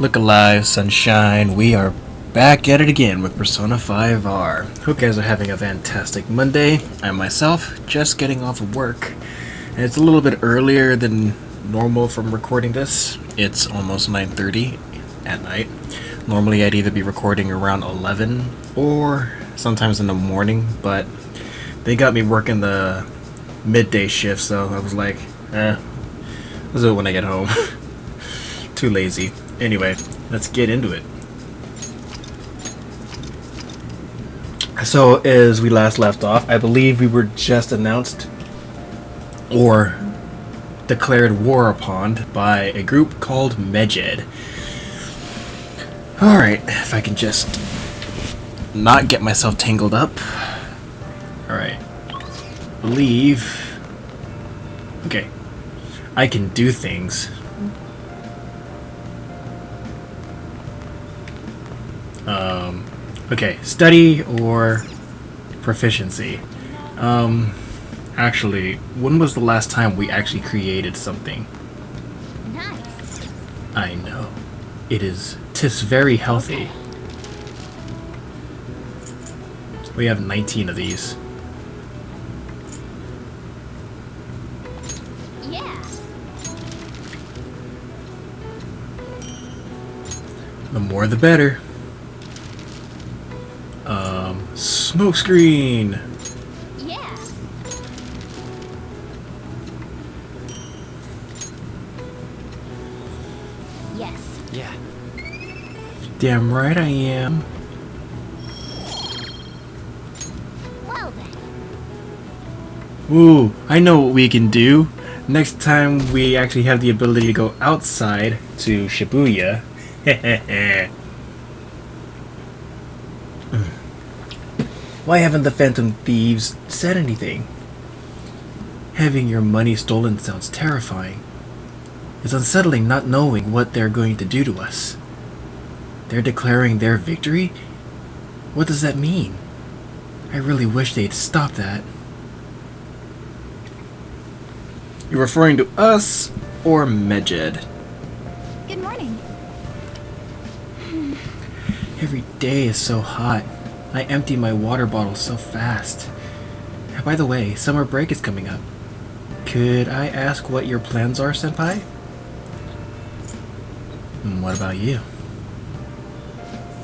Look alive, sunshine. We are back at it again with Persona 5R. Hope you guys are having a fantastic Monday. I myself just getting off of work. And it's a little bit earlier than normal from recording this. It's almost 9:30 at night. Normally I'd either be recording around 11 or sometimes in the morning, but they got me working the midday shift, so I was like, I'll do it when I get home. Too lazy. Anyway, let's get into it. So, as we last left off, I believe we were just announced or declared war upon by a group called Medjed. Alright, if I can just not get myself tangled up. Alright. Believe. Okay. I can do things. Okay, study or proficiency. Actually, when was the last time we actually created something? Nice. I know. Tis very healthy. We have 19 of these. Yeah. The more the better. Smoke screen. Yeah. Yes. Yeah. Damn right I am. Well then. Ooh, I know what we can do. Next time we actually have the ability to go outside to Shibuya. Why haven't the Phantom Thieves said anything? Having your money stolen sounds terrifying. It's unsettling not knowing what they're going to do to us. They're declaring their victory? What does that mean? I really wish they'd stop that. You're referring to us or Medjed? Good morning. Every day is so hot. I empty my water bottle so fast. By the way, summer break is coming up. Could I ask what your plans are, Senpai? What about you?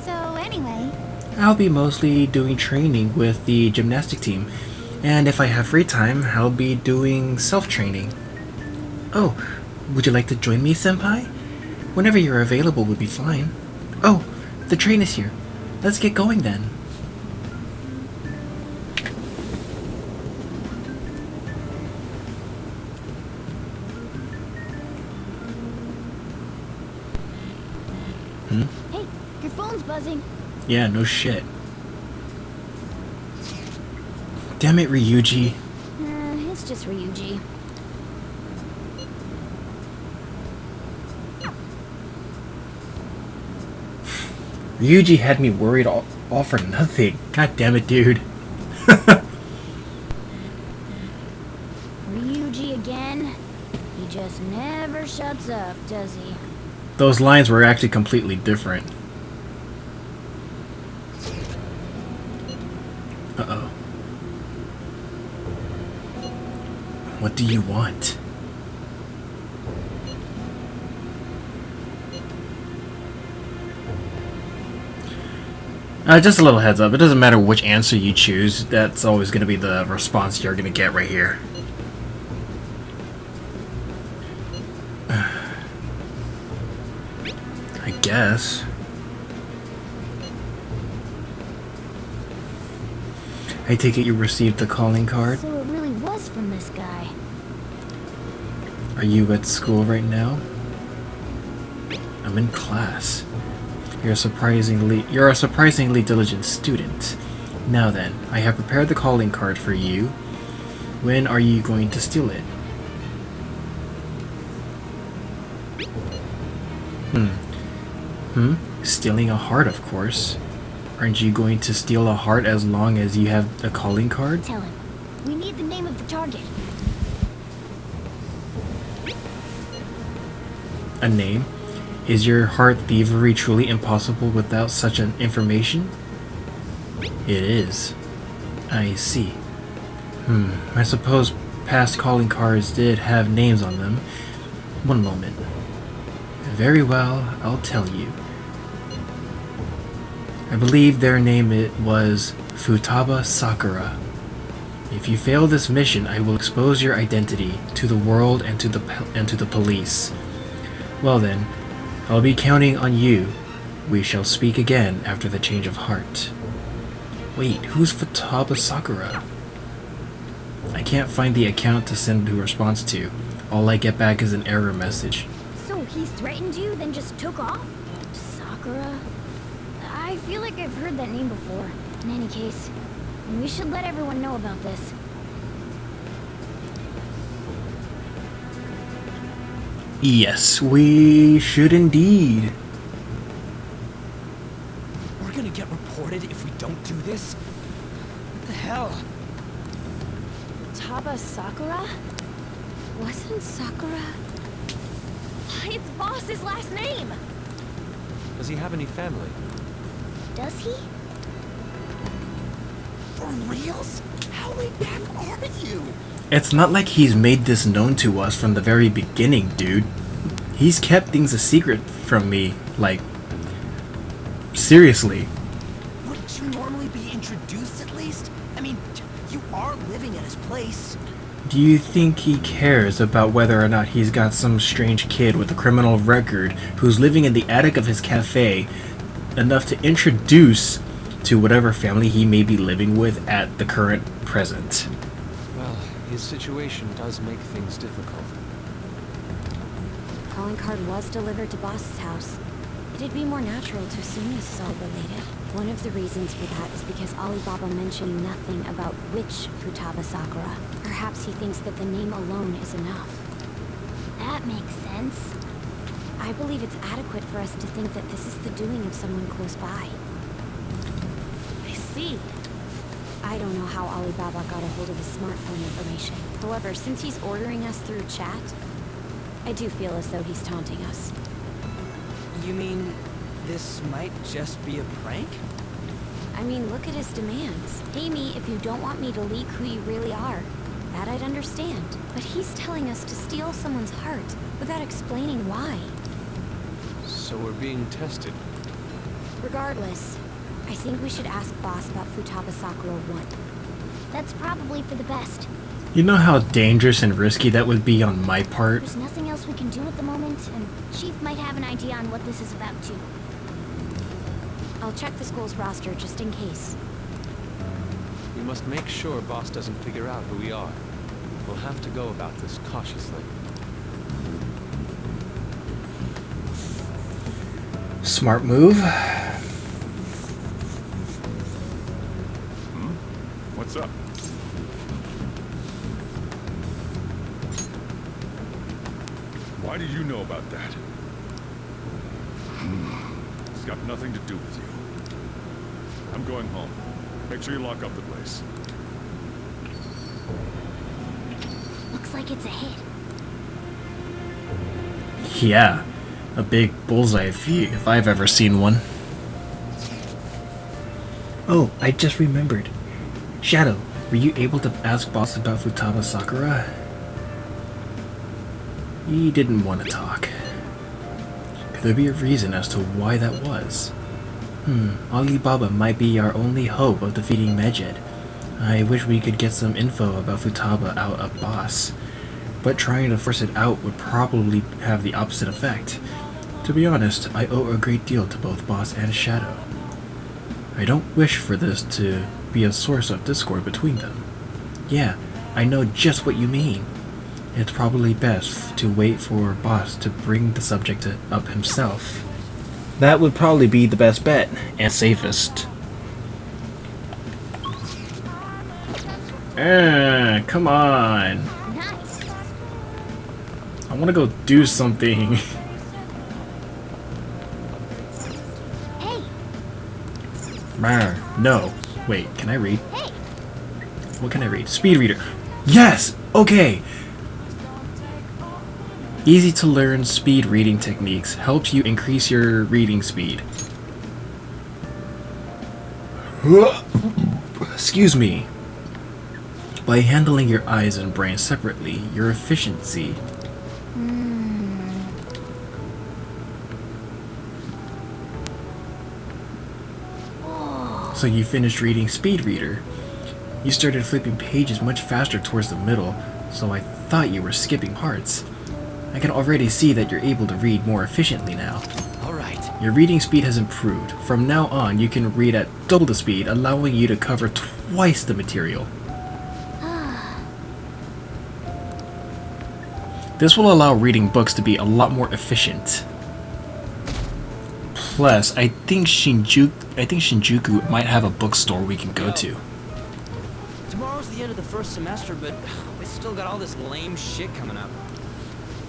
So anyway. I'll be mostly doing training with the gymnastic team. And if I have free time, I'll be doing self-training. Oh, would you like to join me, Senpai? Whenever you're available would be fine. Oh, the train is here. Let's get going then. Hey, your phone's buzzing. Yeah, no shit. Damn it, Ryuji. It's just Ryuji. Ryuji had me worried all for nothing. God damn it, dude. Ryuji again? He just never shuts up, does he? Those lines were actually completely different. Uh-oh. What do you want? Just a little heads up. It doesn't matter which answer you choose. That's always going to be the response you're going to get right here. I guess. I take it you received the calling card? So it really was from this guy. Are you at school right now? I'm in class. You're a surprisingly diligent student. Now then, I have prepared the calling card for you. When are you going to steal it? Stealing a heart, of course. Aren't you going to steal a heart as long as you have a calling card? Tell him. We need the name of the target. A name? Is your heart thievery truly impossible without such an information? It is. I see. I suppose past calling cards did have names on them. One moment. Very well, I'll tell you. I believe their name was Futaba Sakura. If you fail this mission, I will expose your identity to the world and to the police. Well then, I'll be counting on you. We shall speak again after the change of heart. Wait, who's Futaba Sakura? I can't find the account to send a response to. All I get back is an error message. So he threatened you, then just took off? Sakura? I feel like I've heard that name before. In any case, we should let everyone know about this. Yes, we should indeed. We're gonna get reported if we don't do this? What the hell? Futaba Sakura? Wasn't Sakura... It's Boss's last name! Does he have any family? Does he? For reals? How way back are you? It's not like he's made this known to us from the very beginning, dude. He's kept things a secret from me, like... seriously. Wouldn't you normally be introduced at least? I mean, you are living at his place. Do you think he cares about whether or not he's got some strange kid with a criminal record who's living in the attic of his cafe enough to introduce to whatever family he may be living with at the current present? Well, his situation does make things difficult. Calling card was delivered to Boss's house. It'd be more natural to assume this is all related. One of the reasons for that is because Alibaba mentioned nothing about which Futaba Sakura. Perhaps he thinks that the name alone is enough. That makes sense. I believe it's adequate for us to think that this is the doing of someone close by. I see. I don't know how Alibaba got a hold of the smartphone information. However, since he's ordering us through chat, I do feel as though he's taunting us. You mean this might just be a prank? I mean, look at his demands. Pay me if you don't want me to leak who you really are. That I'd understand. But he's telling us to steal someone's heart without explaining why. So we're being tested. Regardless, I think we should ask Boss about Futaba Sakura 1. That's probably for the best. You know how dangerous and risky that would be on my part? There's nothing else we can do at the moment, and Chief might have an idea on what this is about too. I'll check the school's roster just in case. We must make sure Boss doesn't figure out who we are. We'll have to go about this cautiously. Smart move. What's up? Why did you know about that? It's got nothing to do with you. I'm going home. Make sure you lock up the place. Looks like it's a hit. Yeah, a big bullseye if I've ever seen one. Oh, I just remembered. Shadow, were you able to ask Boss about Futaba Sakura? He didn't want to talk. Could there be a reason as to why that was? Alibaba might be our only hope of defeating Medjed. I wish we could get some info about Futaba out of Boss, but trying to force it out would probably have the opposite effect. To be honest, I owe a great deal to both Boss and Shadow. I don't wish for this to be a source of discord between them. Yeah, I know just what you mean. It's probably best to wait for Boss to bring the subject up himself. That would probably be the best bet, and safest. Come on. Nice. I want to go do something. Hey, No. Wait, can I read? hey. What can I read? Speed reader. Yes! Okay! Easy to learn speed reading techniques helps you increase your reading speed. Excuse me. By handling your eyes and brain separately, your efficiency. So you finished reading Speed Reader. You started flipping pages much faster towards the middle, so I thought you were skipping parts. I can already see that you're able to read more efficiently now. Alright. Your reading speed has improved. From now on, you can read at double the speed, allowing you to cover twice the material. This will allow reading books to be a lot more efficient. Plus, I think Shinjuku might have a bookstore we can go to. Tomorrow's the end of the first semester, but we still got all this lame shit coming up.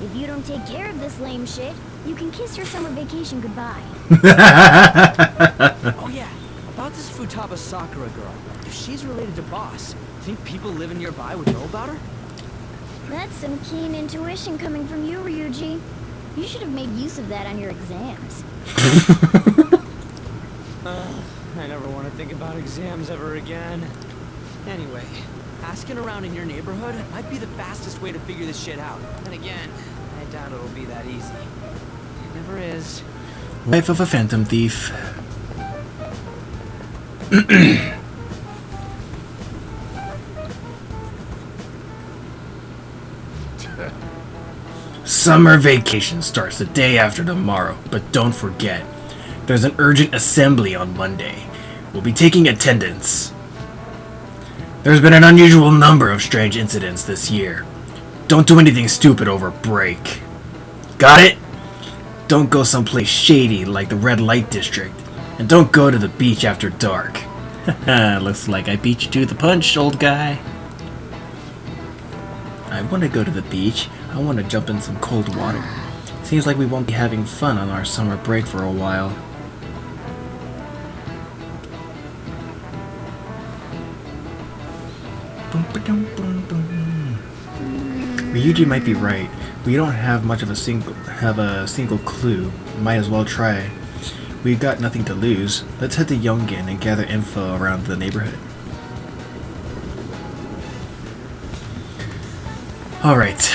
If you don't take care of this lame shit, you can kiss your summer vacation goodbye. Oh yeah, about this Futaba Sakura girl. If she's related to Boss, think people living nearby would know about her? That's some keen intuition coming from you, Ryuji. You should have made use of that on your exams. I never want to think about exams ever again. Anyway, asking around in your neighborhood might be the fastest way to figure this shit out. And again, I doubt it'll be that easy. It never is. Wife of a phantom thief. Summer vacation starts the day after tomorrow, but don't forget, there's an urgent assembly on Monday. We'll be taking attendance. There's been an unusual number of strange incidents this year. Don't do anything stupid over break. Got it? Don't go someplace shady like the red light district, and don't go to the beach after dark. Looks like I beat you to the punch, old guy. I want to go to the beach. I want to jump in some cold water. Seems like we won't be having fun on our summer break for a while. Ryuji might be right. We don't have much of a single clue. Might as well try. We've got nothing to lose. Let's head to Yongen and gather info around the neighborhood. Alright.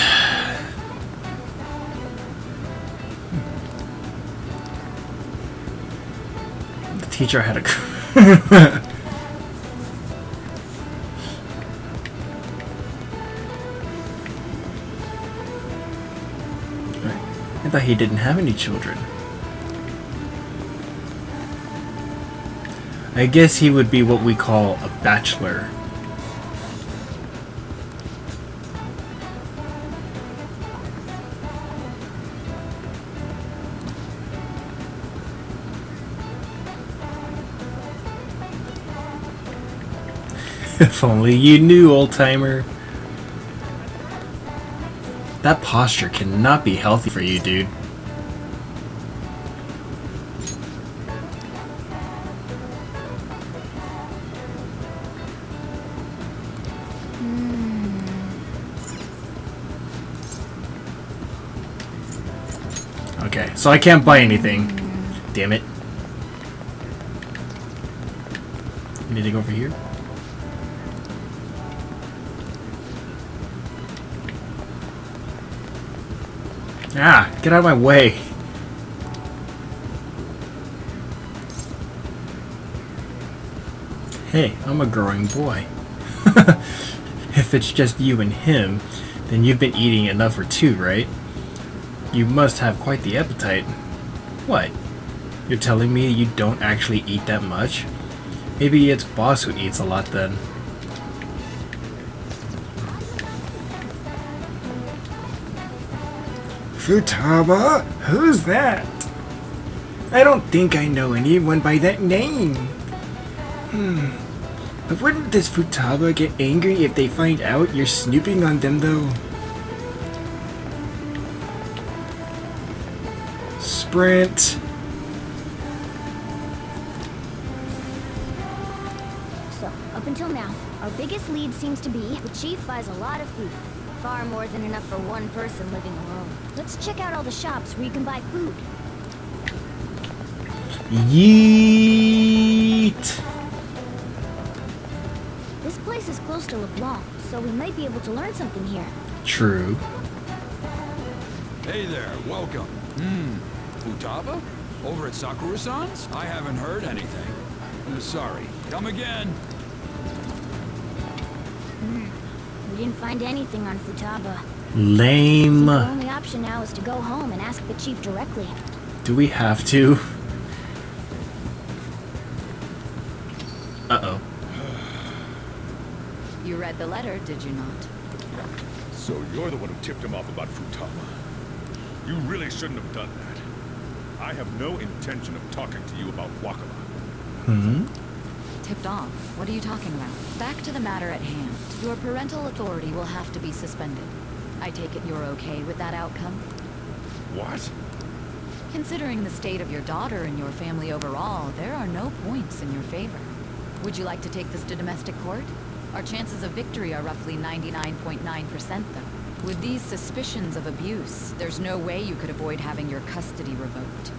The teacher had a... I thought he didn't have any children. I guess he would be what we call a bachelor. If only you knew, old-timer. That posture cannot be healthy for you, dude. Okay, so I can't buy anything. Damn it. Anything over here? Ah, get out of my way. Hey, I'm a growing boy. If it's just you and him, then you've been eating enough for two, right? You must have quite the appetite. What? You're telling me you don't actually eat that much? Maybe it's Boss who eats a lot then. Futaba? Who's that? I don't think I know anyone by that name. But wouldn't this Futaba get angry if they find out you're snooping on them though? Sprint. So, up until now, Our biggest lead seems to be the chief buys a lot of food. Far more than enough for one person living alone. Let's check out all the shops where you can buy food. Yeet! This place is close to LeBlanc, so we might be able to learn something here. True. Hey there, welcome. Futaba? Over at Sakura-san's? I haven't heard anything. I'm sorry. Come again. We didn't find anything on Futaba. Lame. The only option now is to go home and ask the chief directly. Do we have to? Uh-oh. You read the letter, did you not? So you're the one who tipped him off about Futaba. You really shouldn't have done that. I have no intention of talking to you about Wakaba. Tipped off? What are you talking about? Back to the matter at hand. Your parental authority will have to be suspended. I take it you're okay with that outcome? What? Considering the state of your daughter and your family overall, there are no points in your favor. Would you like to take this to domestic court? Our chances of victory are roughly 99.9% though. With these suspicions of abuse, there's no way you could avoid having your custody revoked.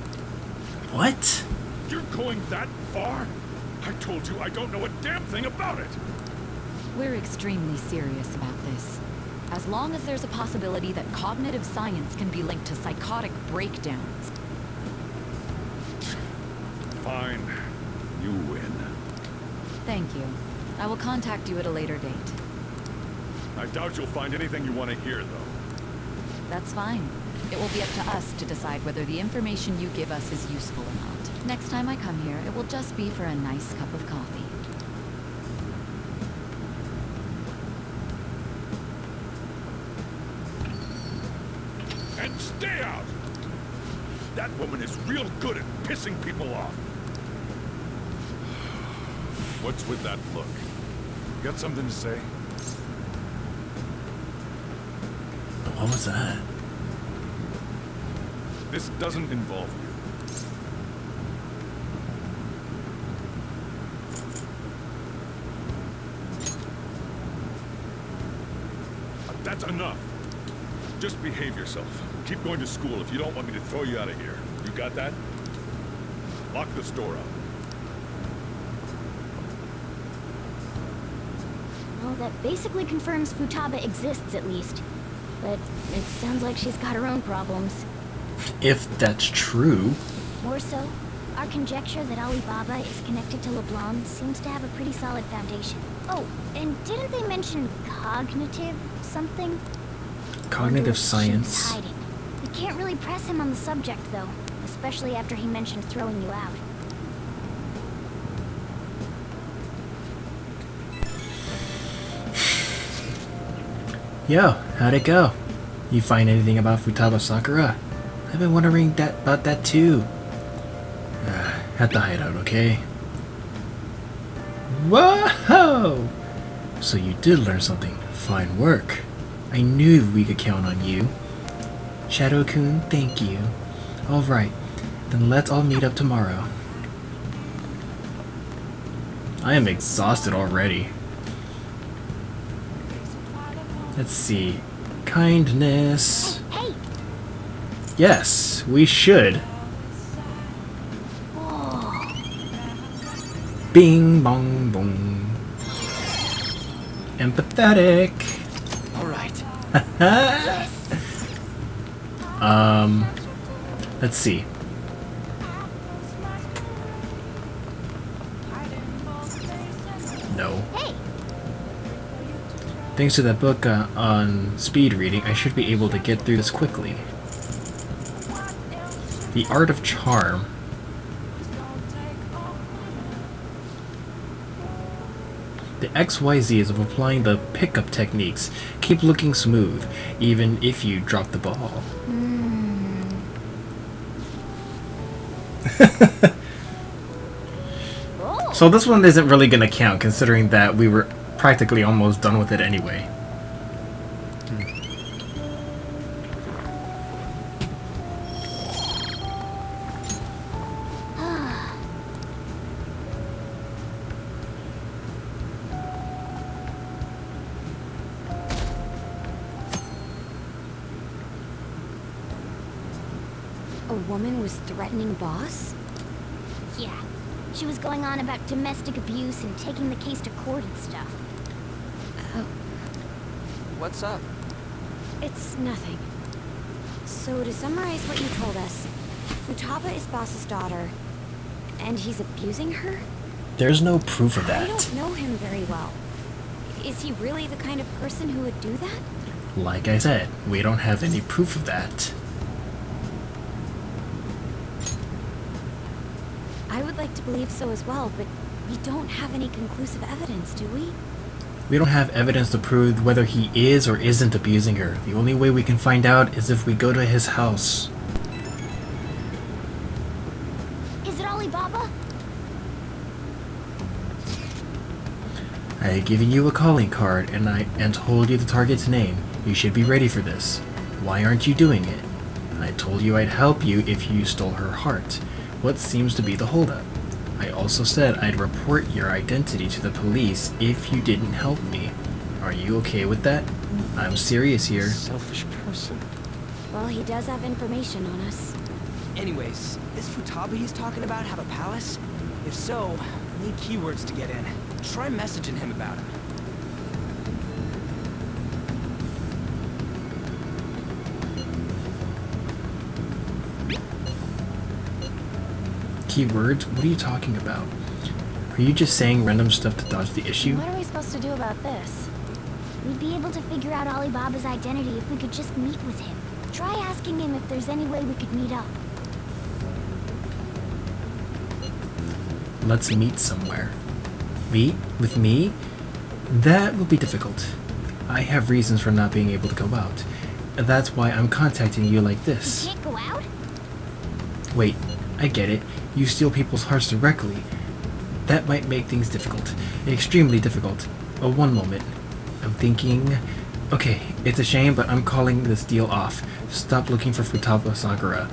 What? You're going that far? I told you I don't know a damn thing about it! We're extremely serious about this. As long as there's a possibility that cognitive science can be linked to psychotic breakdowns. Fine. You win. Thank you. I will contact you at a later date. I doubt you'll find anything you want to hear, though. That's fine. It will be up to us to decide whether the information you give us is useful or not. Next time I come here, it will just be for a nice cup of coffee. And stay out! That woman is real good at pissing people off. What's with that look? Got something to say? What was that? This doesn't involve you. That's enough. Just behave yourself. Keep going to school if you don't want me to throw you out of here. You got that? Lock the store up. Well, that basically confirms Futaba exists at least. But it sounds like she's got her own problems. If that's true. More so, our conjecture that Alibaba is connected to LeBlanc seems to have a pretty solid foundation. Oh, and didn't they mention cognitive something? Cognitive Wonder what she's science. hiding. We can't really press him on the subject, though. Especially after he mentioned throwing you out. Yo, how'd it go? You find anything about Futaba Sakura? I've been wondering about that too. At the hideout, okay? Whoa! So you did learn something. Fine work. I knew we could count on you. Shadow-kun, thank you. Alright, then let's all meet up tomorrow. I am exhausted already. Let's see. Kindness. Hey! Yes, we should. Bing bong boom. Empathetic. All right. Let's see. No. Hey! Thanks to that book on speed reading, I should be able to get through this quickly. The Art of Charm. The XYZs of applying the pickup techniques keep looking smooth, even if you drop the ball. Oh! So this one isn't really gonna count, considering that we were practically almost done with it anyway. a woman was threatening Boss? Yeah. She was going on about domestic abuse and taking the case to court and stuff. Oh, What's up? it's nothing. So to summarize what you told us, Futaba is Boss's daughter, and he's abusing her? There's no proof of I that. don't know him very well. Is he really the kind of person who would do that? Like I said, we don't have any proof of that. I would like to believe so as well, but we don't have any conclusive evidence, do we? We don't have evidence to prove whether he is or isn't abusing her. The only way we can find out is if we go to his house. Is it Alibaba? I had given you a calling card and told you the target's name. You should be ready for this. Why aren't you doing it? I told you I'd help you if you stole her heart. What seems to be the holdup? I also said I'd report your identity to the police if you didn't help me. Are you okay with that? I'm serious here. Selfish person. Well, he does have information on us. Anyways, this Futaba he's talking about have a palace? If so, I need keywords to get in. Try messaging him about him. Keywords? What are you talking about? Are you just saying random stuff to dodge the issue? What are we supposed to do about this? We'd be able to figure out Alibaba's identity if we could just meet with him. Try asking him if there's any way we could meet up. Let's meet somewhere. Meet? With me? That will be difficult. I have reasons for not being able to go out. And that's why I'm contacting you like You this. can't go out? Wait, I get it. You steal people's hearts directly. That might make things difficult. Extremely difficult. But one moment. I'm thinking... Okay, it's a shame, but I'm calling this deal off. Stop looking for Futaba Sakura.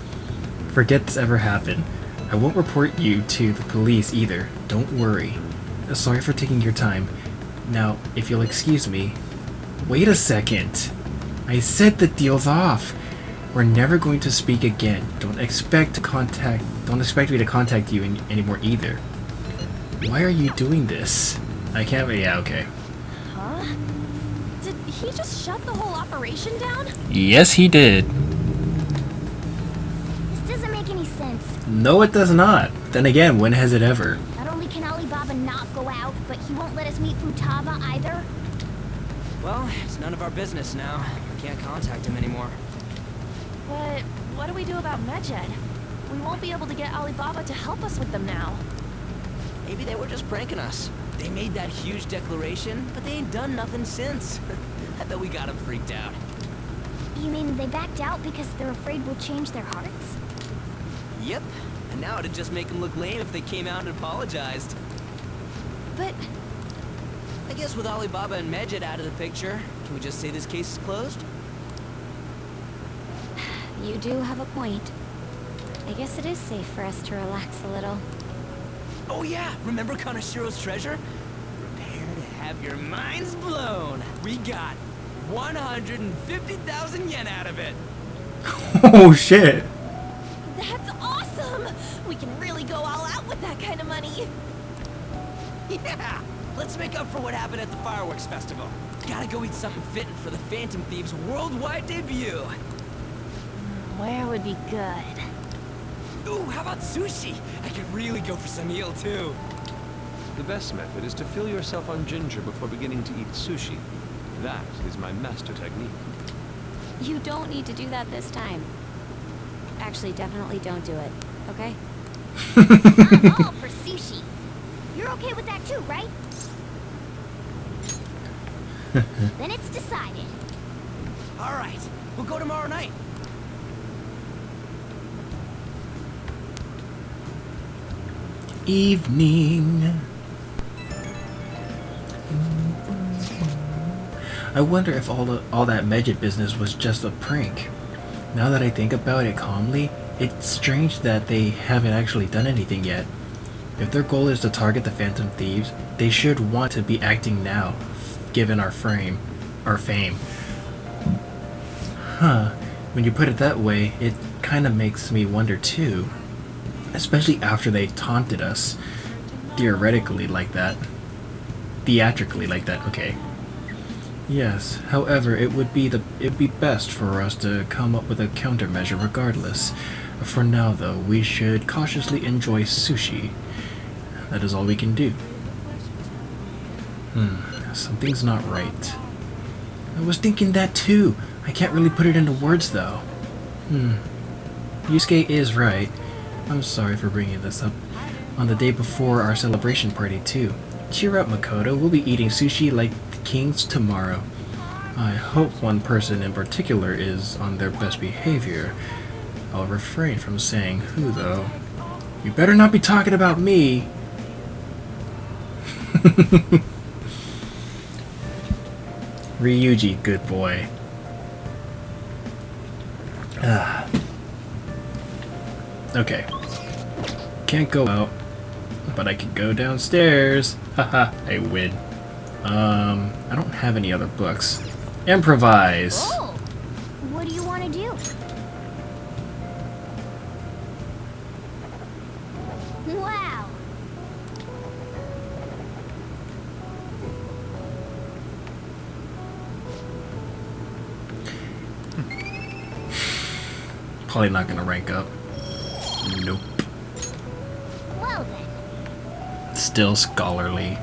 Forget this ever happened. I won't report you to the police either. Don't worry. Sorry for taking your time. Now, if you'll excuse me... Wait a second. I said the deal's off. We're never going to speak again. Don't expect me to contact you anymore either. Why are you doing this? I can't... Yeah, okay. Huh? Did he just shut the whole operation down? Yes, he did. This doesn't make any sense. No, it does not. Then again, when has it ever? Not only can Alibaba not go out, but he won't let us meet Futaba either. Well, it's none of our business now. We can't contact him anymore. But what do we do about Medjed? We won't be able to get Alibaba to help us with them now. Maybe they were just pranking us. They made that huge declaration, but they ain't done nothing since. I bet we got them freaked out. You mean they backed out because they're afraid we'll change their hearts? Yep. And now it'd just make them look lame if they came out and apologized. But I guess with Alibaba and Medjed out of the picture, can we just say this case is closed? You do have a point. I guess it is safe for us to relax a little. Oh yeah, remember Kanashiro's treasure? Prepare to have your minds blown. We got 150,000 yen out of it. Oh shit. that's awesome! We can really go all out with that kind of money. Yeah, let's make up for what happened at the fireworks festival. Gotta go eat something fitting for the Phantom Thieves' worldwide debut. Where would be good? Ooh, how about sushi? I could really go for some eel too. The best method is to fill yourself on ginger before beginning to eat sushi. That is my master technique. You don't need to do that this time. Actually, definitely don't do it, okay? I'm all for sushi. You're okay with that too, right? Then it's decided. All right, we'll go tomorrow night. Evening. I wonder if all that Medjed business was just a prank. Now that I think about it calmly, it's strange that they haven't actually done anything yet. If their goal is to target the Phantom Thieves, they should want to be acting now, given our fame. Huh. When you put it that way, it kind of makes me wonder too. Especially after they taunted us. Theoretically like that. Theatrically like that, okay. Yes, however, it'd be best for us to come up with a countermeasure regardless. For now, though, we should cautiously enjoy sushi. That is all we can do. Something's not right. I was thinking that too. I can't really put it into words, though. Yusuke is right. I'm sorry for bringing this up on the day before our celebration party, too. Cheer up, Makoto. We'll be eating sushi like the kings tomorrow. I hope one person in particular is on their best behavior. I'll refrain from saying who, though. You better not be talking about me. Ryuji, good boy. Okay. Can't go out, but I can go downstairs. Haha, I win. I don't have any other books. Improvise. Oh, what do you want to do? Wow. Probably not gonna rank up. Nope. Well then. Still scholarly.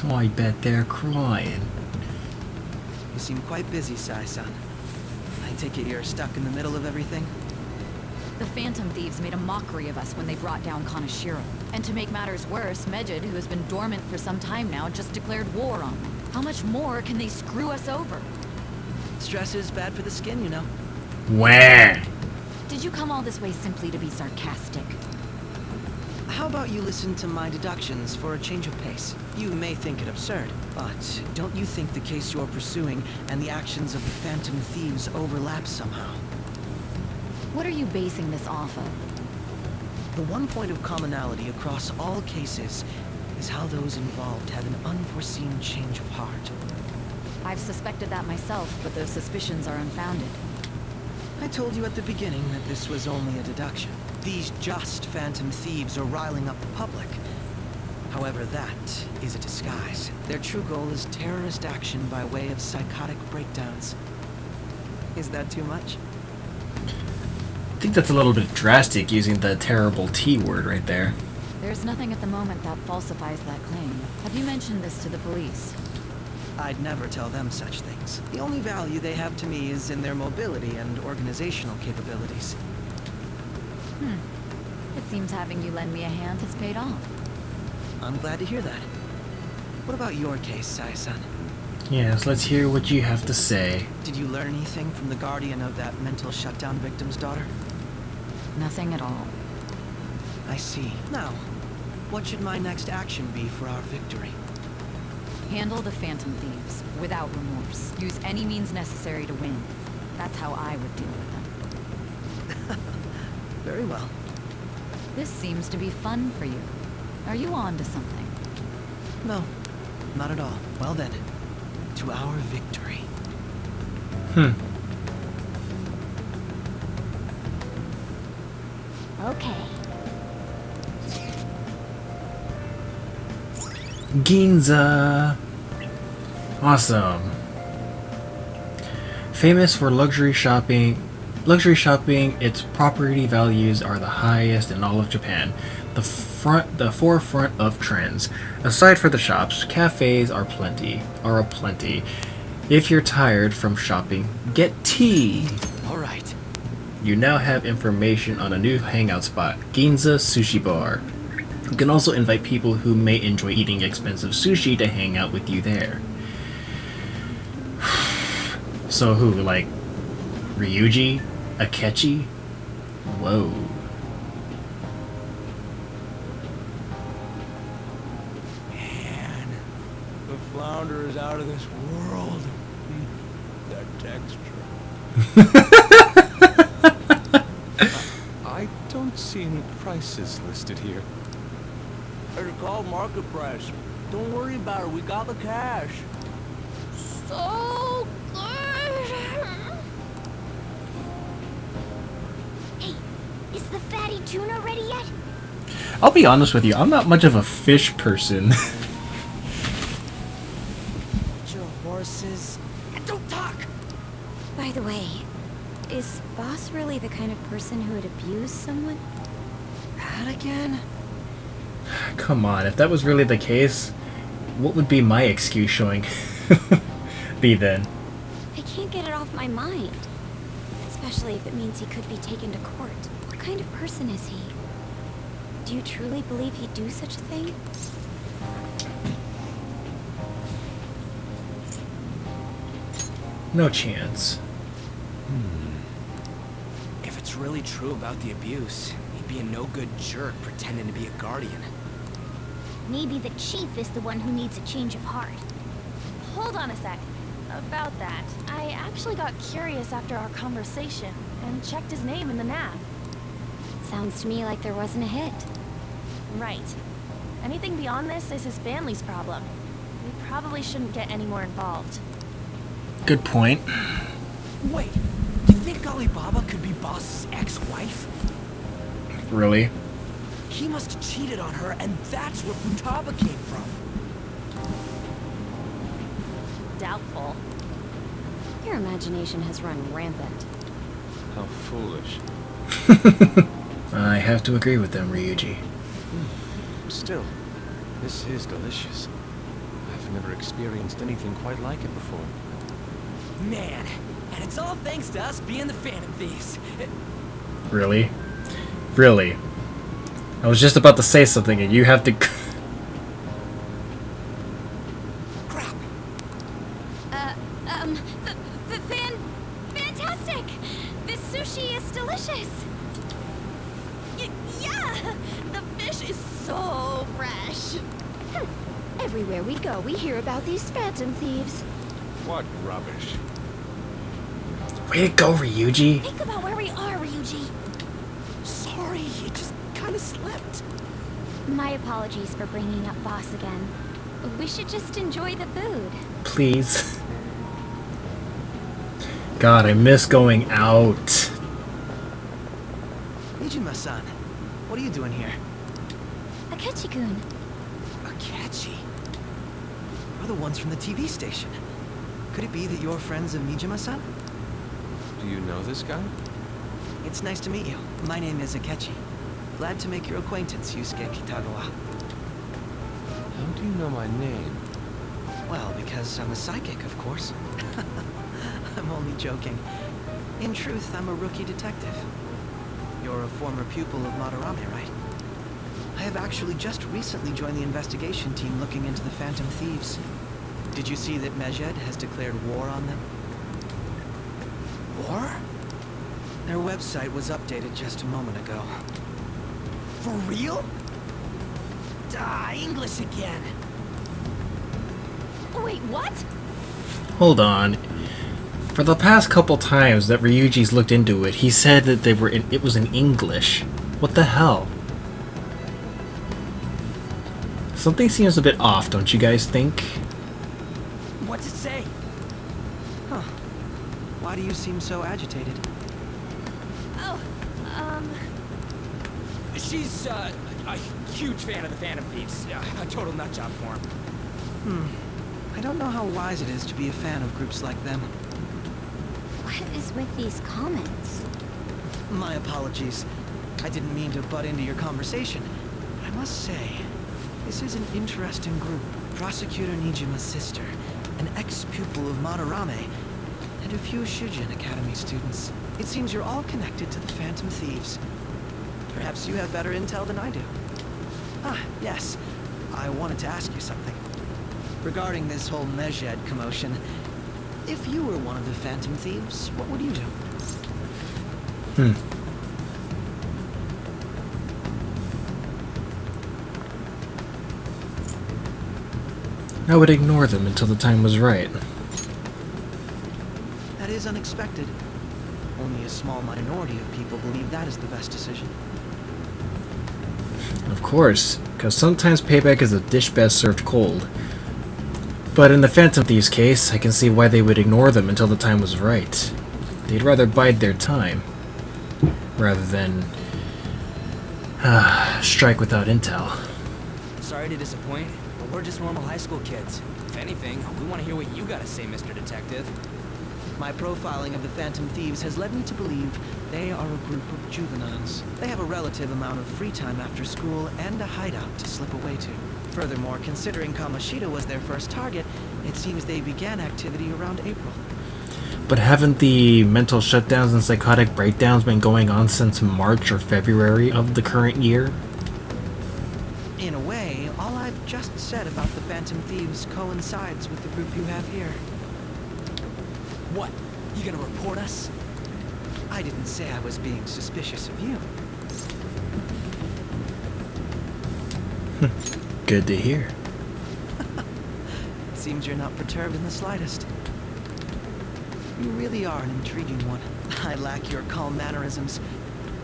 Oh, I bet they're crying. You seem quite busy, Sai-san. I take it you're stuck in the middle of everything? The Phantom Thieves made a mockery of us when they brought down Kaneshiro. And to make matters worse, Mejid, who has been dormant for some time now, just declared war on them. How much more can they screw us over? Stress is bad for the skin, you know. Wah! Did you come all this way simply to be sarcastic? How about you listen to my deductions for a change of pace? You may think it absurd, but don't you think the case you're pursuing and the actions of the Phantom Thieves overlap somehow? What are you basing this off of? The one point of commonality across all cases is how those involved had an unforeseen change of heart. I've suspected that myself, but those suspicions are unfounded. I told you at the beginning that this was only a deduction. These just Phantom Thieves are riling up the public. However, that is a disguise. Their true goal is terrorist action by way of psychotic breakdowns. Is that too much? I think that's a little bit drastic using the terrible T word right there. There's nothing at the moment that falsifies that claim. Have you mentioned this to the police? I'd never tell them such things. The only value they have to me is in their mobility and organizational capabilities. It seems having you lend me a hand has paid off. I'm glad to hear that. What about your case, Sai-san? Yes, let's hear what you have to say. Did you learn anything from the guardian of that mental shutdown victim's daughter? Nothing at all. I see. Now, what should my next action be for our victory? Handle the Phantom Thieves, without remorse. Use any means necessary to win. That's how I would deal with them. Very well. This seems to be fun for you. Are you on to something? No, not at all. Well then, to our victory. Okay. Ginza! Awesome. Famous for luxury shopping, its property values are the highest in all of Japan. The forefront of trends. Aside from the shops, cafes are aplenty. If you're tired from shopping, get tea. All right. You now have information on a new hangout spot, Ginza Sushi Bar. You can also invite people who may enjoy eating expensive sushi to hang out with you there. So who, like Ryuji? Akechi? Whoa. Man, the flounder is out of this world. That texture. I don't see any prices listed here. It's called market price. Don't worry about it, we got the cash. So good. Hey, is the fatty tuna ready yet? I'll be honest with you, I'm not much of a fish person. Your horses. And don't talk! By the way, is Boss really the kind of person who would abuse someone? That again? Come on, if that was really the case, what would be my excuse showing be then? I can't get it off my mind. Especially if it means he could be taken to court. What kind of person is he? Do you truly believe he'd do such a thing? No chance. If it's really true about the abuse, he'd be a no-good jerk pretending to be a guardian. Maybe the chief is the one who needs a change of heart. Hold on a sec. About that, I actually got curious after our conversation and checked his name in the nav. Sounds to me like there wasn't a hit. Right. Anything beyond this is his family's problem. We probably shouldn't get any more involved. Good point. Wait, you think Alibaba could be Boss's ex-wife? Really? He must have cheated on her, and that's where Futaba came from. Doubtful. Your imagination has run rampant. How foolish. I have to agree with them, Ryuji. Still, this is delicious. I've never experienced anything quite like it before. Man, and it's all thanks to us being the Phantom Thieves. Really? Really? I was just about to say something and you have to... Crap! Fantastic! This sushi is delicious! Yeah! The fish is so fresh! Everywhere we go, we hear about these phantom thieves. What rubbish. Way to go, Ryuji! Think about where we are, Ryuji. Sorry, it just kind of slipped. My apologies for bringing up Boss again. We should just enjoy the food. Please. God, I miss going out. Nijima-san, what are you doing here? Akechi-kun. Akechi? We're the ones from the TV station. Could it be that you're friends of Nijima-san? Do you know this guy? It's nice to meet you. My name is Akechi. Glad to make your acquaintance, Yusuke Kitagawa. How do you know my name? Well, because I'm a psychic, of course. I'm only joking. In truth, I'm a rookie detective. You're a former pupil of Madarame, right? I have actually just recently joined the investigation team looking into the Phantom Thieves. Did you see that Mejed has declared war on them? War? Their website was updated just a moment ago. For real? English again. Wait, what? Hold on. For the past couple times that Ryuji's looked into it, he said that they were it was in English. What the hell? Something seems a bit off, don't you guys think? What's it say? Huh. Why do you seem so agitated? Oh, She's, a huge fan of the Phantom Thieves. A total nutjob for him. I don't know how wise it is to be a fan of groups like them. What is with these comments? My apologies. I didn't mean to butt into your conversation. But I must say, this is an interesting group. Prosecutor Nijima's sister, an ex-pupil of Madarame, and a few Shujin Academy students. It seems you're all connected to the Phantom Thieves. Perhaps you have better intel than I do. Ah, yes. I wanted to ask you something. Regarding this whole Mejed commotion, if you were one of the Phantom Thieves, what would you do? I would ignore them until the time was right. That is unexpected. Only a small minority of people believe that is the best decision. Of course, because sometimes payback is a dish best served cold. But in the Phantom Thieves case, I can see why they would ignore them until the time was right. They'd rather bide their time, rather than strike without intel. Sorry to disappoint, but we're just normal high school kids. If anything, we want to hear what you gotta say, Mr. Detective. My profiling of the Phantom Thieves has led me to believe they are a group of juveniles. They have a relative amount of free time after school and a hideout to slip away to. Furthermore, considering Kamoshida was their first target, it seems they began activity around April. But haven't the mental shutdowns and psychotic breakdowns been going on since March or February of the current year? In a way, all I've just said about the Phantom Thieves coincides with the group you have here. What? You gonna report us? I didn't say I was being suspicious of you. Good to hear. Seems you're not perturbed in the slightest. You really are an intriguing one. I lack your calm mannerisms,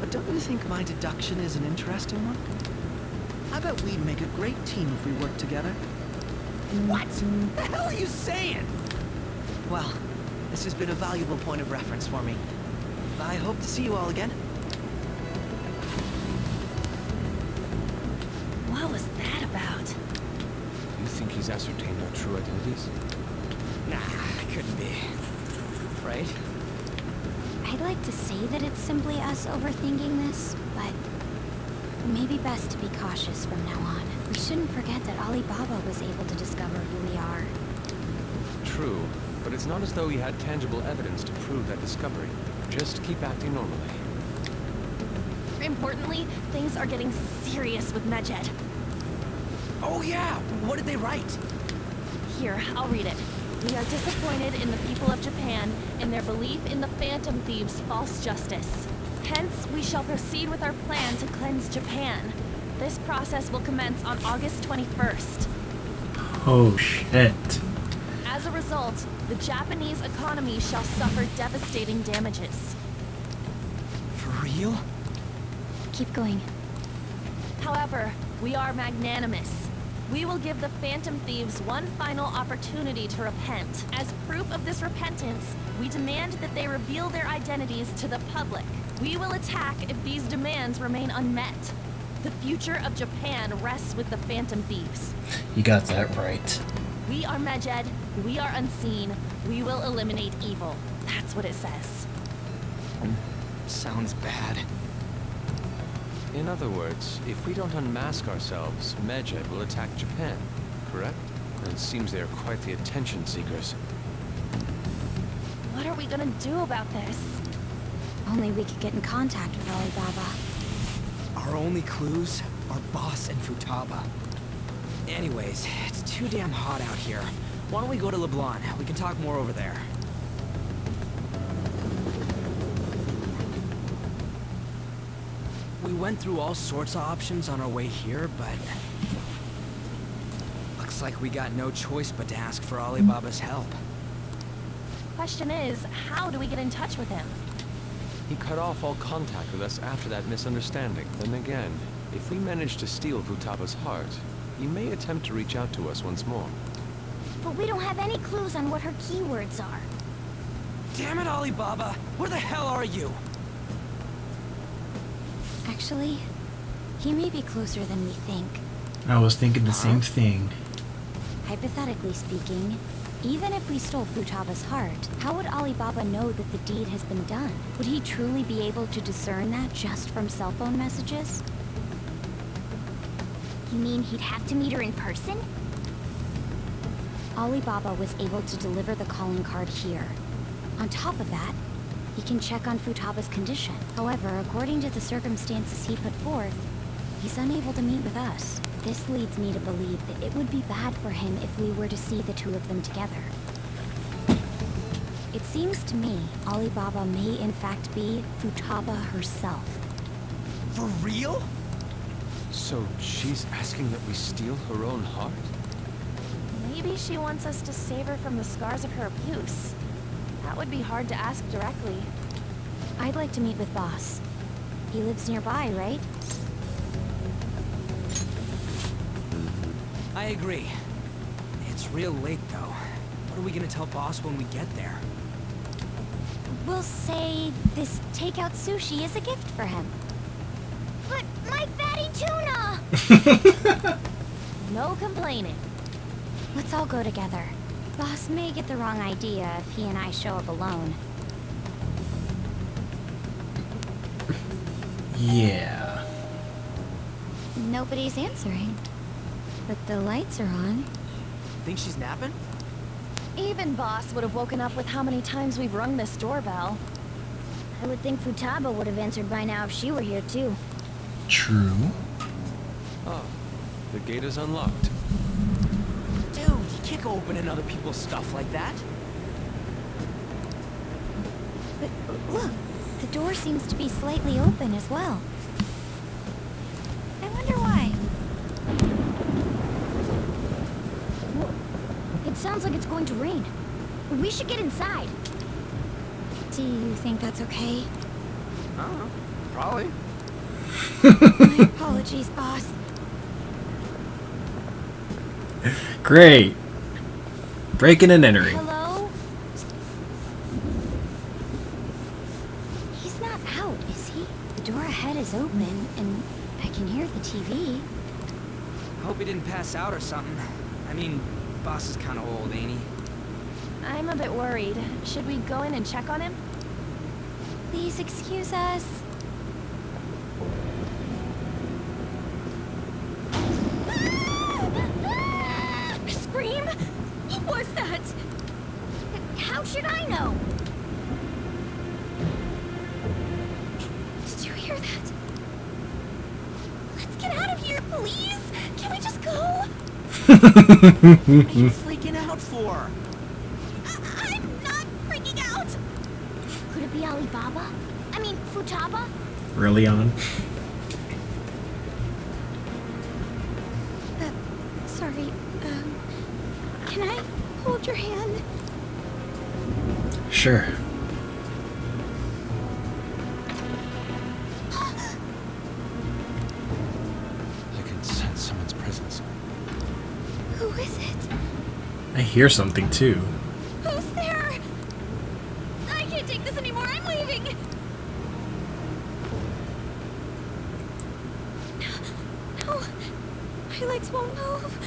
but don't you think my deduction is an interesting one? I bet we'd make a great team if we worked together. What the hell are you saying? Well, this has been a valuable point of reference for me. I hope to see you all again. What was that about? You think he's ascertained our true identities? Nah, couldn't be. Right? I'd like to say that it's simply us overthinking this, but maybe best to be cautious from now on. We shouldn't forget that Alibaba was able to discover who we are. True, but it's not as though he had tangible evidence to prove that discovery. Just keep acting normally. Importantly, things are getting serious with Medjed. Oh yeah, what did they write? Here, I'll read it. We are disappointed in the people of Japan in their belief in the Phantom Thieves' false justice. Hence, we shall proceed with our plan to cleanse Japan. This process will commence on August 21st. Oh shit. As a result, the Japanese economy shall suffer devastating damages. For real? Keep going. However, we are magnanimous. We will give the Phantom Thieves one final opportunity to repent. As proof of this repentance, we demand that they reveal their identities to the public. We will attack if these demands remain unmet. The future of Japan rests with the Phantom Thieves. You got that right. We are Medjed, we are unseen, we will eliminate evil. That's what it says. Sounds bad. In other words, if we don't unmask ourselves, Medjed will attack Japan, correct? And it seems they are quite the attention seekers. What are we gonna do about this? Only we could get in contact with Alibaba. Our only clues are Boss and Futaba. Anyways, it's too damn hot out here. Why don't we go to LeBlanc? We can talk more over there. We went through all sorts of options on our way here, but looks like we got no choice but to ask for Alibaba's help. Question is, how do we get in touch with him? He cut off all contact with us after that misunderstanding. Then again, if we manage to steal Futaba's heart, he may attempt to reach out to us once more. But we don't have any clues on what her keywords are. Damn it, Alibaba! Where the hell are you? Actually, he may be closer than we think. I was thinking the same thing. Hypothetically speaking, even if we stole Futaba's heart, how would Alibaba know that the deed has been done? Would he truly be able to discern that just from cell phone messages? You mean he'd have to meet her in person? Alibaba was able to deliver the calling card here. On top of that, he can check on Futaba's condition. However, according to the circumstances he put forth, he's unable to meet with us. This leads me to believe that it would be bad for him if we were to see the two of them together. It seems to me Alibaba may in fact be Futaba herself. For real? So she's asking that we steal her own heart? Maybe she wants us to save her from the scars of her abuse. That would be hard to ask directly. I'd like to meet with Boss. He lives nearby, right? I agree. It's real late, though. What are we gonna tell Boss when we get there? We'll say this takeout sushi is a gift for him. But my fatty tuna! No complaining. Let's all go together. Boss may get the wrong idea if he and I show up alone. Yeah. Nobody's answering. But the lights are on. Think she's napping? Even Boss would have woken up with how many times we've rung this doorbell. I would think Futaba would have answered by now if she were here too. True. Oh, the gate is unlocked. Dude, you can't go opening other people's stuff like that. But look, the door seems to be slightly open as well. I wonder why. It sounds like it's going to rain. We should get inside. Do you think that's okay? I don't know. Probably. My apologies, boss. Great. Breaking and entering. Hello? He's not out, is he? The door ahead is open, and I can hear the TV. Hope he didn't pass out or something. I mean, Boss is kind of old, ain't he? I'm a bit worried. Should we go in and check on him? Please excuse us. Scream? What was that? How should I know? Did you hear that? Let's get out of here, please. Can we just go? What are you freaking out for? I'm not freaking out. Could it be Alibaba? I mean, Futaba? Really on? Sorry, can I hold your hand? Sure. I can sense someone's presence. Who is it? I hear something too. Who's there? I can't take this anymore. I'm leaving. No, my legs won't move.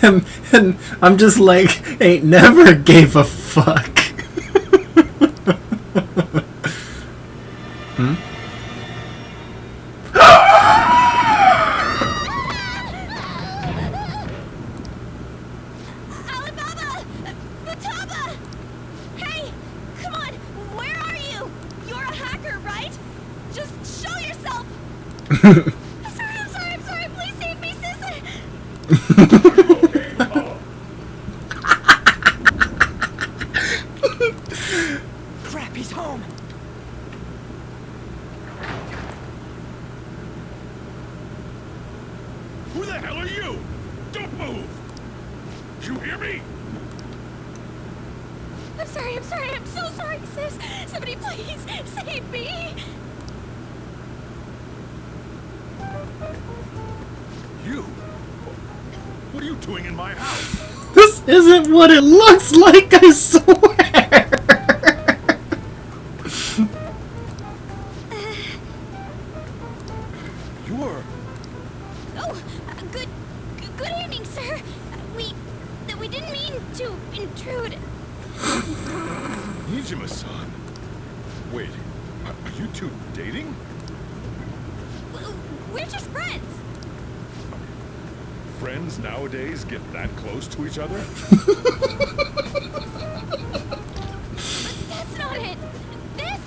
and I'm just like, ain't never gave a fuck. Hmm? Alibaba! Futaba! Hey, come on. Where are you? You're a hacker, right? Just show yourself. I'm sorry. Please save me, sis. Crap, he's home! Who the hell are you? Don't move! You hear me? I'm sorry. I'm so sorry, sis. Somebody please save me. You? What are you doing in my house? This isn't what it looks like, I swear! You're... Oh, good evening, sir. We didn't mean to intrude. Nijima-san. Wait, are you two dating? We're just friends. Friends nowadays get that close to each other? That's not it. This,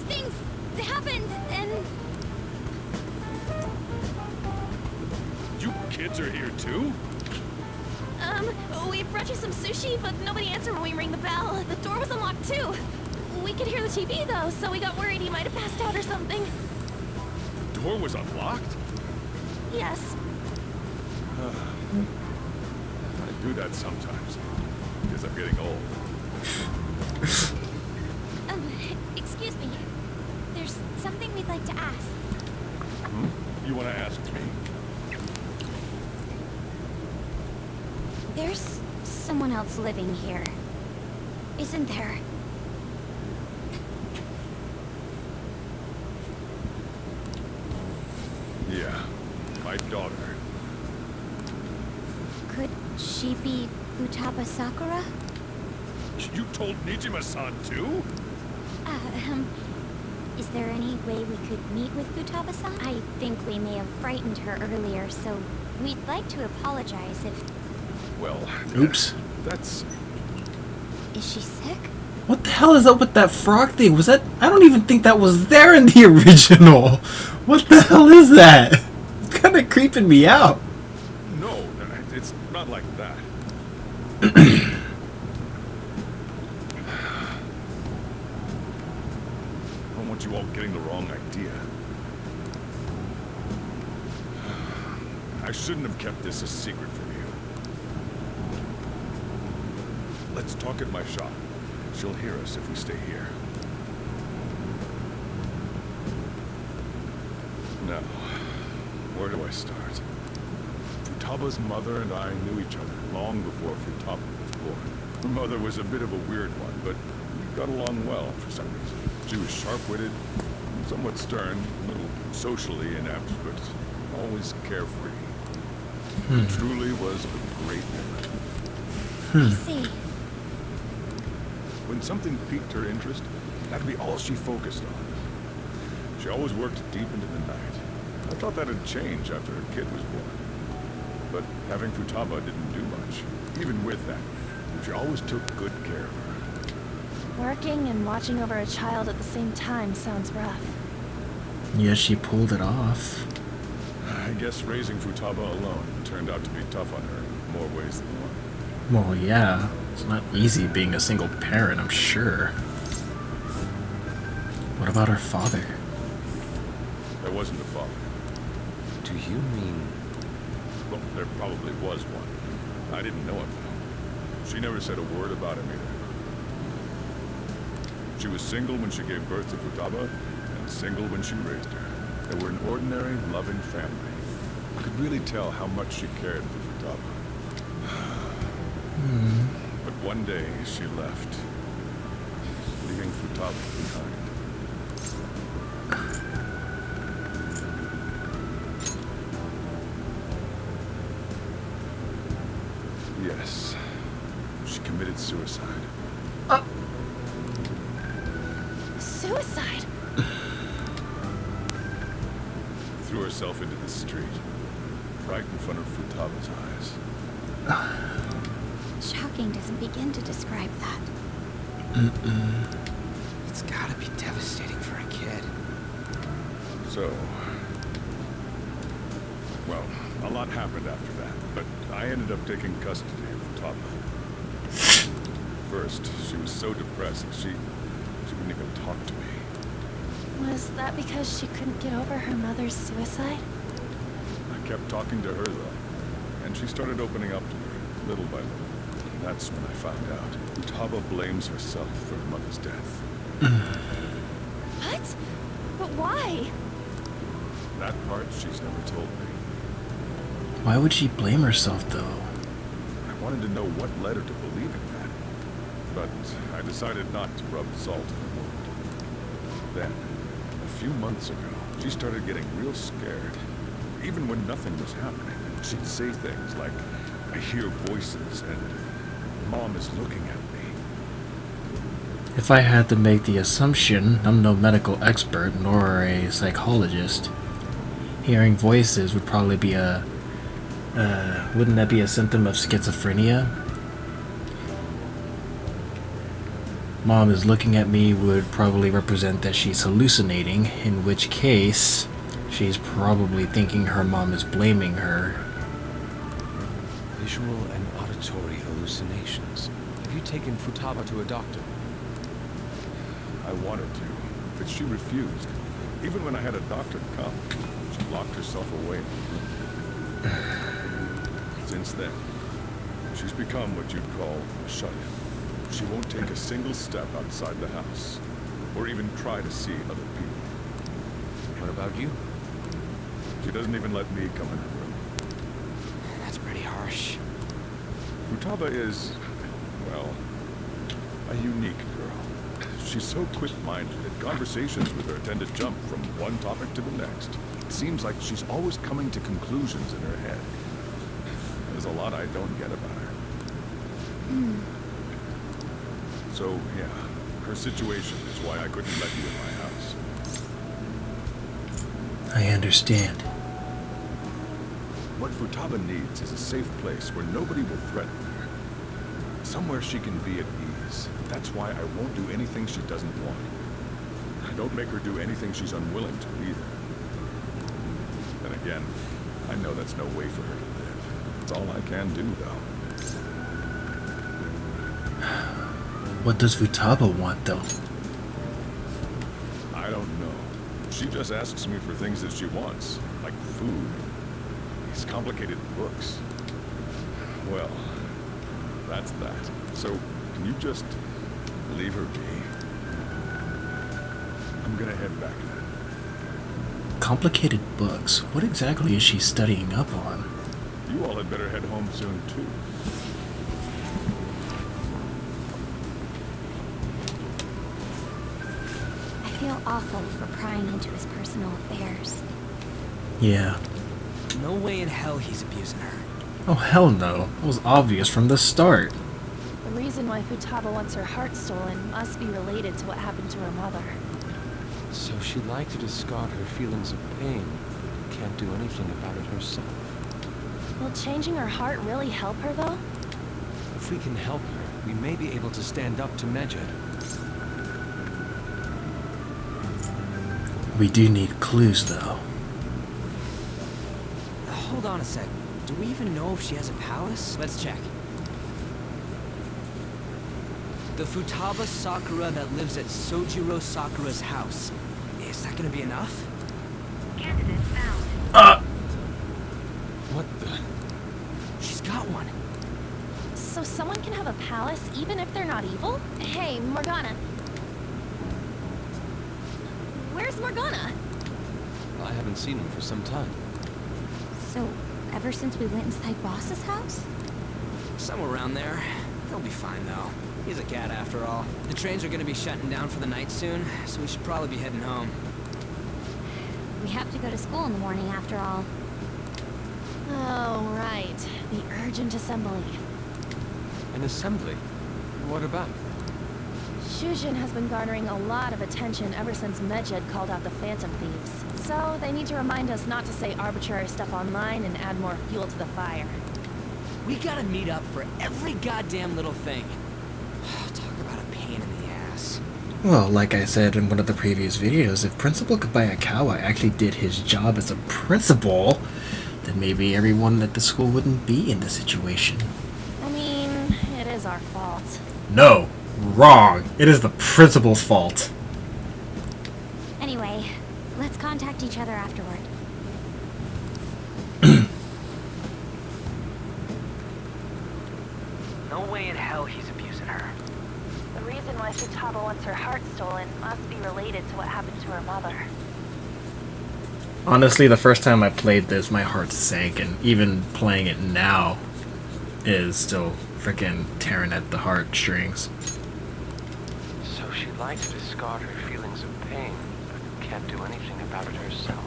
things happened and... You kids are here too? We brought you some sushi, but nobody answered when we rang the bell. The door was unlocked too. We could hear the TV though, so we got worried he might have passed out or something. The door was unlocked? Yes. I do that sometimes. Because I'm getting old. Excuse me. There's something we'd like to ask. Hmm? You want to ask me? There's someone else living here, isn't there? Yeah, my daughter. Could she be Futaba Sakura? You told Nijima-san too? Um, is there any way we could meet with Futaba-san? I think we may have frightened her earlier, so we'd like to apologize if... Well, Oops. that's... Is she sick? What the hell is up with that frog thing? Was that... I don't even think that was there in the original. What the hell is that? It's kind of creeping me out. No, it's not like that. I don't want you all getting the wrong idea. I shouldn't have kept this a secret from you. Let's talk at my shop. She'll hear us if we stay here. Now, where do I start? Futaba's mother and I knew each other long before Futaba was born. Her mother was a bit of a weird one, but we got along well for some reason. She was sharp-witted, somewhat stern, a little socially inept, but always carefree. It truly was a great woman. I see. When something piqued her interest, that'd be all she focused on. She always worked deep into the night. I thought that'd change after her kid was born. But having Futaba didn't do much. Even with that, she always took good care of her. Working and watching over a child at the same time sounds rough. Yeah, she pulled it off. I guess raising Futaba alone turned out to be tough on her in more ways than one. Well, yeah. It's not easy being a single parent, I'm sure. What about her father? There wasn't a father. Do you mean... Well, there probably was one. I didn't know him though. She never said a word about him either. She was single when she gave birth to Futaba, and single when she raised her. They were an ordinary, loving family. You could really tell how much she cared for Futaba. But one day, she left, leaving Futaba behind. Yes, she committed suicide. Suicide? Threw herself into the street, right in front of Futaba's eyes. Shocking doesn't begin to describe that. It's gotta be devastating for a kid. So, well, a lot happened after that, but I ended up taking custody of Futaba. First, she was so depressed she wouldn't even talk to me. Was that because she couldn't get over her mother's suicide? I kept talking to her though, and she started opening up to me, little by little. That's when I found out. Futaba blames herself for her mother's death. What? But why? That part she's never told me. Why would she blame herself, though? I wanted to know what led her to believing that. But I decided not to rub salt in the wound. Then, a few months ago, she started getting real scared. Even when nothing was happening, she'd say things like, I hear voices and Mom is looking at me. If I had to make the assumption, I'm no medical expert nor a psychologist. Hearing voices would probably be a... wouldn't that be a symptom of schizophrenia? Mom is looking at me would probably represent that she's hallucinating, in which case, she's probably thinking her mom is blaming her. Visual and auditory hallucinations. Have you taken Futaba to a doctor? I wanted to, but she refused. Even when I had a doctor come, she locked herself away in the room. Since then, she's become what you'd call a shut-in. She won't take a single step outside the house, or even try to see other people. What about you? She doesn't even let me come in her room. That's pretty harsh. Futaba is, well, a unique girl. She's so quick-minded that conversations with her tend to jump from one topic to the next. It seems like she's always coming to conclusions in her head. There's a lot I don't get about her. So, yeah, her situation is why I couldn't let you in my house. I understand. What Futaba needs is a safe place where nobody will threaten her. Somewhere she can be at ease. That's why I won't do anything she doesn't want. I don't make her do anything she's unwilling to either. Then again, I know that's no way for her to live. It's all I can do, though. What does Futaba want, though? I don't know. She just asks me for things that she wants, like food. These complicated books. Well, that's that. So, can you just leave her be? I'm gonna head back then. Complicated books? What exactly is she studying up on? You all had better head home soon, too. I feel awful for prying into his personal affairs. Yeah. No way in hell he's abusing her. Oh, hell no. It was obvious from the start. The reason why Futaba wants her heart stolen must be related to what happened to her mother. So she'd like to discard her feelings of pain, but can't do anything about it herself. Will changing her heart really help her, though? If we can help her, we may be able to stand up to Medjed. We do need clues, though. Hold on a sec. Do we even know if she has a palace? Let's check. The Futaba Sakura that lives at Sojiro Sakura's house. Is that gonna be enough? Candidate found. What the? She's got one. So someone can have a palace even if they're not evil? Hey, Morgana. Where's Morgana? I haven't seen him for some time. So, ever since we went inside Boss's house? Somewhere around there. He'll be fine, though. He's a cat, after all. The trains are gonna be shutting down for the night soon, so we should probably be heading home. We have to go to school in the morning after all. Oh, right. The urgent assembly. An assembly? What about? Shujin has been garnering a lot of attention ever since Medjed called out the Phantom Thieves. So they need to remind us not to say arbitrary stuff online and add more fuel to the fire. We gotta meet up for every goddamn little thing. Talk about a pain in the ass. Well, like I said in one of the previous videos, if Principal Kabayakawa actually did his job as a principal, then maybe everyone at the school wouldn't be in this situation. I mean, it is our fault. No! Wrong! It is the principal's fault. Anyway, let's contact each other afterward. No way in hell he's abusing her. The reason why Futaba wants her heart stolen must be related to what happened to her mother. Honestly, the first time I played this, my heart sank, and even playing it now is still freaking tearing at the heartstrings. So she'd like to discard her feelings of pain, but can't do anything about it herself.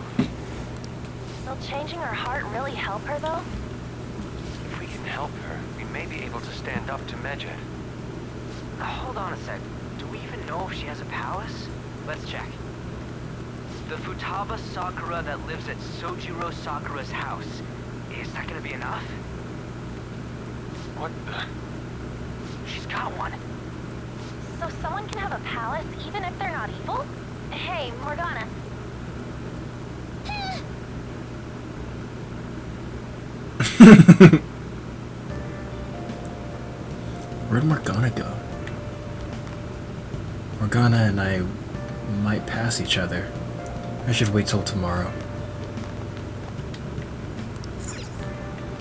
Will changing her heart really help her, though? If we can help her, we may be able to stand up to Medjed. Hold on a sec. Do we even know if she has a palace? Let's check. The Futaba Sakura that lives at Sojiro Sakura's house. Is that gonna be enough? What the? She's got one. So someone can have a palace even if they're not evil? Hey, Morgana. Where'd Morgana go? Morgana and I might pass each other. I should wait till tomorrow.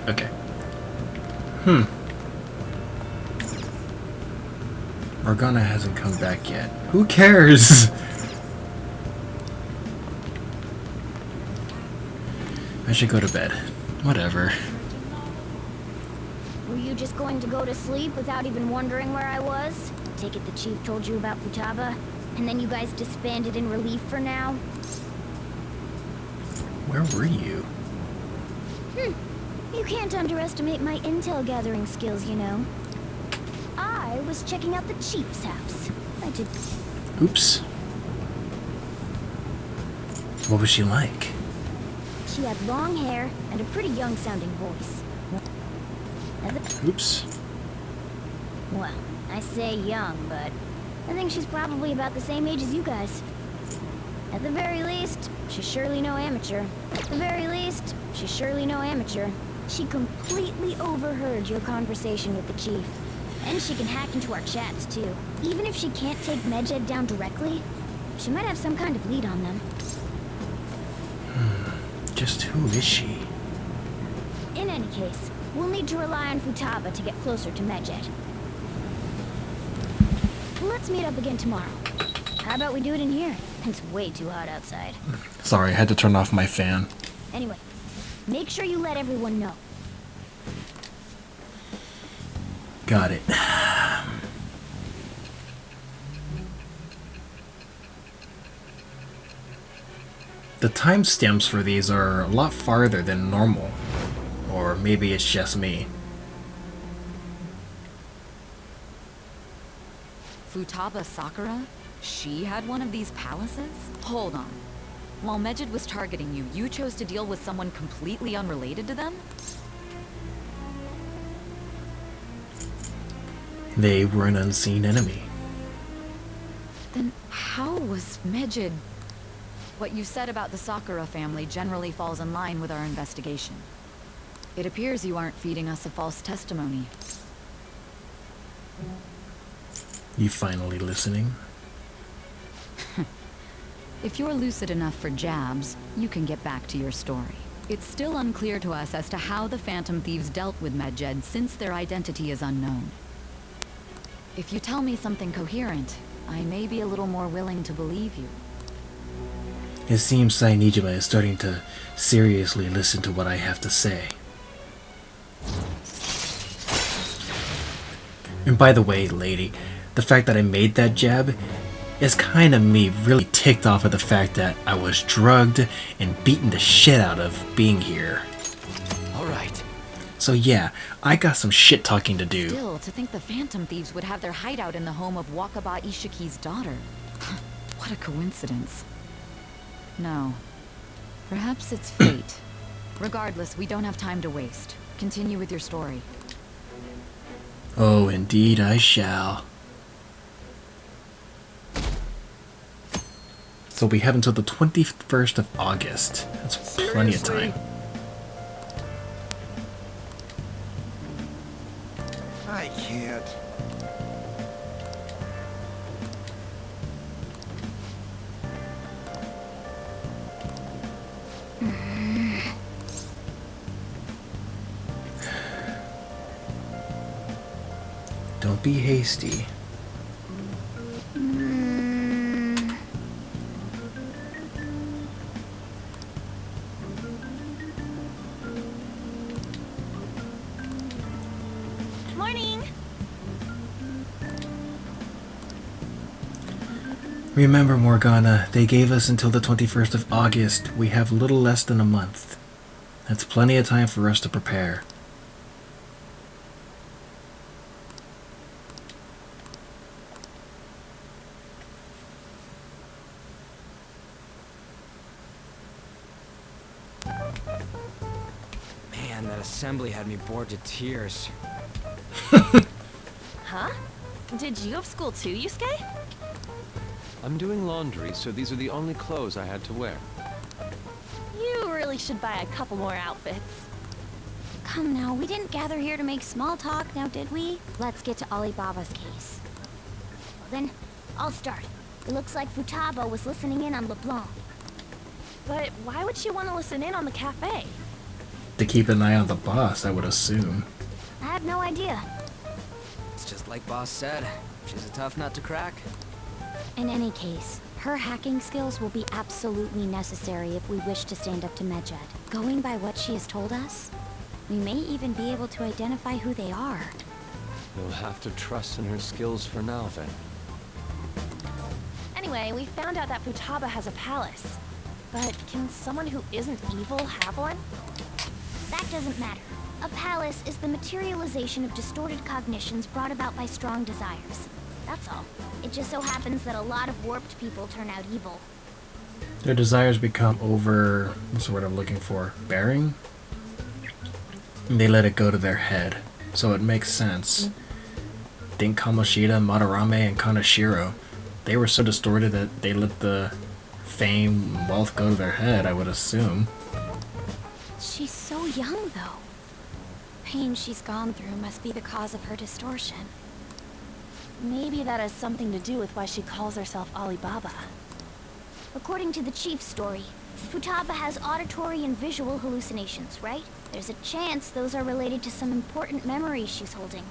Okay. Morgana hasn't come back yet. Who cares? I should go to bed. Whatever. Were you you just going to go to sleep without even wondering where I was? Take it the chief told you about Futaba, and then you guys disbanded in relief for now? Where were you? You can't underestimate my intel gathering skills, you know. I was checking out the chief's house. I did. Oops. What was she like? She had long hair and a pretty young-sounding voice. Oops. Well, I say young, but I think she's probably about the same age as you guys. At the very least, she's surely no amateur. At the very least, she's surely no amateur. She completely overheard your conversation with the chief. And she can hack into our chats, too. Even if she can't take Medjed down directly, she might have some kind of lead on them. Just who is she? In any case, we'll need to rely on Futaba to get closer to Medjed. Let's meet up again tomorrow. How about we do it in here? It's way too hot outside. Sorry, I had to turn off my fan. Anyway, make sure you let everyone know. Got it. The timestamps for these are a lot farther than normal. Or maybe it's just me. Futaba Sakura? She had one of these palaces? Hold on. While Medjed was targeting you, you chose to deal with someone completely unrelated to them? They were an unseen enemy. Then how was Medjed... What you said about the Sakura family generally falls in line with our investigation. It appears you aren't feeding us a false testimony. You finally listening? If you're lucid enough for jabs, you can get back to your story. It's still unclear to us as to how the Phantom Thieves dealt with Medjed since their identity is unknown. If you tell me something coherent, I may be a little more willing to believe you. It seems Sainijima is starting to seriously listen to what I have to say. And by the way, lady, the fact that I made that jab is kind of me really ticked off at the fact that I was drugged and beaten the shit out of being here. Alright. So yeah, I got some shit talking to do. Still, to think the Phantom Thieves would have their hideout in the home of Wakaba Ishiki's daughter. What a coincidence. No. Perhaps it's fate. Regardless, we don't have time to waste. Continue with your story. Oh, indeed I shall. So we have until the 21st of August. That's plenty of time. I can't. Don't be hasty. Morning! Remember, Morgana, they gave us until the 21st of August. We have little less than a month. That's plenty of time for us to prepare. Man, that assembly had me bored to tears. Huh? Did you have school too, Yusuke? I'm doing laundry, so these are the only clothes I had to wear. You really should buy a couple more outfits. Come now, we didn't gather here to make small talk, now did we? Let's get to Alibaba's case. Well then, I'll start. It looks like Futaba was listening in on LeBlanc. But why would she want to listen in on the cafe? To keep an eye on the boss, I would assume. I have no idea. It's just like Boss said. She's a tough nut to crack. In any case, her hacking skills will be absolutely necessary if we wish to stand up to Medjed. Going by what she has told us, We may even be able to identify who they are. You'll have to trust in her skills for now, then. Anyway, we found out that Futaba has a palace. But can someone who isn't evil have one? That doesn't matter. A palace is the materialization of distorted cognitions brought about by strong desires. That's all. It just so happens that a lot of warped people turn out evil. Their desires become what's the word I'm looking for? Bearing? And they let it go to their head. So it makes sense. Think Kamoshida, Madarame, and Kaneshiro. They were so distorted that they let the fame and wealth go to their head, I would assume. She's so young, though. Pain she's gone through must be the cause of her distortion. Maybe that has something to do with why she calls herself Alibaba. According to the chief's story, Futaba has auditory and visual hallucinations, right? There's a chance those are related to some important memories she's holding.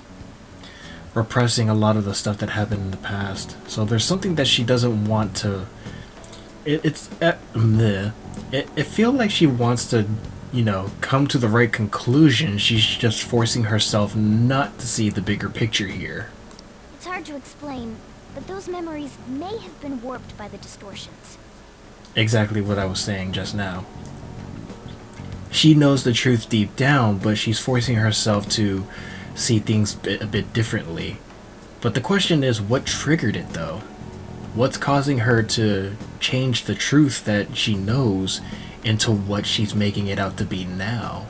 Repressing a lot of the stuff that happened in the past. So there's something that she doesn't want to... It feels like she wants to, come to the right conclusion. She's just forcing herself not to see the bigger picture here. It's hard to explain, but those memories may have been warped by the distortions. Exactly what I was saying just now. She knows the truth deep down, but she's forcing herself to see things a bit differently. But the question is, what triggered it though? What's causing her to change the truth that she knows into what she's making it out to be now?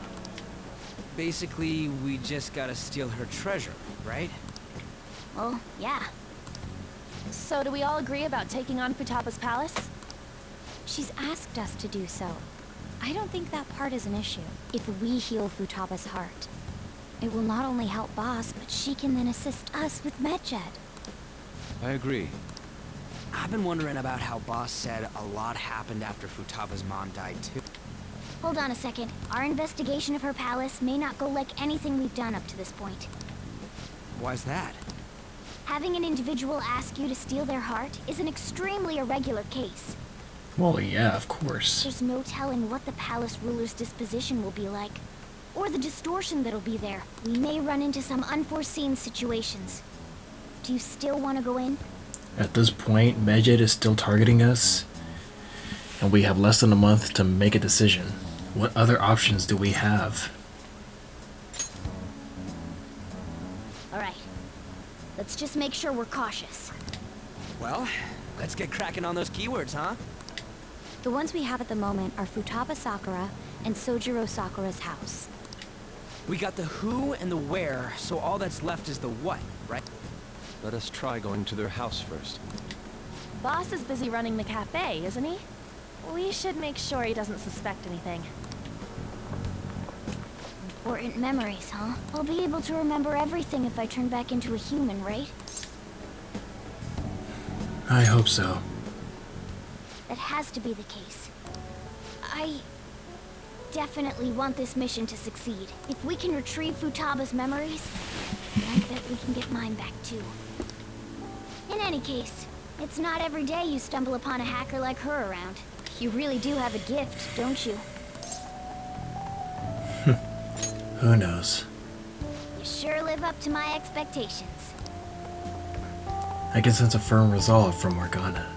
Basically, we just gotta steal her treasure, right? Well, yeah. So do we all agree about taking on Futaba's palace? She's asked us to do so. I don't think that part is an issue. If we heal Futaba's heart, it will not only help Boss, but she can then assist us with Medjed. I agree. I've been wondering about how Boss said a lot happened after Futaba's mom died, too. Hold on a second. Our investigation of her palace may not go like anything we've done up to this point. Why's that? Having an individual ask you to steal their heart is an extremely irregular case. Well, yeah, of course. There's no telling what the palace ruler's disposition will be like, or the distortion that'll be there. We may run into some unforeseen situations. Do you still want to go in? At this point, Medjed is still targeting us, and we have less than a month to make a decision. What other options do we have? Alright. Let's just make sure we're cautious. Well, let's get cracking on those keywords, huh? The ones we have at the moment are Futaba Sakura and Sojiro Sakura's house. We got the who and the where, so all that's left is the what, right? Let us try going to their house first. Boss is busy running the cafe, isn't he? We should make sure he doesn't suspect anything. Important memories, huh? I'll be able to remember everything if I turn back into a human, right? I hope so. That has to be the case. I definitely want this mission to succeed. If we can retrieve Futaba's memories, I bet we can get mine back too. In any case, it's not every day you stumble upon a hacker like her around. You really do have a gift, don't you? Who knows? You sure live up to my expectations. I can sense a firm resolve from Morgana.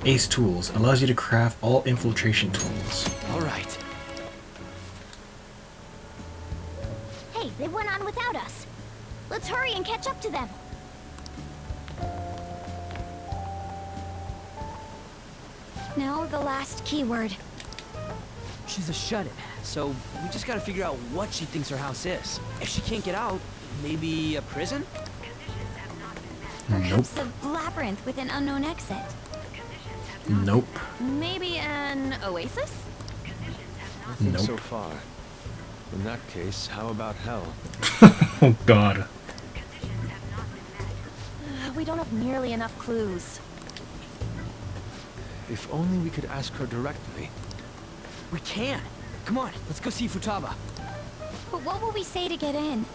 Ace Tools allows you to craft all infiltration tools. All right. Hey, they went on without us. Let's hurry and catch up to them. Now the last keyword. She's a shut-in, so we just gotta figure out what she thinks her house is. If she can't get out, maybe a prison? Perhaps a labyrinth with an unknown exit. Nope. Maybe an oasis? Nothing so Nope. far. In that case, how about hell? Oh god. We don't have nearly enough clues. If only we could ask her directly. We can! Come on, let's go see Futaba. But what will we say to get in?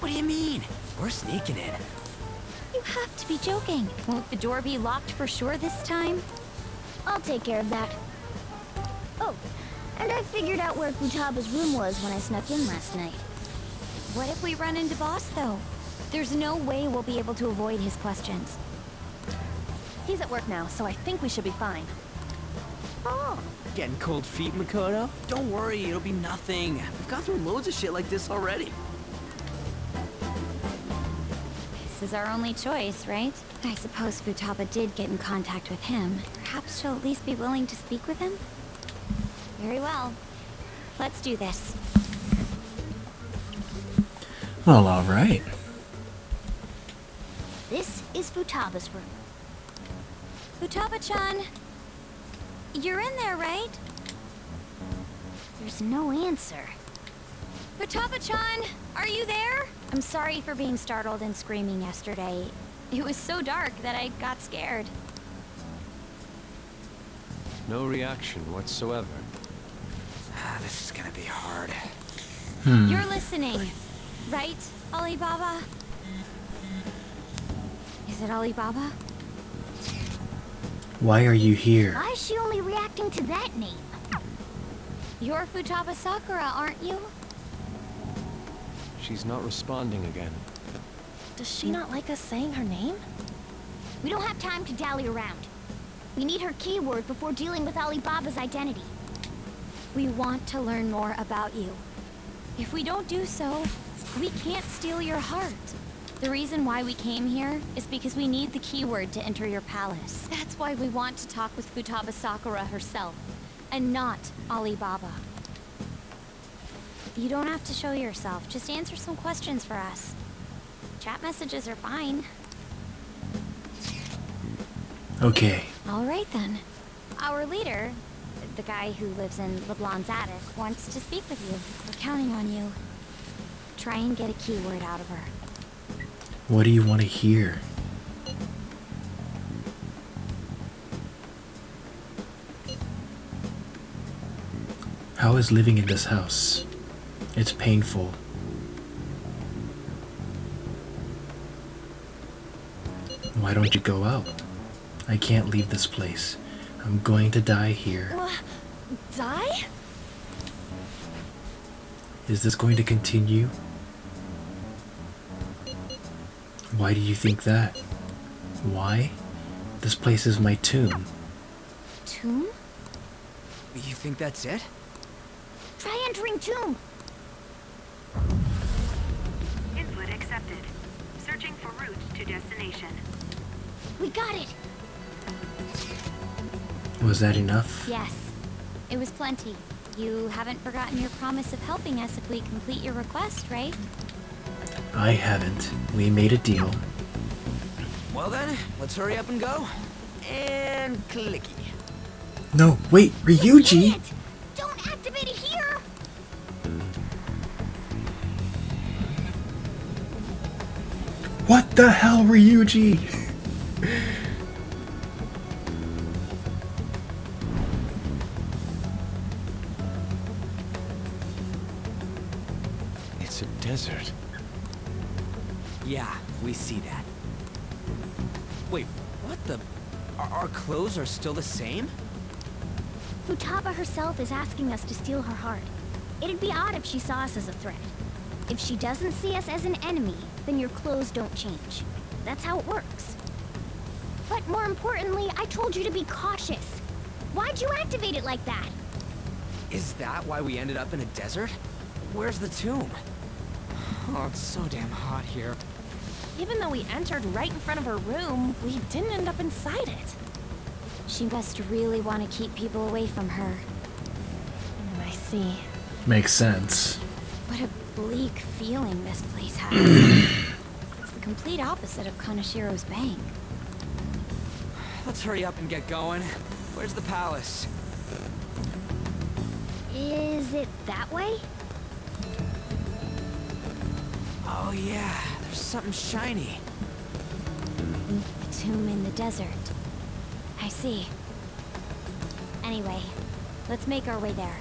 What do you mean? We're sneaking in. You have to be joking. Won't the door be locked for sure this time? I'll take care of that. And I figured out where Futaba's room was when I snuck in last night. What if we run into Boss, though? There's no way we'll be able to avoid his questions. He's at work now, so I think we should be fine. Oh, getting cold feet, Makoto? Don't worry, it'll be nothing. We've gone through loads of shit like this already. This is our only choice, right? I suppose Futaba did get in contact with him. Perhaps she'll at least be willing to speak with him? Very well. Let's do this. Well, alright. This is Futaba's room. Futaba-chan, you're in there, right? There's no answer. Futaba-chan, are you there? I'm sorry for being startled and screaming yesterday. It was so dark that I got scared. No reaction whatsoever. This is gonna be hard. You're listening, right, Alibaba? Is it Alibaba? Why are you here? Why is she only reacting to that name? You're Futaba Sakura, aren't you? She's not responding again. Does she not like us saying her name? We don't have time to dally around. We need her keyword before dealing with Alibaba's identity. We want to learn more about you. If we don't do so, we can't steal your heart. The reason why we came here is because we need the keyword to enter your palace. That's why we want to talk with Futaba Sakura herself, and not Alibaba. You don't have to show yourself, just answer some questions for us. Chat messages are fine. Okay. All right then. Our leader, the guy who lives in LeBlanc's attic, wants to speak with you. We're counting on you. Try and get a keyword out of her. What do you want to hear? How is living in this house? It's painful. Why don't you go out? I can't leave this place. I'm going to die here. Die? Is this going to continue? Why do you think that? Why? This place is my tomb. Tomb? You think that's it? Try entering tomb. Input accepted. Searching for route to destination. We got it. Was that enough? Yes, it was plenty. You haven't forgotten your promise of helping us if we complete your request, right? I haven't. We made a deal. Well then, let's hurry up and go. And clicky. No, wait, Ryuji! Can't. Don't activate it here. What the hell, Ryuji? It's a desert. Yeah, we see that. Wait, what the? Our clothes are still the same? Futaba herself is asking us to steal her heart. It'd be odd if she saw us as a threat. If she doesn't see us as an enemy, then your clothes don't change. That's how it works. But more importantly, I told you to be cautious. Why'd you activate it like that? Is that why we ended up in a desert? Where's the tomb? Oh, it's so damn hot here. Even though we entered right in front of her room, we didn't end up inside it. She must really want to keep people away from her. I see. Makes sense. What a bleak feeling this place has. It's the complete opposite of Kanashiro's bank. Let's hurry up and get going. Where's the palace? Is it that way? Oh yeah, there's something shiny. A tomb in the desert. I see. Anyway, let's make our way there.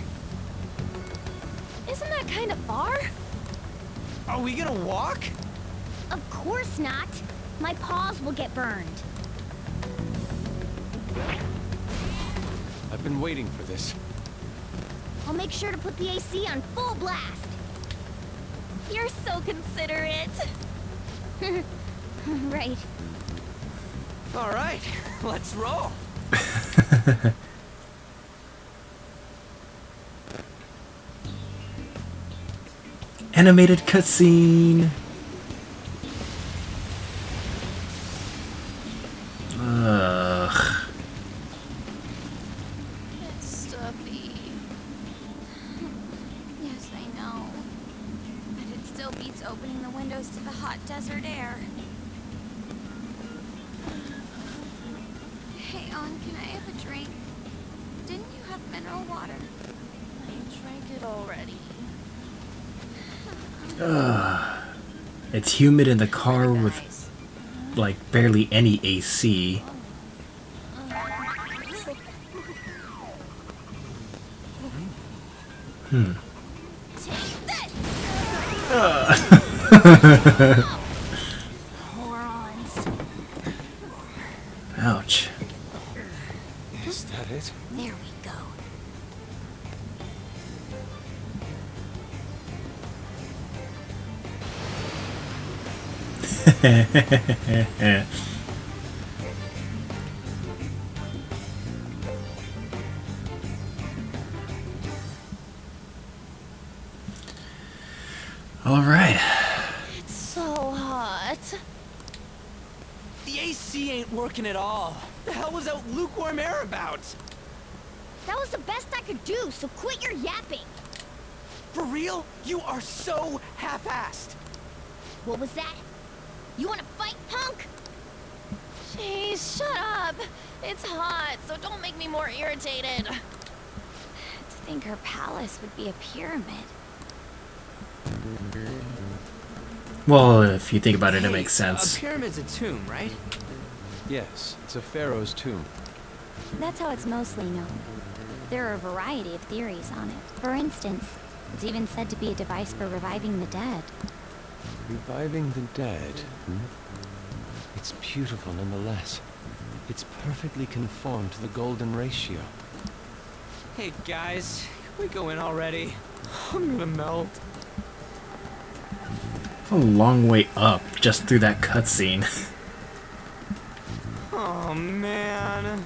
Isn't that kind of far? Are we gonna walk? Of course not. My paws will get burned. I've been waiting for this. I'll make sure to put the AC on full blast. You're so considerate. Right. All right, let's roll. Animated cutscene. Ugh. It's stuffy. Yes, I know. But it still beats opening the windows to the hot desert air. Hey, On, can I have a drink? Didn't you have mineral water? I drank it already. Ugh. It's humid in the car with like barely any AC. Morons. Ouch. Is that it? There we go. All right. It's so hot. The AC ain't working at all. The hell was that lukewarm air about? That was the best I could do, so quit your yapping. For real? You are so half-assed. What was that? You wanna fight, punk? Jeez, shut up. It's hot, so don't make me more irritated. To think her palace would be a pyramid. Well, if you think about it, it makes A sense. pyramid's a tomb, right? Yes, it's a pharaoh's tomb. That's how it's mostly known. There are a variety of theories on it. For instance, it's even said to be a device for reviving the dead. Reviving the dead. It's beautiful nonetheless. It's perfectly conformed to the golden ratio. Hey guys, can we go in already? I'm gonna melt. A long way up just through that cutscene. Oh man.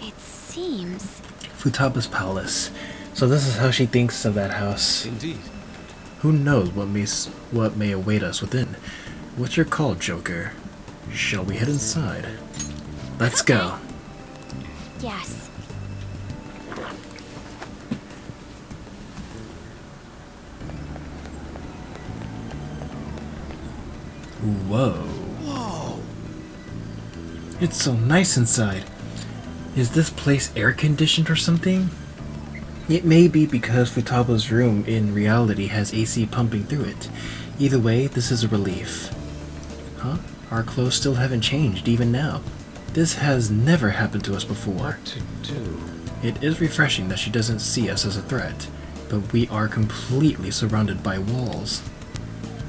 It seems... Futaba's palace. So this is how she thinks of that house. Indeed. Who knows what may await us within? What's your call, Joker? Shall we head inside? Let's go. Yes. Whoa. Whoa. It's so nice inside. Is this place air conditioned or something? It may be because Futaba's room in reality has AC pumping through it. Either way, this is a relief. Huh? Our clothes still haven't changed even now. This has never happened to us before. What to do? It is refreshing that she doesn't see us as a threat, but we are completely surrounded by walls.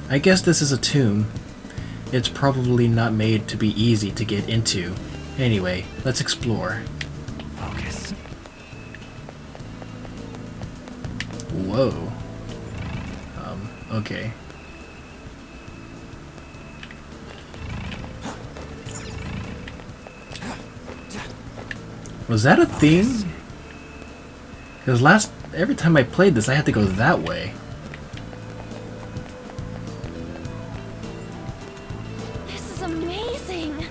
I guess this is a tomb. It's probably not made to be easy to get into. Anyway, let's explore. Focus. Whoa. Okay. Was that a thing? Because every time I played this, I had to go that way. This is amazing.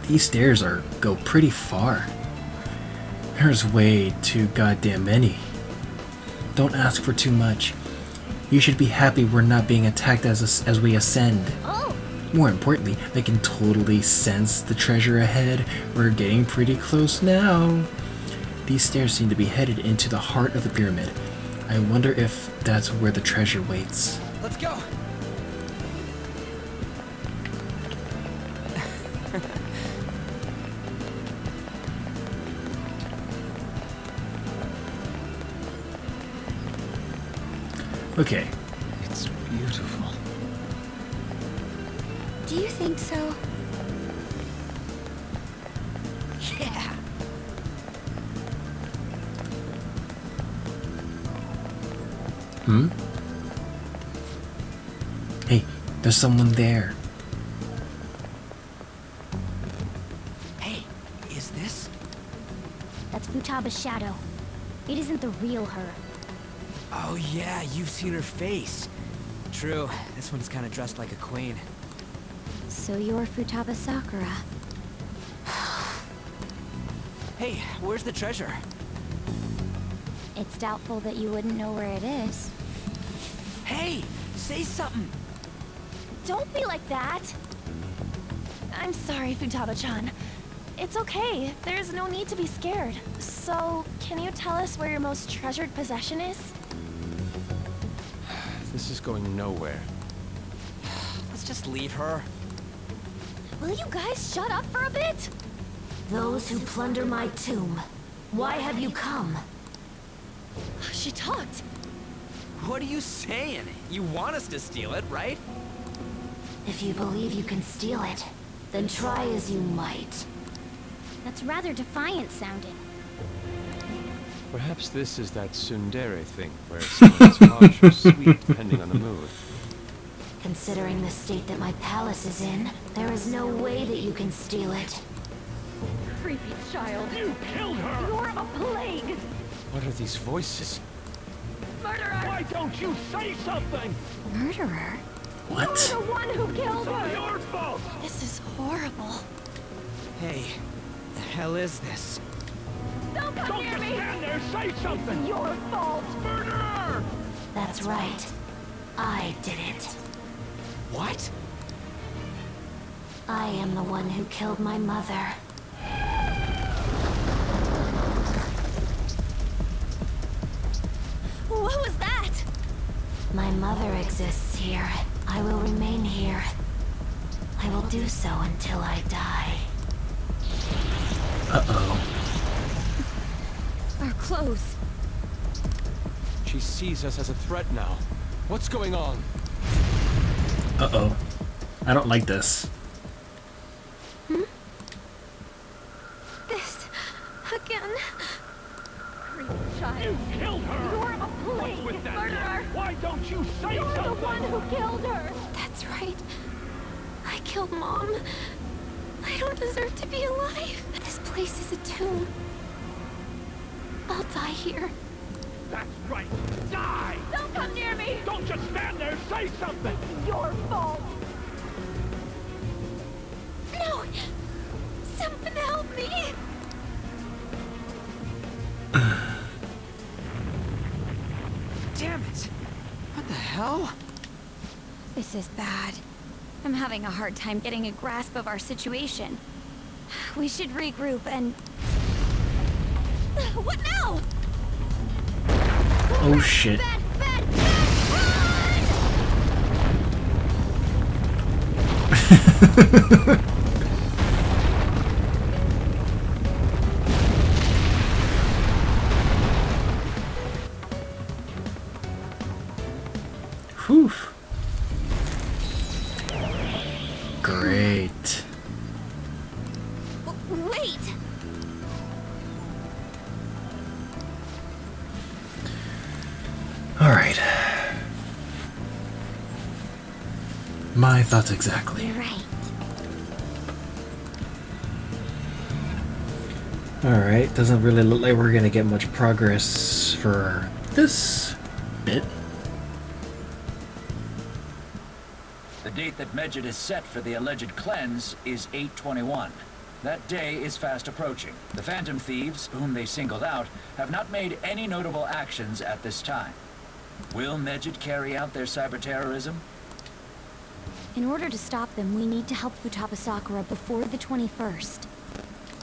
These stairs go pretty far. There's way too goddamn many. Don't ask for too much. You should be happy we're not being attacked as we ascend. Oh, More importantly, I can totally sense the treasure ahead. We're getting pretty close now. These stairs seem to be headed into the heart of the pyramid. I wonder if that's where the treasure waits. Let's go. Okay. It's beautiful. Do you think so? Yeah. Hmm? Hey, there's someone there. Hey, is this? That's Futaba's shadow. It isn't the real her. Oh yeah, you've seen her face. True, this one's kind of dressed like a queen. So you're Futaba Sakura. Hey, where's the treasure? It's doubtful that you wouldn't know where it is. Hey, say something. Don't be like that. I'm sorry, Futaba-chan. It's okay. There's no need to be scared. So, can you tell us where your most treasured possession is? This is going nowhere. Let's just leave her. Will you guys shut up for a bit? Those who plunder my tomb, why have you come? She talked. What are you saying? You want us to steal it, right? If you believe you can steal it, then try as you might. That's rather defiant sounding. Perhaps this is that tsundere thing, where someone's harsh or sweet, depending on the mood. Considering the state that my palace is in, there is no way that you can steal it. Creepy child. You killed her! You're a plague! What are these voices? Murderer! Why don't you say something? Murderer? What? You're the one who killed her! It's your fault! This is horrible. Hey, the hell is this? Don't come Don't near just me! stand there, say something! It's your fault! Murderer! That's right. I did it. What? I am the one who killed my mother. What was that? My mother exists here. I will remain here. I will do so until I die. Uh-oh. Our clothes. She sees us as a threat now. What's going on? Uh-oh. I don't like this. This again. Creepy child. You killed her! You're a plague! What's with that Murderer! look? Why don't you say You're something? the one who killed her! That's right. I killed Mom. I don't deserve to be alive. This place is a tomb. I'll die here. That's right. Die! Don't come near me! Don't just stand there, say something! Your fault! No! Someone help me! Damn it! What the hell? This is bad. I'm having a hard time getting a grasp of our situation. We should regroup and... What now? Oh shit. Bad, bad, bad! Whew. Great. Wait! Alright. My thoughts exactly. You're right. Alright, doesn't really look like we're gonna get much progress for this bit. The date that Medjed is set for the alleged cleanse is 8/21. That day is fast approaching. The Phantom Thieves, whom they singled out, have not made any notable actions at this time. Will Medjed carry out their cyber-terrorism? In order to stop them, we need to help Futaba Sakura before the 21st.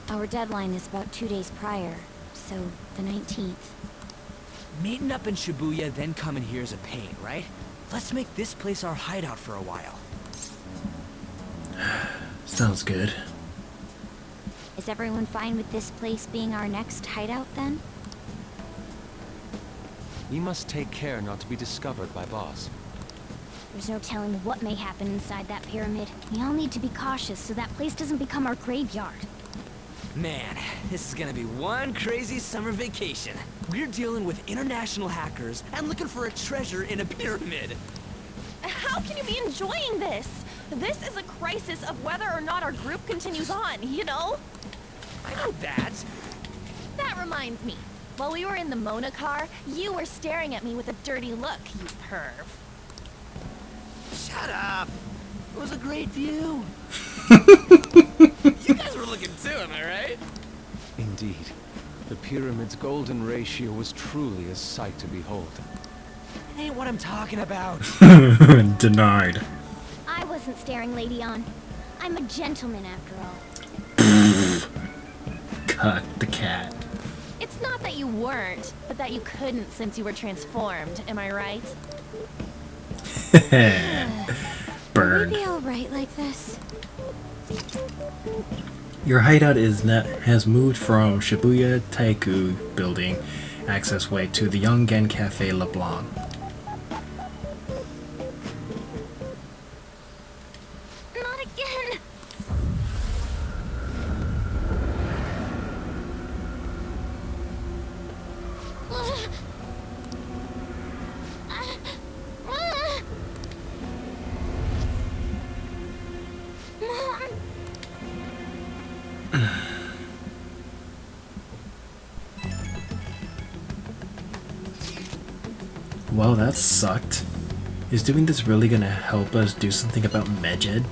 Our deadline is about 2 days prior, so the 19th. Meeting up in Shibuya, then coming here is a pain, right? Let's make this place our hideout for a while. Sounds good. Is everyone fine with this place being our next hideout then? We must take care not to be discovered by Boss. There's no telling what may happen inside that pyramid. We all need to be cautious so that place doesn't become our graveyard. Man, this is gonna be one crazy summer vacation. We're dealing with international hackers and looking for a treasure in a pyramid. How can you be enjoying this? This is a crisis of whether or not our group continues on, you know? I know that. That reminds me. While we were in the Mona car, you were staring at me with a dirty look, you perv. Shut up. It was a great view. You guys were looking too, am I right? Indeed. The pyramid's golden ratio was truly a sight to behold. It ain't what I'm talking about. Denied. I wasn't staring Lady on. I'm a gentleman after all. Cut the cat. It's not that you weren't, but that you couldn't since you were transformed, am I right? Burn. Would we be alright like this? Your hideout has moved from Shibuya Taiku building access way to the Yongen Cafe LeBlanc. Not again! Well, that sucked. Is doing this really gonna help us do something about Medjed?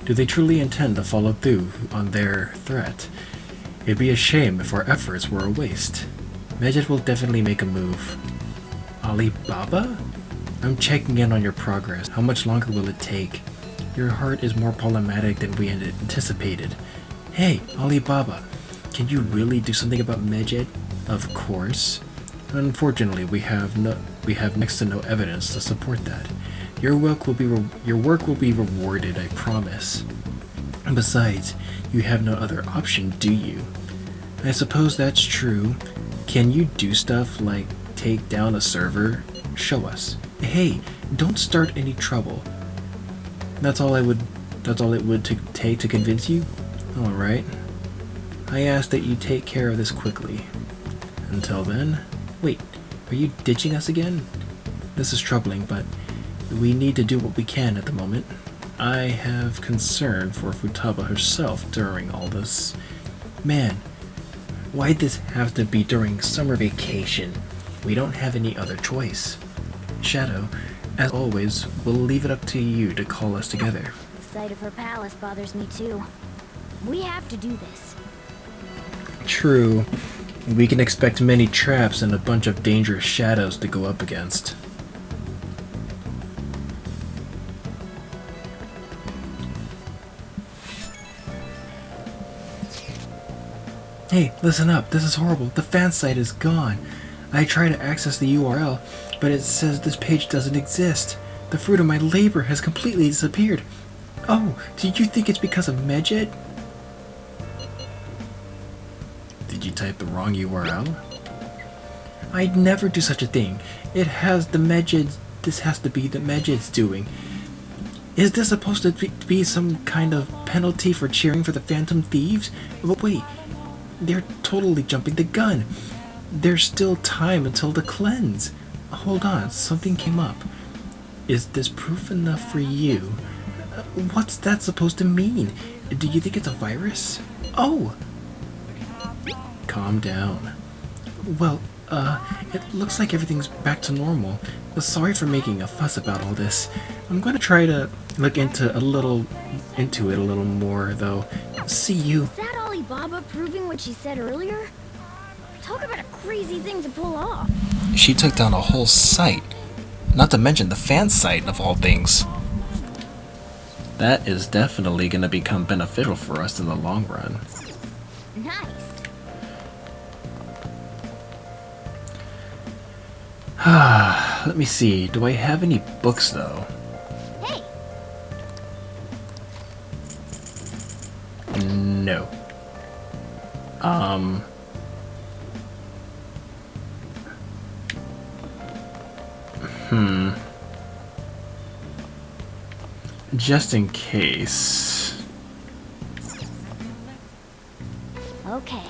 Do they truly intend to follow through on their threat? It'd be a shame if our efforts were a waste. Medjed will definitely make a move. Alibaba? I'm checking in on your progress. How much longer will it take? Your heart is more problematic than we had anticipated. Hey, Alibaba, can you really do something about Medjed? Of course. Unfortunately, we have next to no evidence to support that. Your work will be rewarded, I promise. Besides, you have no other option, do you? I suppose that's true. Can you do stuff like take down a server? Show us. Hey, don't start any trouble. That's all it would take to convince you? All right. I ask that you take care of this quickly. Until then. Wait, are you ditching us again? This is troubling, but we need to do what we can at the moment. I have concern for Futaba herself during all this. Man, why'd this have to be during summer vacation? We don't have any other choice. Shadow, as always, we'll leave it up to you to call us together. The sight of her palace bothers me too. We have to do this. True. We can expect many traps and a bunch of dangerous shadows to go up against. Hey, listen up. This is horrible. The fan site is gone. I tried to access the URL, but it says this page doesn't exist. The fruit of my labor has completely disappeared. Oh, do you think it's because of Medjed? Did you type the wrong URL? I'd never do such a thing. This has to be the Medjed's doing. Is this supposed to be some kind of penalty for cheering for the Phantom Thieves? But wait, they're totally jumping the gun. There's still time until the cleanse. Hold on, something came up. Is this proof enough for you? What's that supposed to mean? Do you think it's a virus? Oh! Calm down. Well, it looks like everything's back to normal. Sorry for making a fuss about all this. I'm gonna try to look into it a little more, though. See you. Is that Alibaba proving what she said earlier? Talk about a crazy thing to pull off. She took down a whole site. Not to mention the fan site of all things. That is definitely gonna become beneficial for us in the long run. Nice. Let me see. Do I have any books though? Hey. No. just in case. Okay.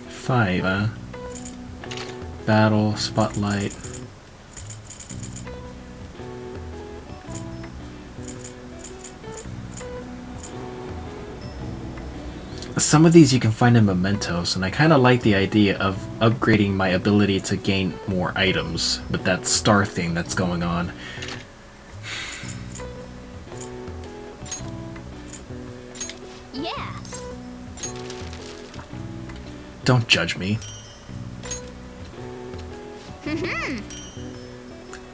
5, battle, spotlight. Some of these you can find in mementos, and I kind of like the idea of upgrading my ability to gain more items with that star thing that's going on. Yeah. Don't judge me.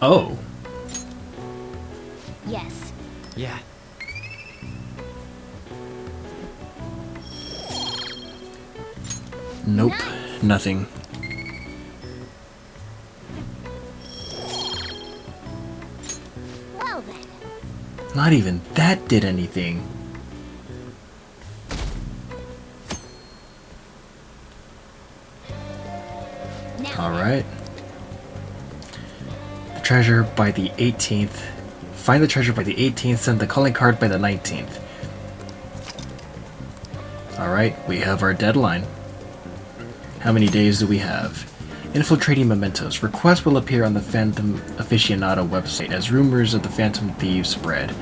Oh. Yes. Yeah. Nope. Nice. Nothing. Well then. Not even that did anything. Alright. Treasure by the 18th. Find the treasure by the 18th, send the calling card by the 19th. Alright, we have our deadline. How many days do we have? Infiltrating mementos. Requests will appear on the Phantom Aficionado website as rumors of the Phantom Thieves spread.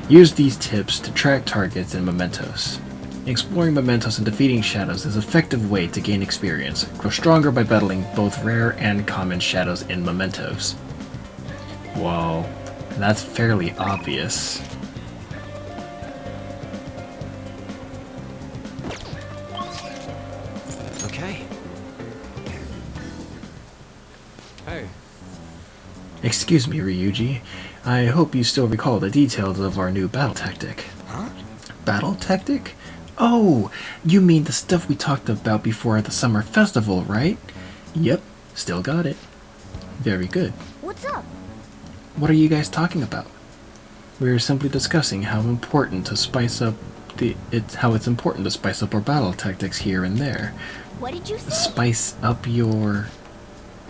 Use these tips to track targets in mementos. Exploring mementos and defeating shadows is an effective way to gain experience. Grow stronger by battling both rare and common shadows in mementos. Whoa, that's fairly obvious. Okay. Hey, Excuse me, Ryuji. I hope you still recall the details of our new battle tactic. Huh? Battle tactic? Oh, you mean the stuff we talked about before the summer festival, right? Yep, still got it. Very good. What's up? What are you guys talking about? We were simply discussing how important to spice up how it's important to spice up our battle tactics here and there. What did you say? Spice up your...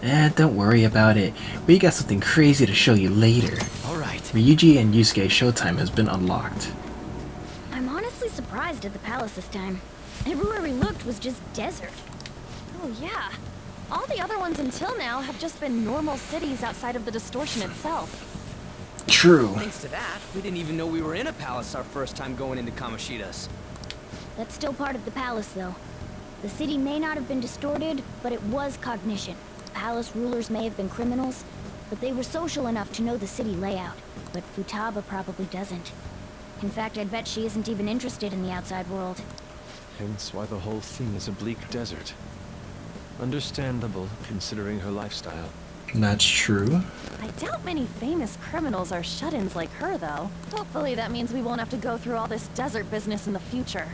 don't worry about it. We got something crazy to show you later. Alright. Ryuji and Yusuke Showtime has been unlocked. I'm honestly surprised at the palace this time. Everywhere we looked was just desert. Oh yeah. All the other ones until now have just been normal cities outside of the distortion itself. True. Thanks to that, we didn't even know we were in a palace our first time going into Kamoshida's. That's still part of the palace, though. The city may not have been distorted, but it was cognition. Palace rulers may have been criminals, but they were social enough to know the city layout. But Futaba probably doesn't. In fact, I'd bet she isn't even interested in the outside world. hence why the whole thing is a bleak desert. Understandable, considering her lifestyle. That's true. I doubt many famous criminals are shut-ins like her, though. Hopefully that means we won't have to go through all this desert business in the future.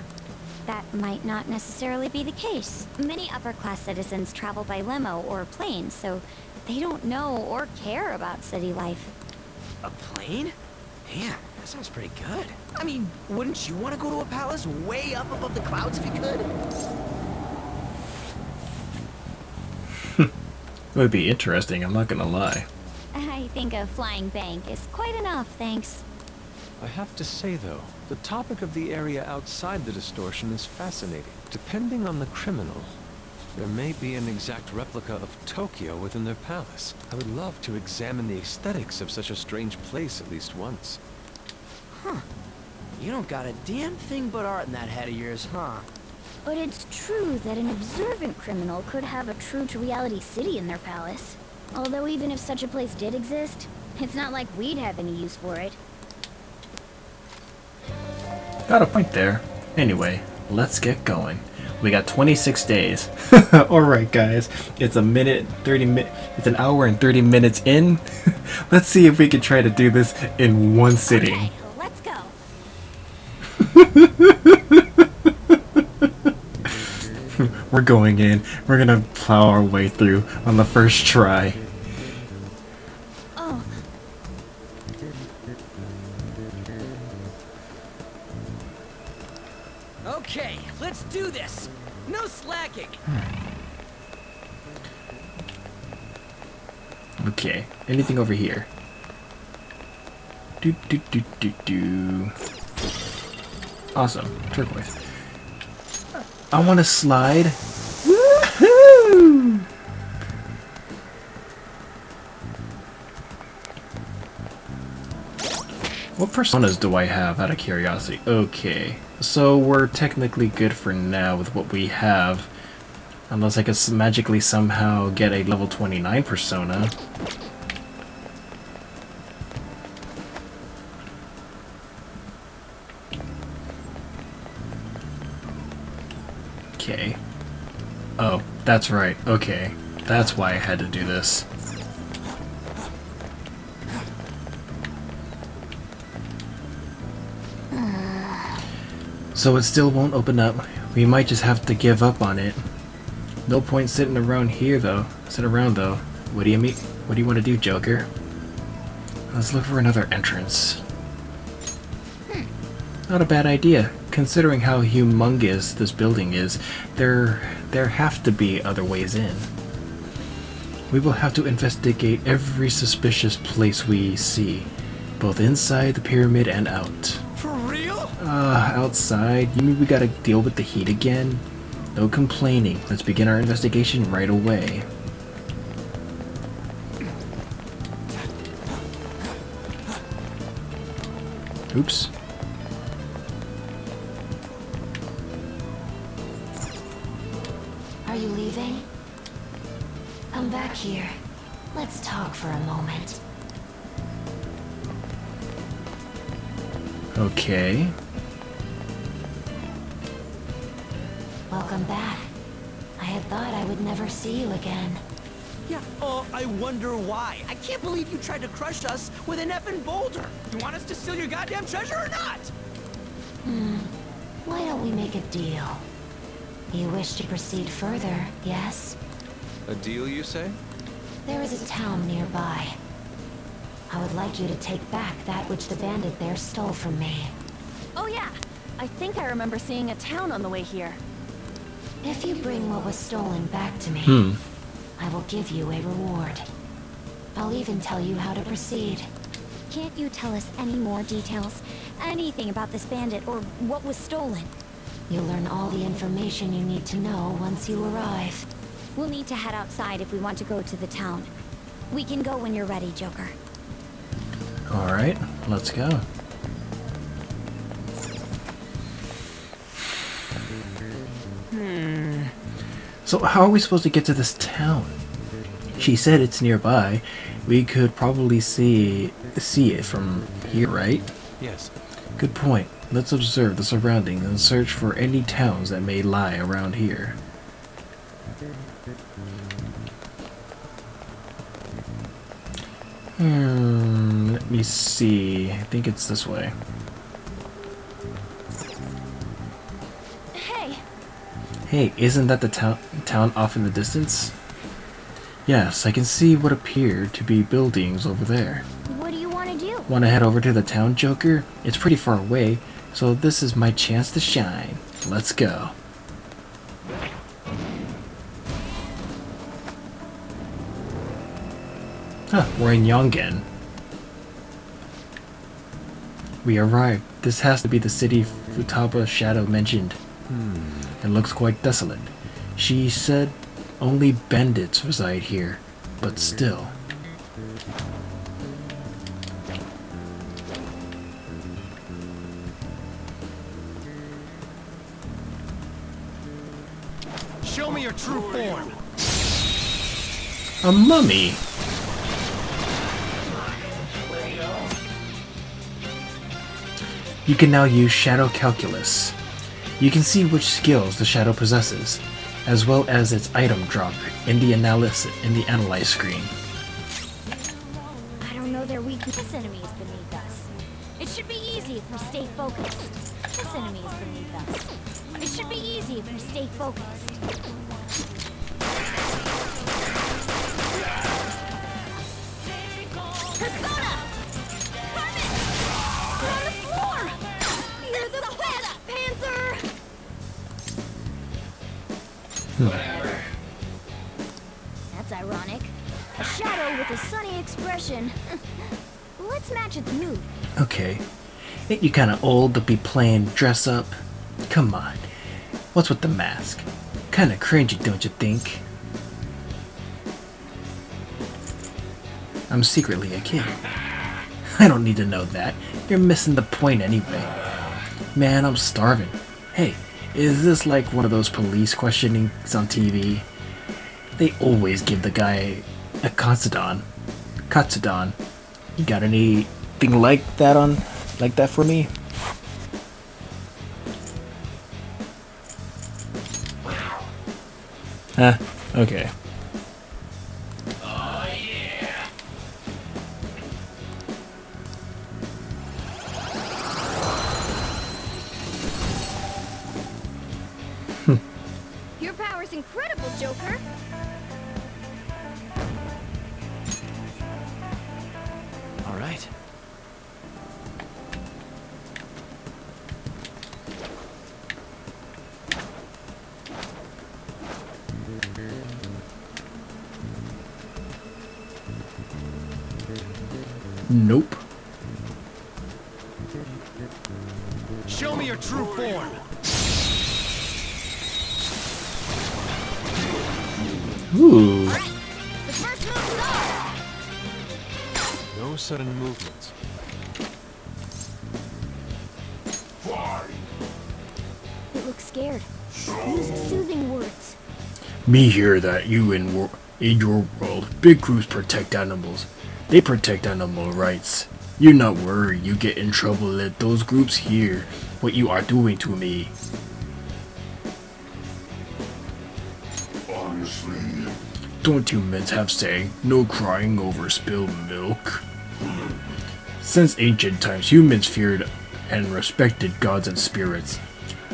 That might not necessarily be the case. Many upper-class citizens travel by limo or plane, so they don't know or care about city life. A plane? Yeah, that sounds pretty good. I mean, wouldn't you want to go to a palace way up above the clouds if you could? It would be interesting, I'm not gonna lie. I think a flying bank is quite enough, thanks. I have to say, though, the topic of the area outside the distortion is fascinating. Depending on the criminal, there may be an exact replica of Tokyo within their palace. I would love to examine the aesthetics of such a strange place at least once. Huh. You don't got a damn thing but art in that head of yours, huh? But it's true that an observant criminal could have a true-to-reality city in their palace. Although even if such a place did exist, it's not like we'd have any use for it. Got a point there. Anyway, let's get going. We got 26 days. Alright guys, it's a minute, 30 minutes, it's an hour and 30 minutes in. Let's see if we can try to do this in one sitting. Okay, let's go. We're going in. We're gonna plow our way through on the first try. Oh. Okay, let's do this. No slacking. Okay, anything over here? Do. Awesome. Turquoise. I want to slide. Woohoo! What personas do I have, out of curiosity? Okay, so we're technically good for now with what we have. Unless I could magically somehow get a level 29 persona. Okay. Oh, that's right. Okay. That's why I had to do this. So it still won't open up. We might just have to give up on it. No point sitting around here though. What do you mean? What do you want to do, Joker? Let's look for another entrance. Not a bad idea. Considering how humongous this building is, there have to be other ways in. We will have to investigate every suspicious place we see, both inside the pyramid and out. For real? Outside? You mean we gotta deal with the heat again? No complaining. Let's begin our investigation right away. Oops. Are you leaving? Come back here. Let's talk for a moment. Okay. Welcome back. I had thought I would never see you again. Yeah, I wonder why. I can't believe you tried to crush us with an effing boulder. You want us to steal your goddamn treasure or not? Why don't we make a deal? You wish to proceed further, yes? A deal, you say? There is a town nearby. I would like you to take back that which the bandit there stole from me. Oh yeah, I think I remember seeing a town on the way here. If you bring what was stolen back to me, I will give you a reward. I'll even tell you how to proceed. Can't you tell us any more details? Anything about this bandit or what was stolen? You'll learn all the information you need to know once you arrive. We'll need to head outside if we want to go to the town. We can go when you're ready, Joker. Alright, let's go. So how are we supposed to get to this town? She said it's nearby. We could probably see it from here, right? Yes. Good point. Let's observe the surroundings and search for any towns that may lie around here. Let me see. I think it's this way. Hey, isn't that the town off in the distance? Yes, I can see what appeared to be buildings over there. What do you want to do? Want to head over to the town, Joker? It's pretty far away, so this is my chance to shine. Let's go. Huh, we're in Yongen. We arrived. This has to be the city Futaba Shadow mentioned. It looks quite desolate. She said only bandits reside here, but still. Show me your true form. A mummy. You can now use Shadow Calculus. You can see which skills the shadow possesses, as well as its item drop in the analyze screen. I don't know their weakness. This enemy is beneath us. It should be easy if we stay focused. This enemy is beneath us. It should be easy if we stay focused. Persona! Carmen! You're on the floor! You're the best, Panther! That's ironic. A shadow with a sunny expression. Let's match its mood. Okay. Ain't you kinda old to be playing dress up? Come on. What's with the mask? Kinda cringy, don't you think? I'm secretly a kid. I don't need to know that. You're missing the point anyway. Man, I'm starving. Hey, is this like one of those police questionings on TV? They always give the guy a katsudon. Katsudon. You got anything like that for me? Huh? Okay. Your power's incredible, Joker. All right. Nope. Show me your true form. Ooh. The first move is off. No sudden movements. It looks scared. Use soothing words. Me hear that you in your world, big groups protect animals. They protect animal rights. You not worry you get in trouble, let those groups hear what you are doing to me. Honestly, Don't humans have saying, no crying over spilled milk? Since ancient times, humans feared and respected gods and spirits.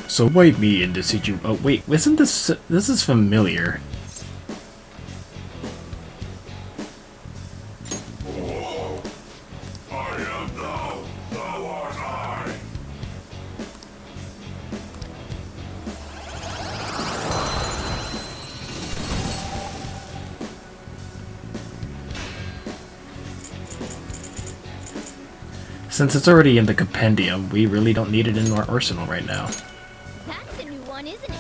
So why me in this situation? Oh wait, isn't this is familiar? I am thou, thou art I. Since it's already in the compendium, we really don't need it in our arsenal right now. That's a new one, isn't it?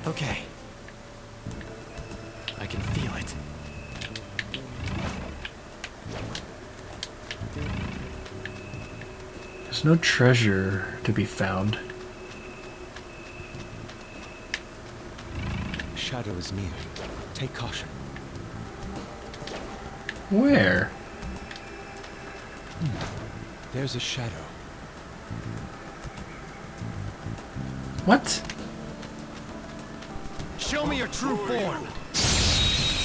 Okay. I can feel it. There's no treasure to be found. Shadow is near. Take caution. Where? There's a shadow. What? Show me your true form.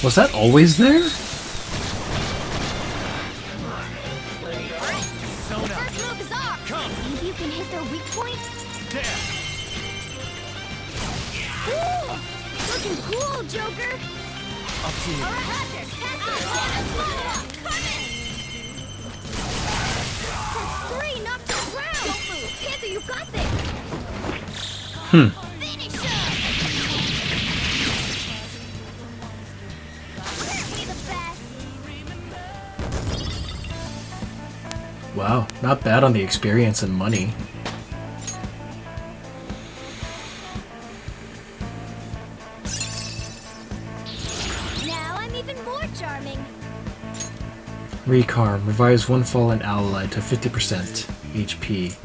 Was that always there? First move is off. Come. Maybe you can hit their weak point? There. Cool! Looking cool, Joker! Up to you. Alright, Hector! That's 3, knocked to the ground! Don't move! Panther, you got this! Finish him! Aren't we the best? Wow, not bad on the experience and money. Now I'm even more charming. Recarm, revives one fallen ally to 50% HP.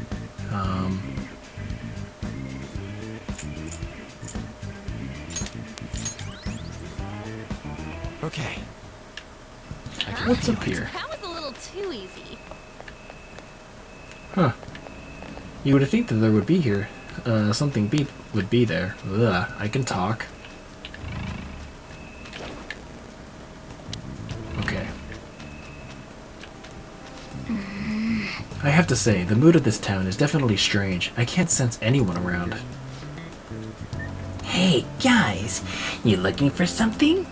Okay. What's up here? That was a little too easy. Huh. You would think that there would be here. Something would be there. Ugh, I can talk. Okay. I have to say, the mood of this town is definitely strange. I can't sense anyone around. Hey, guys, you looking for something?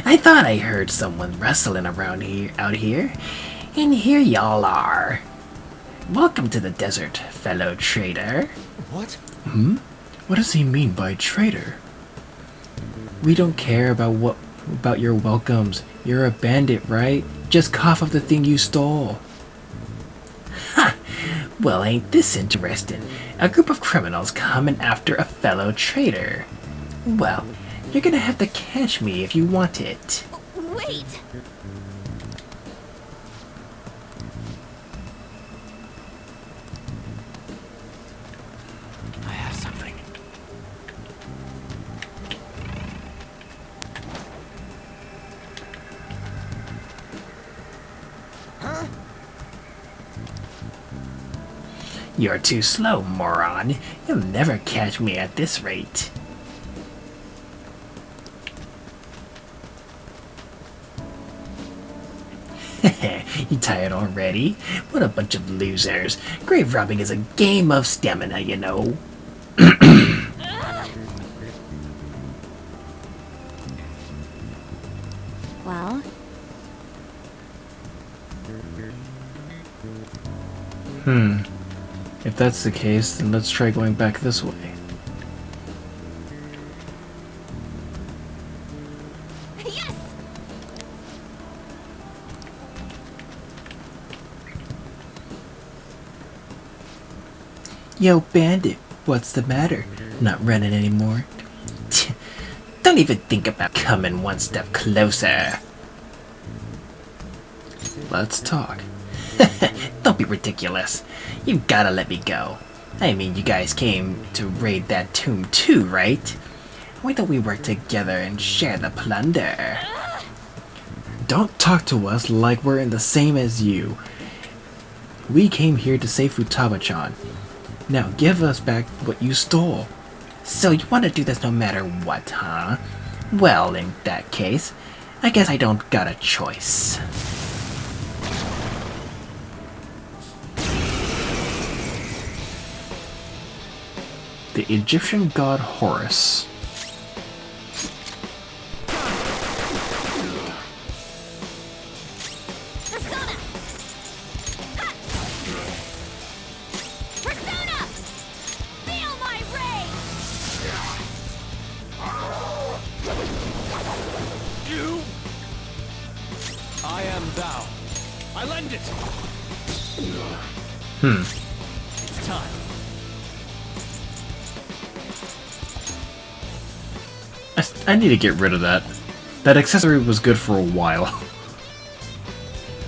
I thought I heard someone rustling around out here, and here y'all are. Welcome to the desert, fellow trader. What? What does he mean by traitor? We don't care about your welcomes. You're a bandit, right? Just cough up the thing you stole. Ha! Well, ain't this interesting? A group of criminals coming after a fellow traitor. Well, you're gonna have to catch me if you want it. Wait! I have something. Huh? You're too slow, moron. You'll never catch me at this rate. You tired already? What a bunch of losers. Grave robbing is a game of stamina, you know. Well, If that's the case, then let's try going back this way. Yes! Yo, bandit, what's the matter? Not running anymore? Don't even think about coming one step closer. Let's talk. Don't be ridiculous. You gotta let me go. I mean, you guys came to raid that tomb too, right? Why don't we work together and share the plunder? Don't talk to us like we're in the same as you. We came here to save Futaba-chan. Now give us back what you stole. So you want to do this no matter what, huh? Well, in that case, I guess I don't got a choice. The Egyptian god Horus. Persona! Ha! Persona! Feel my rage! You? I am thou. I lend it. It's time. I need to get rid of that. That accessory was good for a while.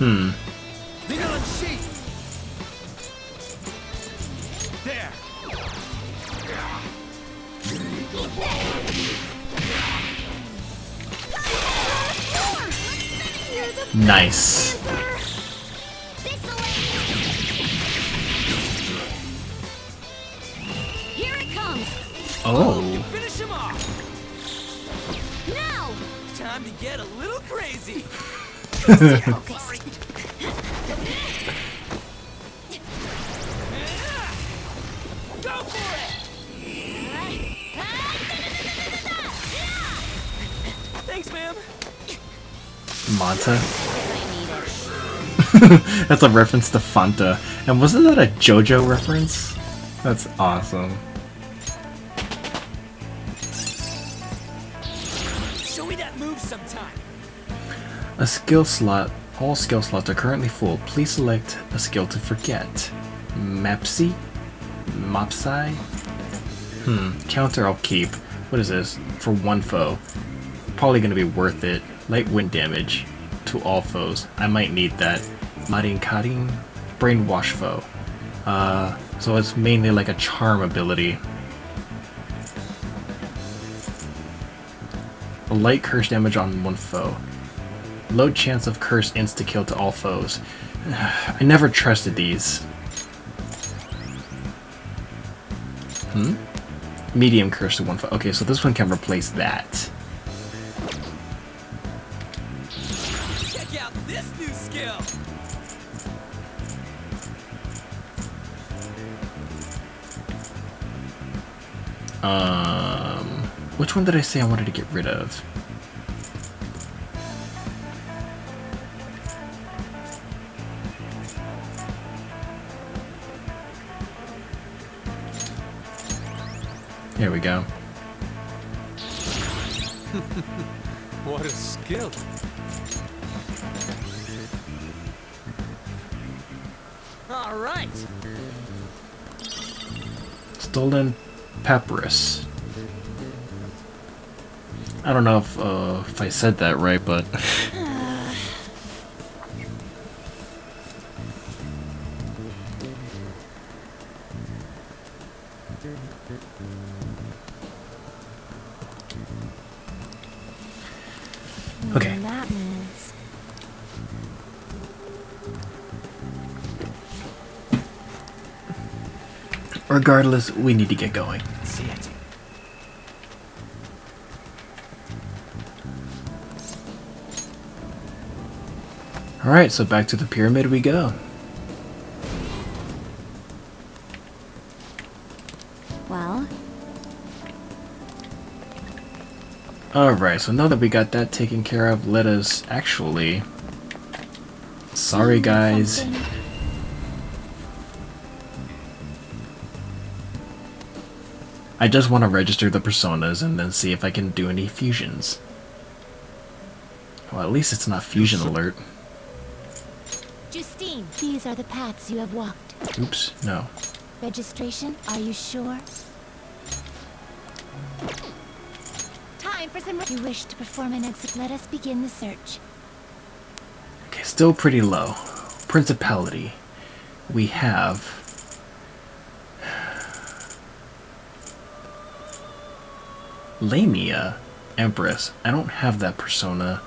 Lean on sheet. There. Nice. Here it comes! Oh. Finish him off! Now! Time to get a little crazy! Go for it! Thanks, ma'am! Manta? That's a reference to Fanta. And wasn't that a JoJo reference? That's awesome. Show me that move sometime! A skill slot. All skill slots are currently full. Please select a skill to forget. Mapsy? Mopsai? Counter I'll keep. What is this? For one foe. Probably gonna be worth it. Light wind damage to all foes. I might need that. Marin Karin? Brainwash foe. So it's mainly like a charm ability. A light curse damage on one foe. Low chance of curse insta-kill to all foes. I never trusted these. Medium curse to one foe. Okay, so this one can replace that. Check out this new skill! Which one did I say I wanted to get rid of? Here we go. What a skill. All right. Stolen papyrus. I don't know if I said that right, but okay. That means... Regardless, we need to get going. See it. Alright, so back to the pyramid we go. Well? Alright, so now that we got that taken care of, let us actually... Sorry guys. I just want to register the personas and then see if I can do any fusions. Well, at least it's not fusion alert. Justine, these are the paths you have walked. Oops, no. Registration, are you sure? Time for some... You wish to perform an exit, let us begin the search. Okay, still pretty low. Principality. We have... Lamia. Empress. I don't have that persona.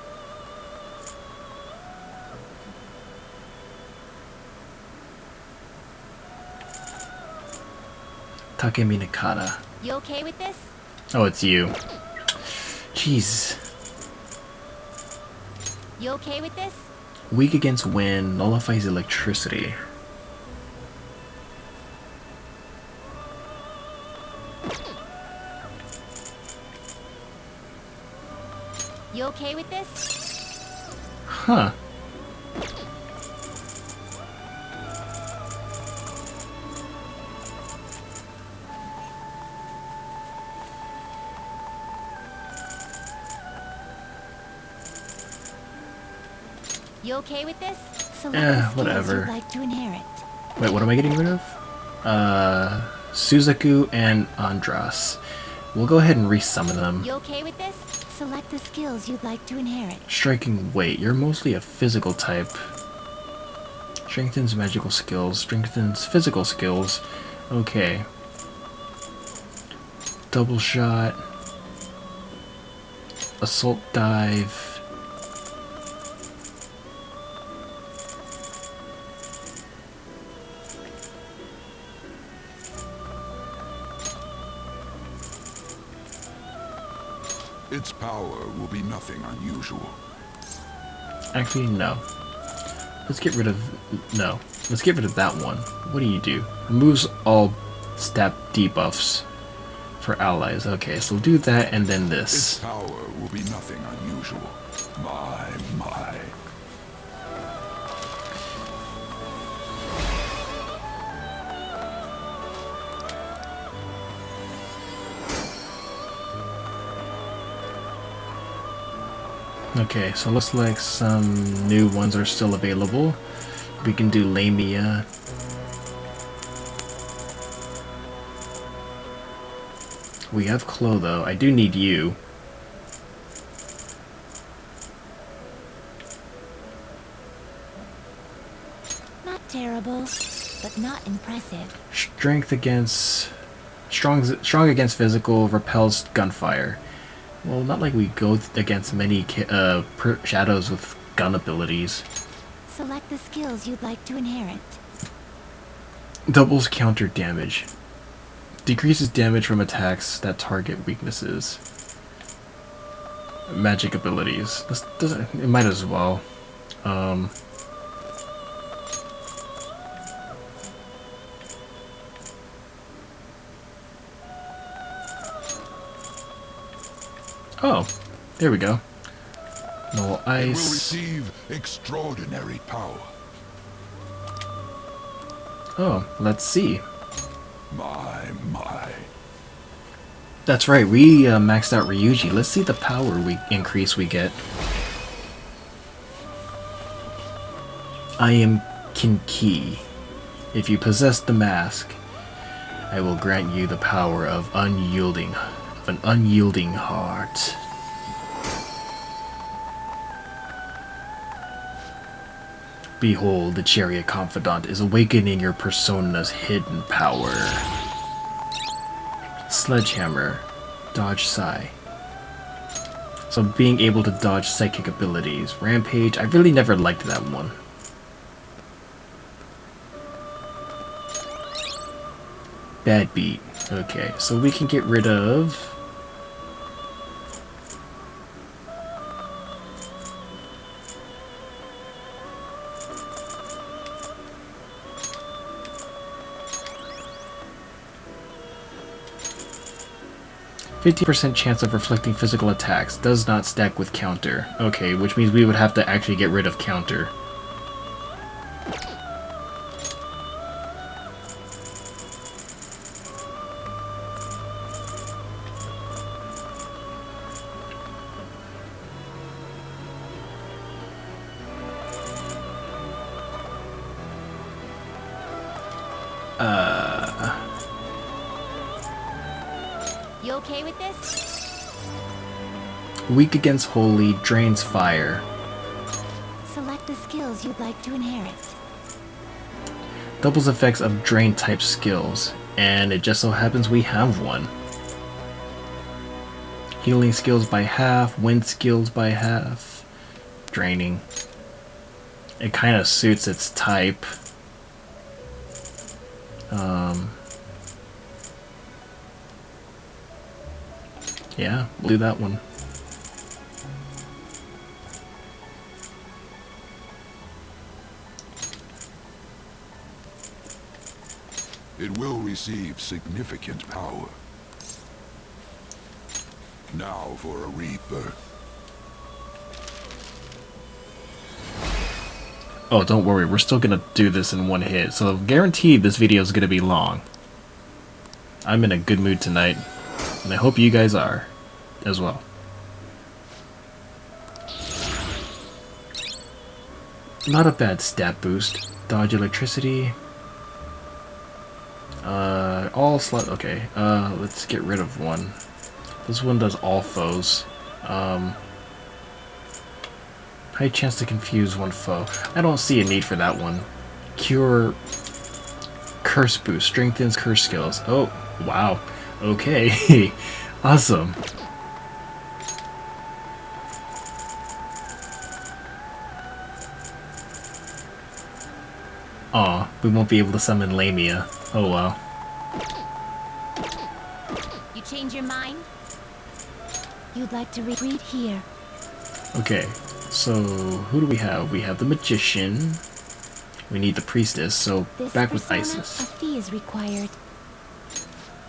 Takemi Nakata. You okay with this? Oh, it's you. Jeez. You okay with this? Weak against wind, nullifies electricity. You okay with this? Huh. You okay with this? Select the skills whatever. you'd like to inherit. Wait, what am I getting rid of? Suzaku and Andras. We'll go ahead and resummon them. You okay with this? Select the skills you'd like to inherit. Striking weight. You're mostly a physical type. Strengthens magical skills. Strengthens physical skills. Okay. Double shot. Assault dive. Its power will be nothing unusual. Actually, no. Let's get rid of... No. Let's get rid of that one. What do you do? Removes all stat debuffs for allies. Okay, so we'll do that and then this. Its power will be nothing unusual. My. Okay, so looks like some new ones are still available. We can do Lamia. We have Clo though. I do need you. Not terrible, but not impressive. Strength against... Strong against physical, repels gunfire. Well, not like we go against many shadows with gun abilities. Select the skills you'd like to inherit. Doubles counter damage. Decreases damage from attacks that target weaknesses. Magic abilities. This doesn't... It might as well. Oh, there we go. No It will ice. receive extraordinary power. Oh, let's see. My. That's right, we maxed out Ryuji. Let's see the power increase we get. I am Kinki. If you possess the mask, I will grant you the power of an unyielding heart. Behold, the chariot confidant is awakening your persona's hidden power. Sledgehammer, dodge Psy. So being able to dodge psychic abilities. Rampage, I really never liked that one. Bad beat. Okay, so we can get rid of... %50 chance of reflecting physical attacks. Does not stack with counter. Okay, which means we would have to actually get rid of counter. You okay with this? Weak against holy, drains fire. Select the skills you'd like to inherit. Doubles effects of drain type skills. And it just so happens we have one. Healing skills by half, wind skills by half. Draining. It kind of suits its type. Yeah, we'll do that one. It will receive significant power. Now for a rebirth. Oh, don't worry, we're still gonna do this in one hit, so guaranteed this video is gonna be long. I'm in a good mood tonight, and I hope you guys are as well. Not a bad stat boost. Dodge electricity. All slot. Okay. Let's get rid of one. This one does all foes. High chance to confuse one foe. I don't see a need for that one. Cure. Curse boost. Strengthens curse skills. Oh, wow. Okay. Awesome. Aw, we won't be able to summon Lamia. Oh well. You change your mind? You'd like to read here. Okay, so who do we have? We have the Magician. We need the Priestess, so This back with persona, Isis. A fee is required.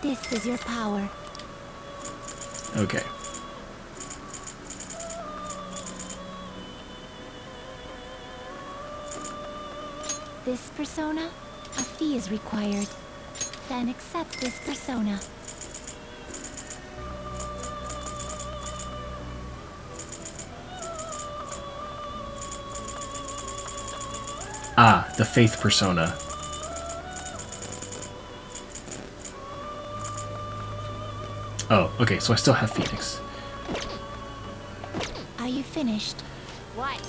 This is your power. Okay. This persona, a fee is required. Then accept this persona. Ah, the Faith persona. Oh, okay, so I still have Phoenix. Are you finished? What?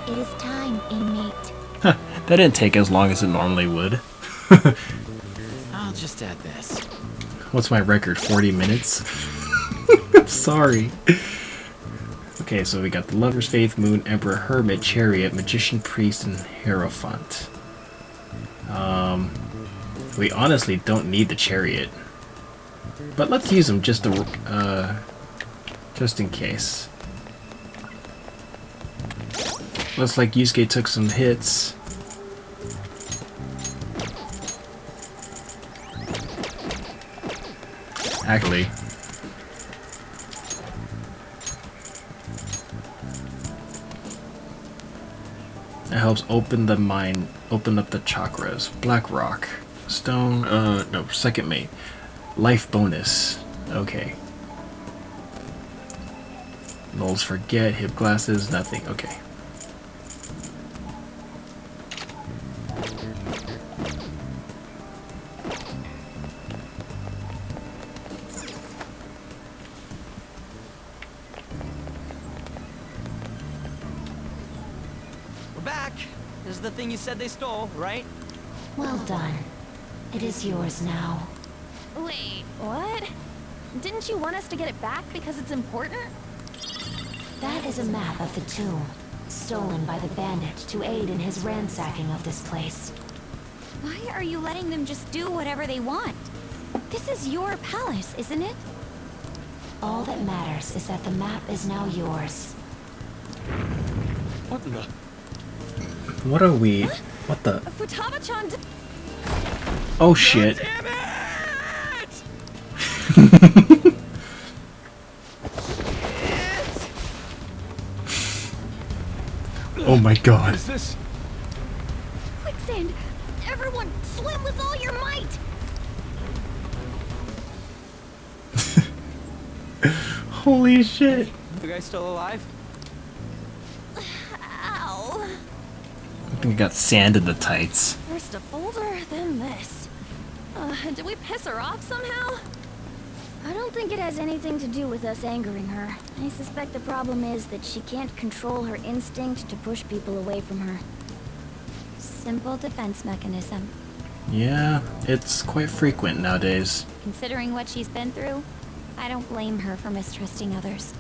It is time, inmate. Huh, that didn't take as long as it normally would. I'll just add this. What's my record? 40 minutes? Sorry. Okay, so we got the Lover's Faith, Moon, Emperor, Hermit, Chariot, Magician, Priest, and Hierophant. We honestly don't need the Chariot. But let's use them just in case. Looks like Yusuke took some hits. Actually. It helps open the mind, open up the chakras. Black Rock. Stone, no, second mate. Life bonus. Okay. Nulls forget, hip glasses, nothing. Okay. We're back. This is the thing you said they stole, right? Well done. It is yours now. Wait, what? Didn't you want us to get it back because it's important? That is a map of the tomb, stolen by the bandit to aid in his ransacking of this place. Why are you letting them just do whatever they want? This is your palace, isn't it? All that matters is that the map is now yours. What the? What are we? What the? Futaba-chan. Oh shit. Damn it! Oh my god. What is this? Quicksand! Everyone, swim with all your might! Holy shit. You guys still alive? Ow. I think I got sand in the tights. First a boulder, then this. Did we piss her off somehow? I don't think it has anything to do with us angering her. I suspect the problem is that she can't control her instinct to push people away from her. Simple defense mechanism. Yeah, it's quite frequent nowadays. Considering what she's been through, I don't blame her for mistrusting others.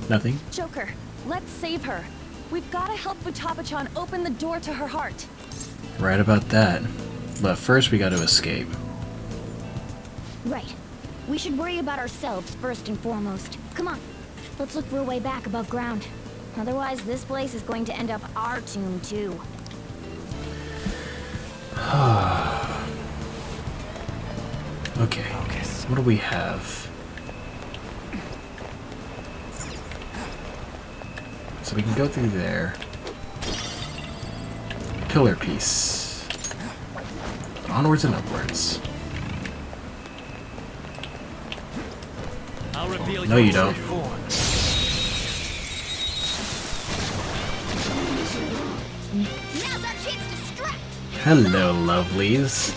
Nothing. Joker, let's save her. We've got to help Futaba-chan open the door to her heart. Right about that. But first we gotta escape. Right. We should worry about ourselves first and foremost. Come on, let's look for a way back above ground. Otherwise, this place is going to end up our tomb, too. Okay, what do we have? So we can go through there. Pillar piece. Onwards and upwards. I'll reveal No, you don't. Now's our chance to strike! Hello, lovelies.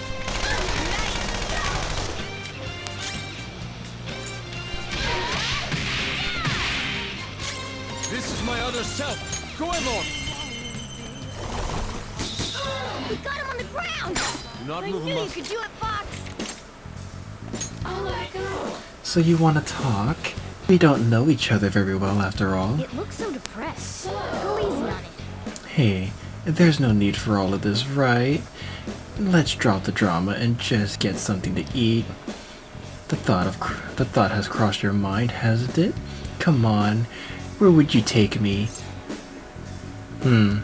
This is my other self. Go on. We got him on the ground! Do not I move knew him you up. could do it, Fox! I'll let go. So you want to talk? We don't know each other very well after all. It looks so depressed. Go easy on it. Hey, there's no need for all of this, right? Let's drop the drama and just get something to eat. The thought has crossed your mind, hasn't it? Come on, where would you take me? I'm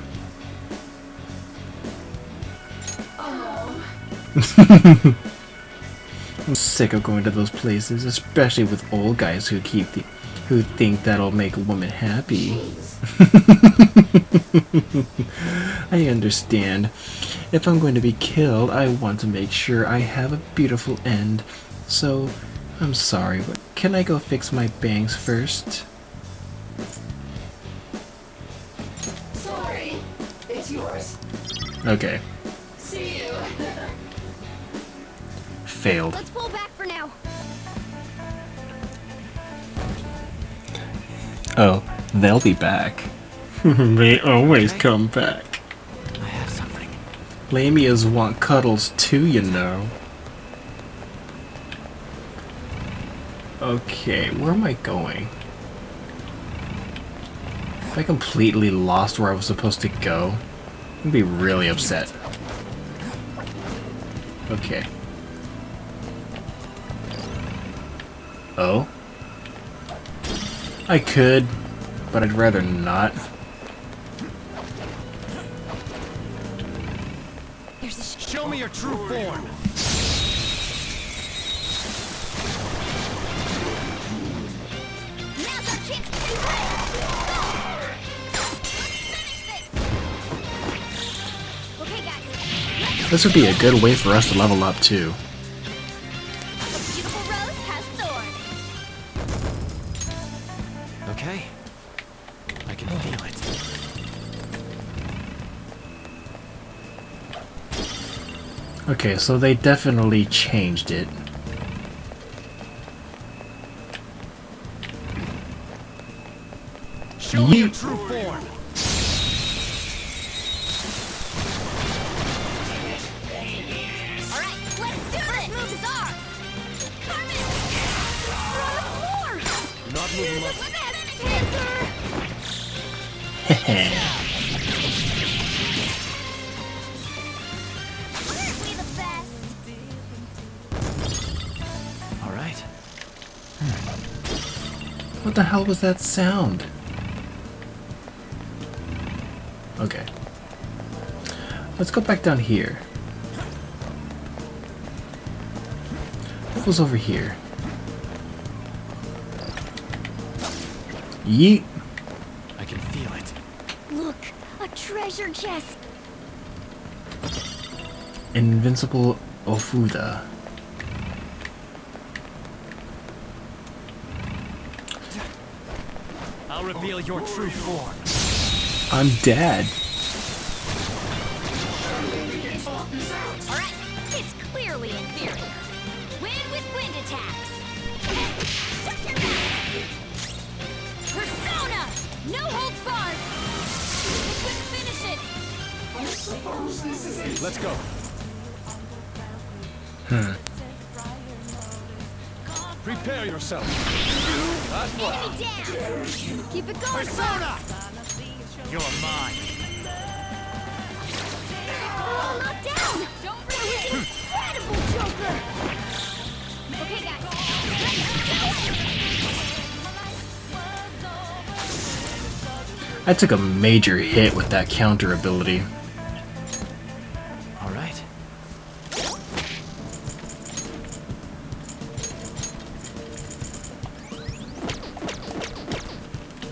sick of going to those places, especially with old guys who think that'll make a woman happy. I understand. If I'm going to be killed, I want to make sure I have a beautiful end. So, I'm sorry, but can I go fix my bangs first? Sorry, it's yours. Okay. See you. Failed. Let's pull back for now. Oh, they'll be back. They always come back. I have something. Lamias want cuddles too, you know. Okay, where am I going? If I completely lost where I was supposed to go, I'd be really upset. Okay. Oh? I could, but I'd rather not. Show me your true form. Now's our chance to see red! Okay, guys. This would be a good way for us to level up too. Okay, so they definitely changed it. Show me your true form. Alright, let's do this! First move is ours! Carmen! We're on the floor! Not moving much. With that cancer! Aren't we the best? All right. What the hell was that sound? Okay. Let's go back down here. What was over here? Yeet! I can feel it. Look, a treasure chest! Invincible Ofuda. I'll reveal your true form. I'm dead. Alright, it's clearly inferior. Wind with wind attacks! Shut your mouth! Persona! No holds barred! Finish it! Let's go. Prepare yourself. That's what. Enemy down! Keep it going, Persona! You're mine. Oh, not down! Don't bring it! Incredible Joker! Okay, guys. I took a major hit with that counter ability. All right.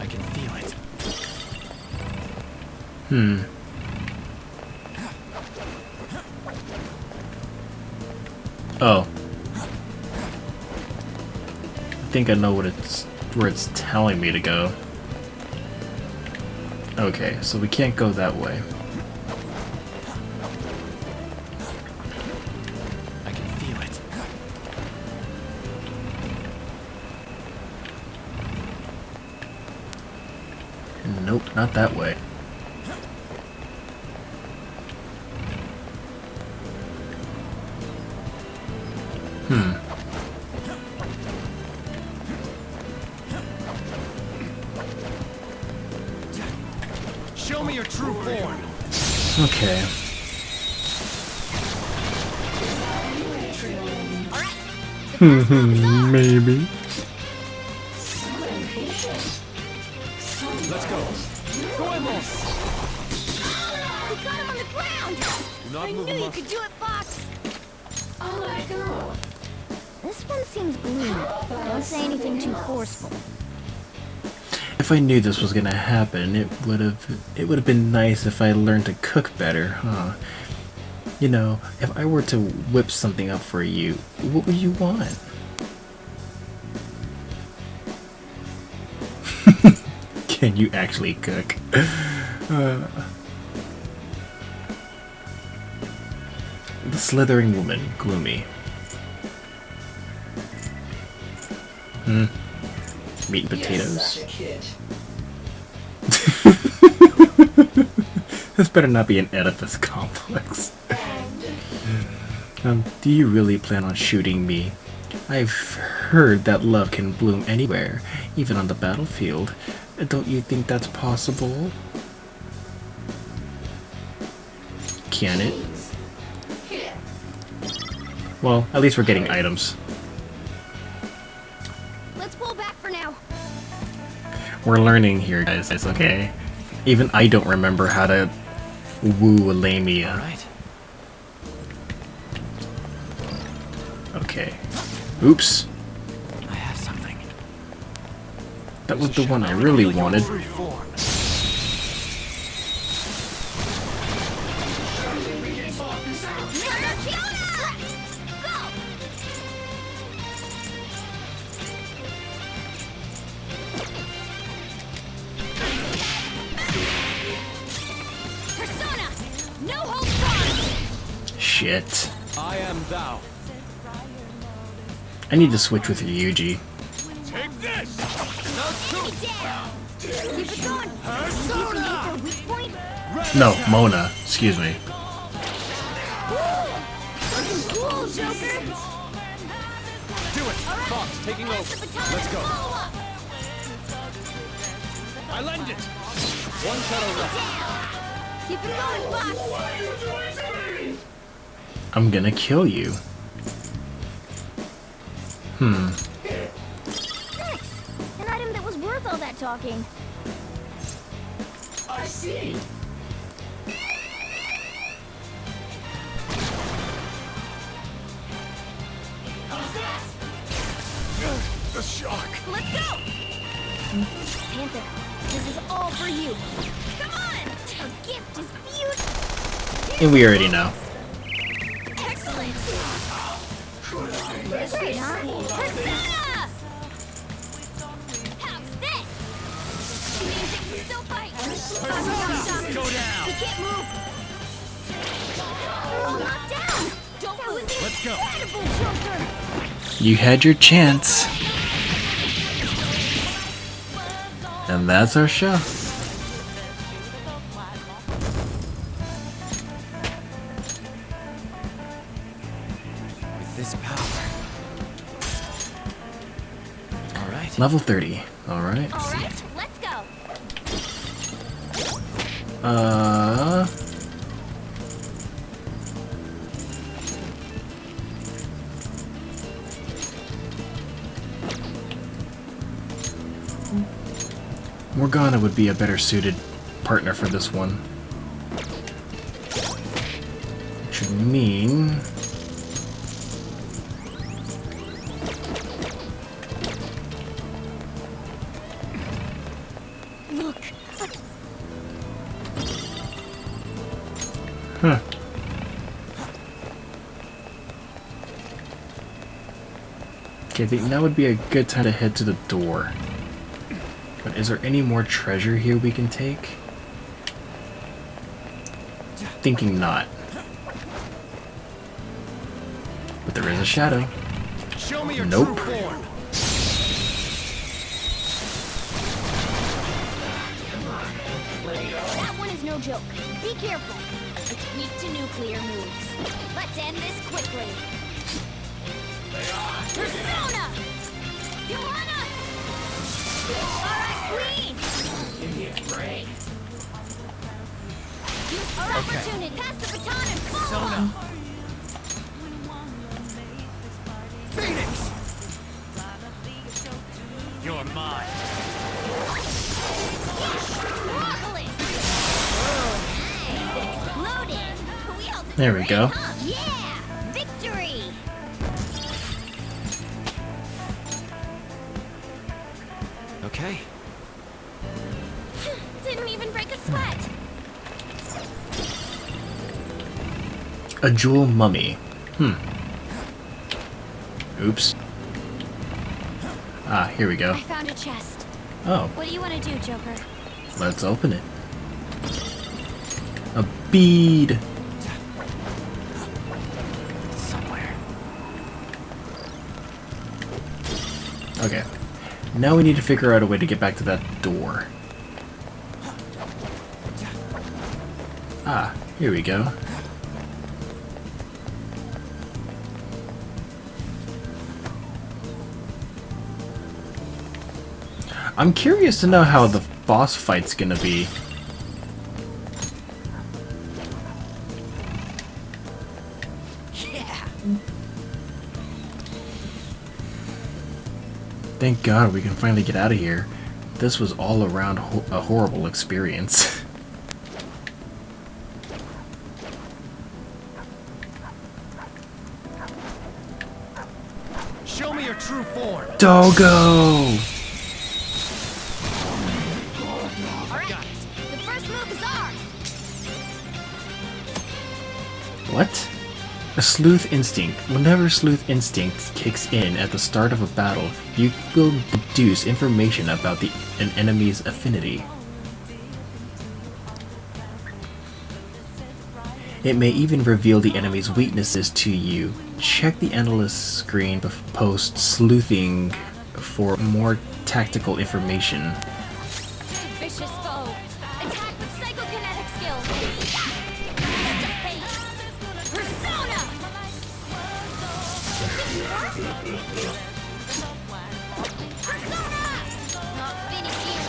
I can feel it. Oh. I think I know where it's telling me to go. Okay, so we can't go that way. I can feel it. Nope, not that way. Show me your true form. Okay. Maybe. Let's go. Go in there. We got him on the ground! Do not I move knew him you up. could do it, Fox! I'll let it go. This one seems gloomy. Don't say anything too forceful. If I knew this was gonna happen, it would have been nice if I learned to cook better, huh? You know, if I were to whip something up for you, what would you want? Can you actually cook? The slithering woman, gloomy. Meat and potatoes. This better not be an Oedipus complex. Do you really plan on shooting me? I've heard that love can bloom anywhere, even on the battlefield. Don't you think that's possible? Can it? Well, at least we're getting items. Let's pull back for now. We're learning here, guys. It's okay. Even I don't remember how to woo a Lamia. All right. Okay. Oops. I have something. That was the one I really wanted. True form. Persona! No holds barred! Shit. I am thou. I need to switch with Ryuji. Take this! Keep it going! Persona! Weak point? No, Mona. Excuse me. Cool, Joker! Do it! Fox, taking over. Let's go. I lend it! One shadow left. Keep it going, Fox! I'm gonna kill you. Nice! An item that was worth all that talking. I see. The shock. Let's go! Panther, this is all for you. Come on! A gift is beautiful! And we already know. Excellent! Great, huh? Persona! How's this? Music still fight! Go down! He can't move! They're all knocked down! That was Let's go. incredible, Joker! You had your chance. And that's our show. With this power. Alright. Level 30. Alright. Alright, let's go! Morgana would be a better suited partner for this one. Which would mean... Look! Huh. Okay, I think now would be a good time to head to the door. But is there any more treasure here we can take? Thinking not. But there is a shadow. Show me your Nope. true form. That one is no joke. Be careful. It's weak to nuclear moves. Let's end this quickly. Persona! Johanna! Alright, Queen! Give me a break. Use our opportunity. Pass the baton and follow! Persona. Phoenix! You're mine. Marvelous! Nice! Exploded! We held it There we go. great, huh? Yeah! Victory! Okay. Didn't even break a sweat! A jewel mummy. Oops. Ah, here we go. I found a chest. Oh, What do you want to do, Joker? let's open it. A bead. Somewhere. Okay. Now we need to figure out a way to get back to that door. Ah, here we go. I'm curious to know how the boss fight's gonna be. Yeah. Thank God we can finally get out of here. This was all around a horrible experience. Show me your true form. Doggo! Alright, the first move is ours! What? A sleuth instinct. Whenever sleuth instinct kicks in at the start of a battle, you will deduce information about an enemy's affinity. It may even reveal the enemy's weaknesses to you. Check the analyst screen post sleuthing for more tactical information. Vicious foe. Attack with psychokinetic skills. Persona! Persona! I'll finish you.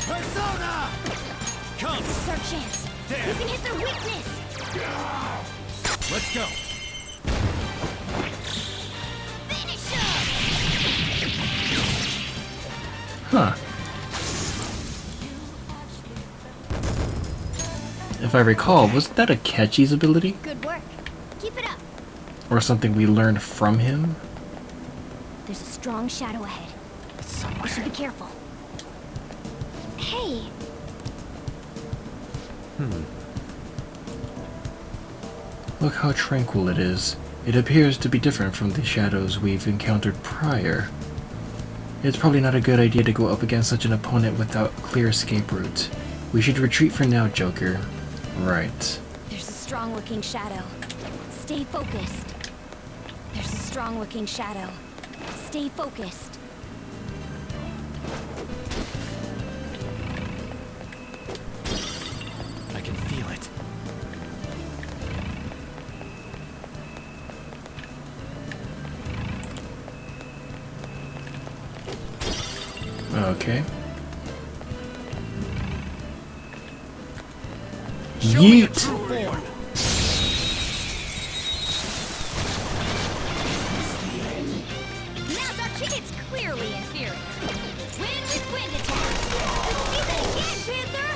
Persona! Come! This is our chance. There. We can hit their weakness. Let's go. Finish Huh. If I recall, wasn't that a Catchy's ability? Good work. Keep it up. Or something we learned from him? There's a strong shadow ahead. We should be careful. Hey, Look how tranquil it is. It appears to be different from the shadows we've encountered prior. It's probably not a good idea to go up against such an opponent without clear escape routes. We should retreat for now, Joker. Right. there's a strong-looking shadow. Stay focused. There's a strong-looking shadow. Stay focused. I can feel it. Okay. Show me your Yeet! true form. Now's our chance, clearly inferior. Win with wind attack. See that again, Panther!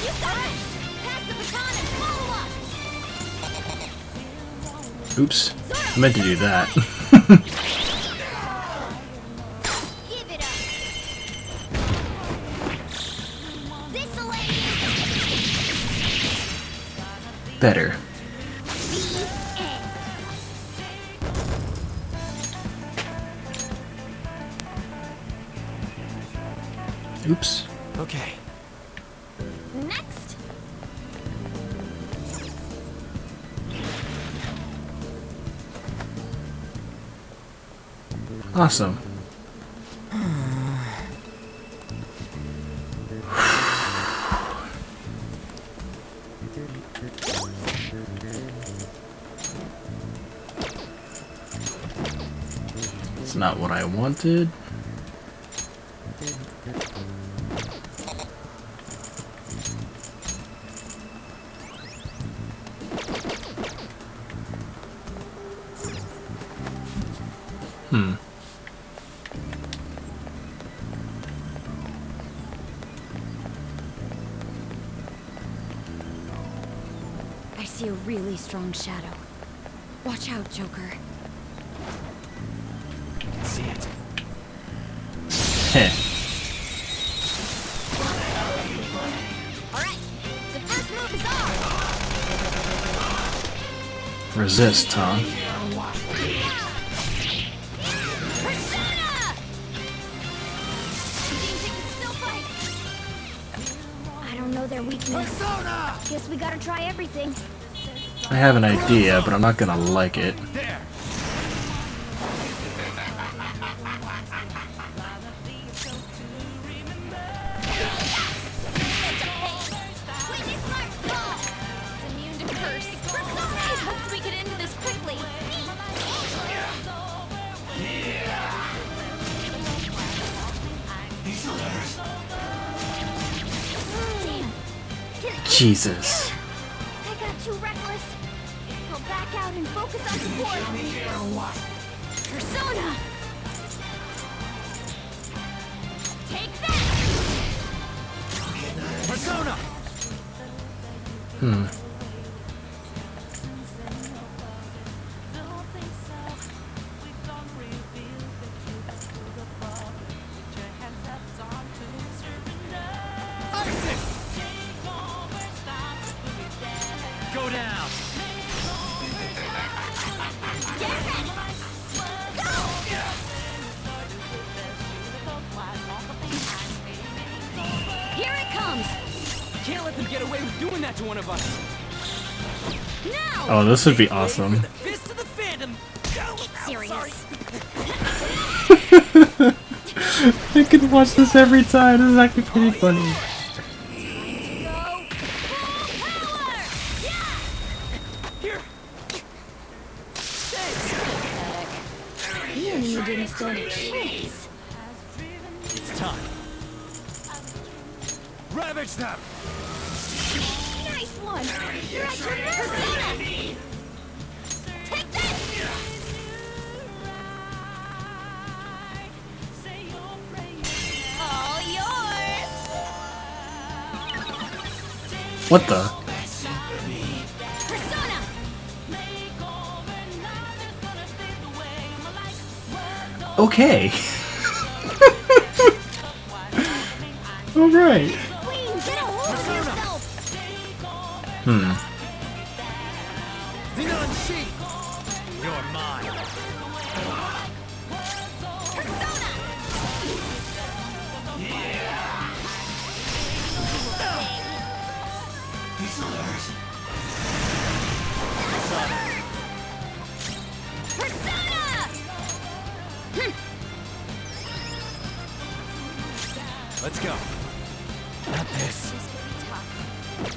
You got us! Pass the baton and follow up! Oops. I meant to do that. Give it up! This'll end Better. the end. Oops. Okay. Next! Awesome. It's not what I wanted. I see a really strong shadow. Watch out, Joker. See it. Heh. Alright, the first move is ours! Resist, huh? Persona! Seems it can still fight. I don't know their weakness. Persona! Guess we gotta try everything. I have an idea, but I'm not gonna like it. There. Witness Mark Ball! It's immune to curse. Persona! I hoped we could end this quickly. Damn. Jesus. I got too reckless. I'll back out and focus on support. Persona! Take that! Persona! Go down! Get ready! Go! Here it comes! can't let them get away with doing that to one of us. Oh, this would be awesome. Fist of the Phantom. Serious. I could watch this every time. This is actually pretty funny. The enemy didn't stand a chance. It's time. Ravage them! Nice one! You're at your persona! Take this! All yours! What the? Persona! Okay. Alright. Queen, get a hold of yourself! You're mine. Let's go. Not this.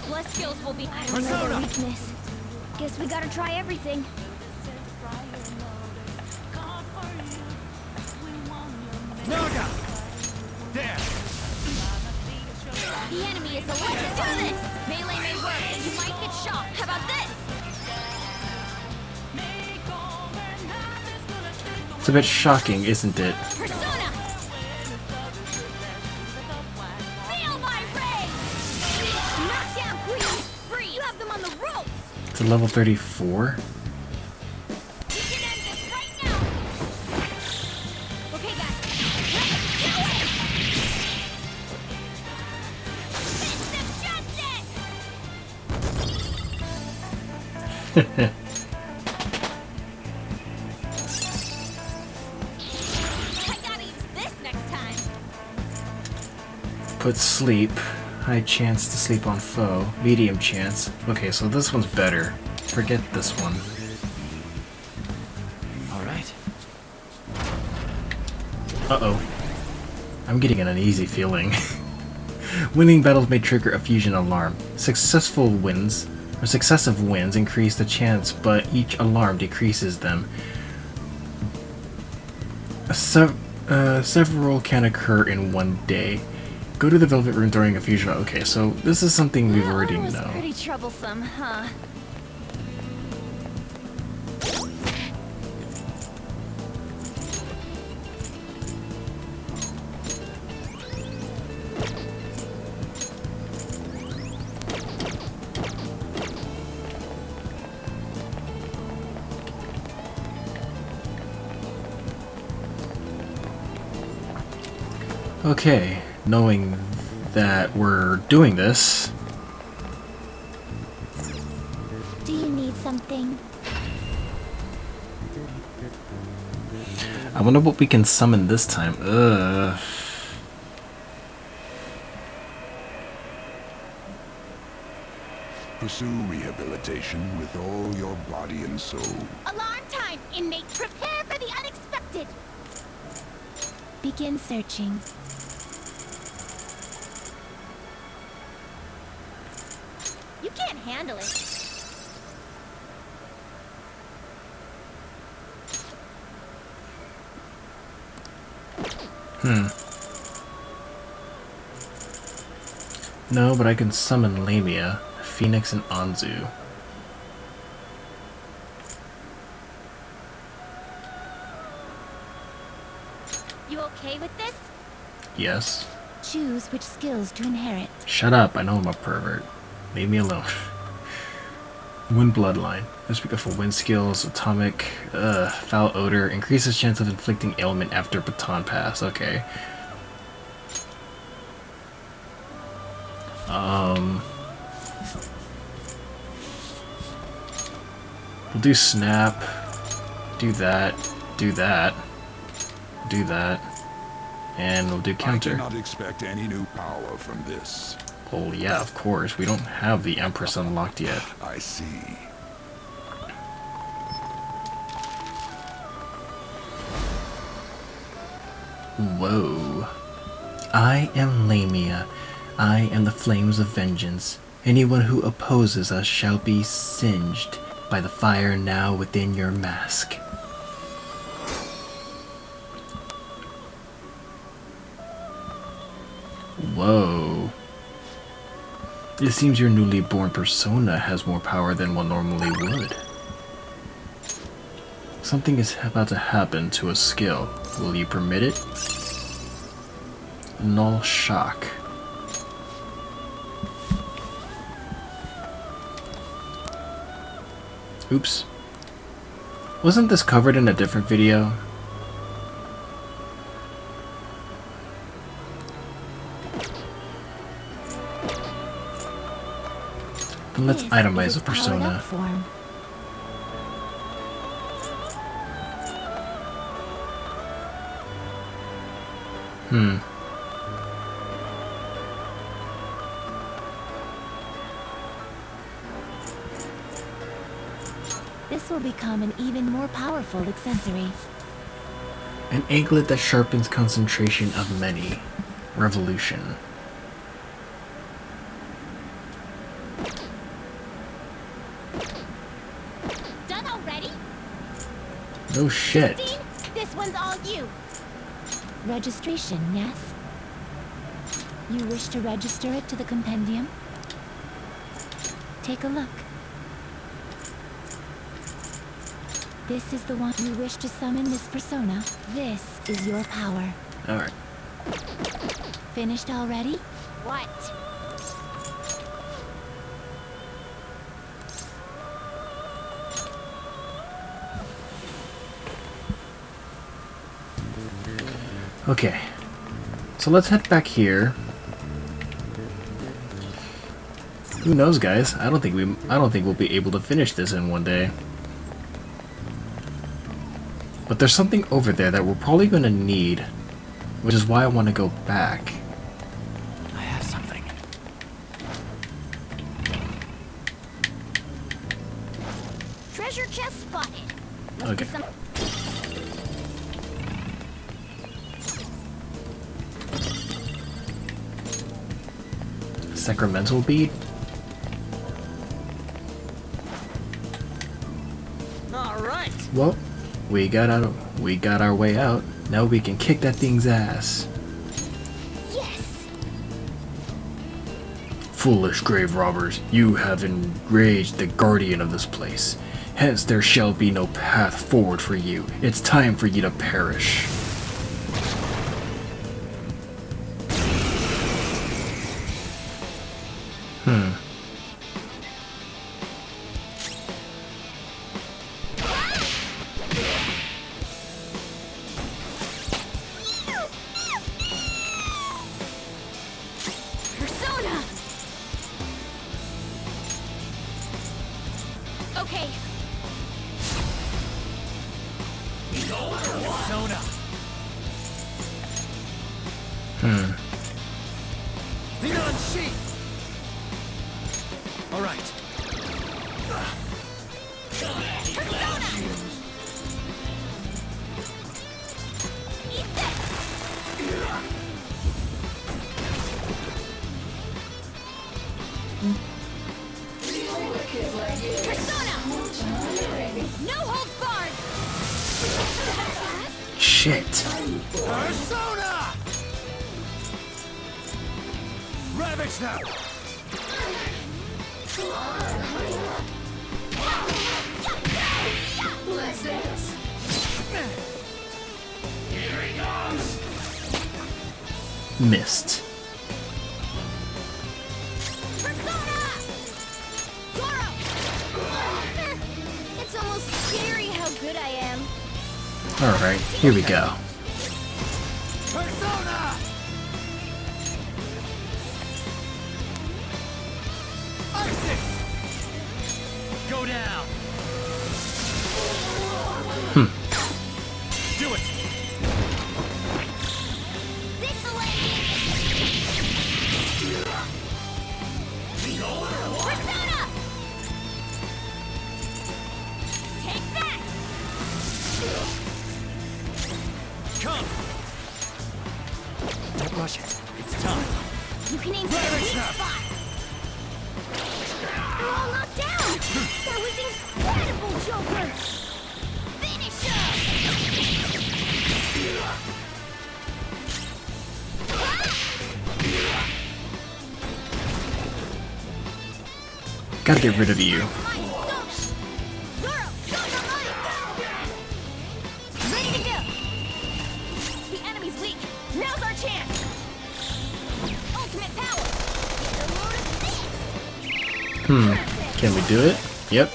Bless skills will be another weakness. Guess we gotta try everything. Naga! There! The enemy is elected to this! Melee may work, and you might get shot. How about this? It's a bit shocking, isn't it? Persona! Feel my rage! Knockdown, Queen! Free! You have them on the ropes! It's a level 34? We can end this right now! Okay, guys. Let's do it! Fist of justice! I gotta use this next time! Put sleep. High chance to sleep on foe. Medium chance. Okay, so this one's better. Forget this one. Alright. Uh-oh. I'm getting an uneasy feeling. Winning battles may trigger a fusion alarm. Successive wins increase the chance, but each alarm decreases them. Several can occur in one day. Go to the Velvet Room during a fusion. Okay, so this is something we already That was know. pretty troublesome, huh? Okay, knowing that we're doing this, Do you need something? I wonder what we can summon this time. Ugh. Pursue rehabilitation with all your body and soul. Alarm time! Inmate, prepare for the unexpected! Begin searching. You can't handle it. No, but I can summon Lamia, Phoenix, and Anzu. You okay with this? Yes. Choose which skills to inherit. Shut up, I know I'm a pervert. Leave me alone. Wind Bloodline. This week for wind skills, atomic, foul odor, increases chance of inflicting ailment after baton pass. Okay. We'll do snap, do that, do that, do that, and we'll do counter. I cannot expect any new power from this. Well, yeah, of course. We don't have the Empress unlocked yet. I see. Whoa. I am Lamia. I am the flames of vengeance. Anyone who opposes us shall be singed by the fire now within your mask. Whoa. It seems your newly born persona has more power than one normally would. Something is about to happen to a skill. Will you permit it? Null shock. Oops. Wasn't this covered in a different video? And let's itemize a persona. This will become an even more powerful accessory. An anklet that sharpens concentration of many. Revolution. Done already? No shit. Dean, this one's all you. Registration, yes? You wish to register it to the compendium? Take a look. This is the one you wish to summon this persona. This is your power. Alright. Finished already? What? Okay. So let's head back here. Who knows, guys? I don't think we'll be able to finish this in one day. But there's something over there that we're probably going to need, which is why I want to go back. I have something. Treasure chest spotted. Must Okay. be some... Sacramental bead? All right. Well, we got our way out. Now we can kick that thing's ass. Yes! Foolish grave robbers, you have enraged the guardian of this place. Hence there shall be no path forward for you. It's time for you to perish. Persona! Okay. Persona. Lead on sheet. All right. No holds barred! Shit. Persona! Ravage them! Let's dance! Here he comes! Missed. It's almost scary how good I am. Alright, here we go. Persona! Isis! Go down! Do it! This way! Persona! Take that! Come! Don't rush it. It's time. You can aim for the weak spot! They're all knocked down! That was incredible, Joker! Finish him! Gotta get rid of you. Ready to go! The enemy's weak! Now's our chance! Ultimate power! Get a load of this! Can we do it? Yep.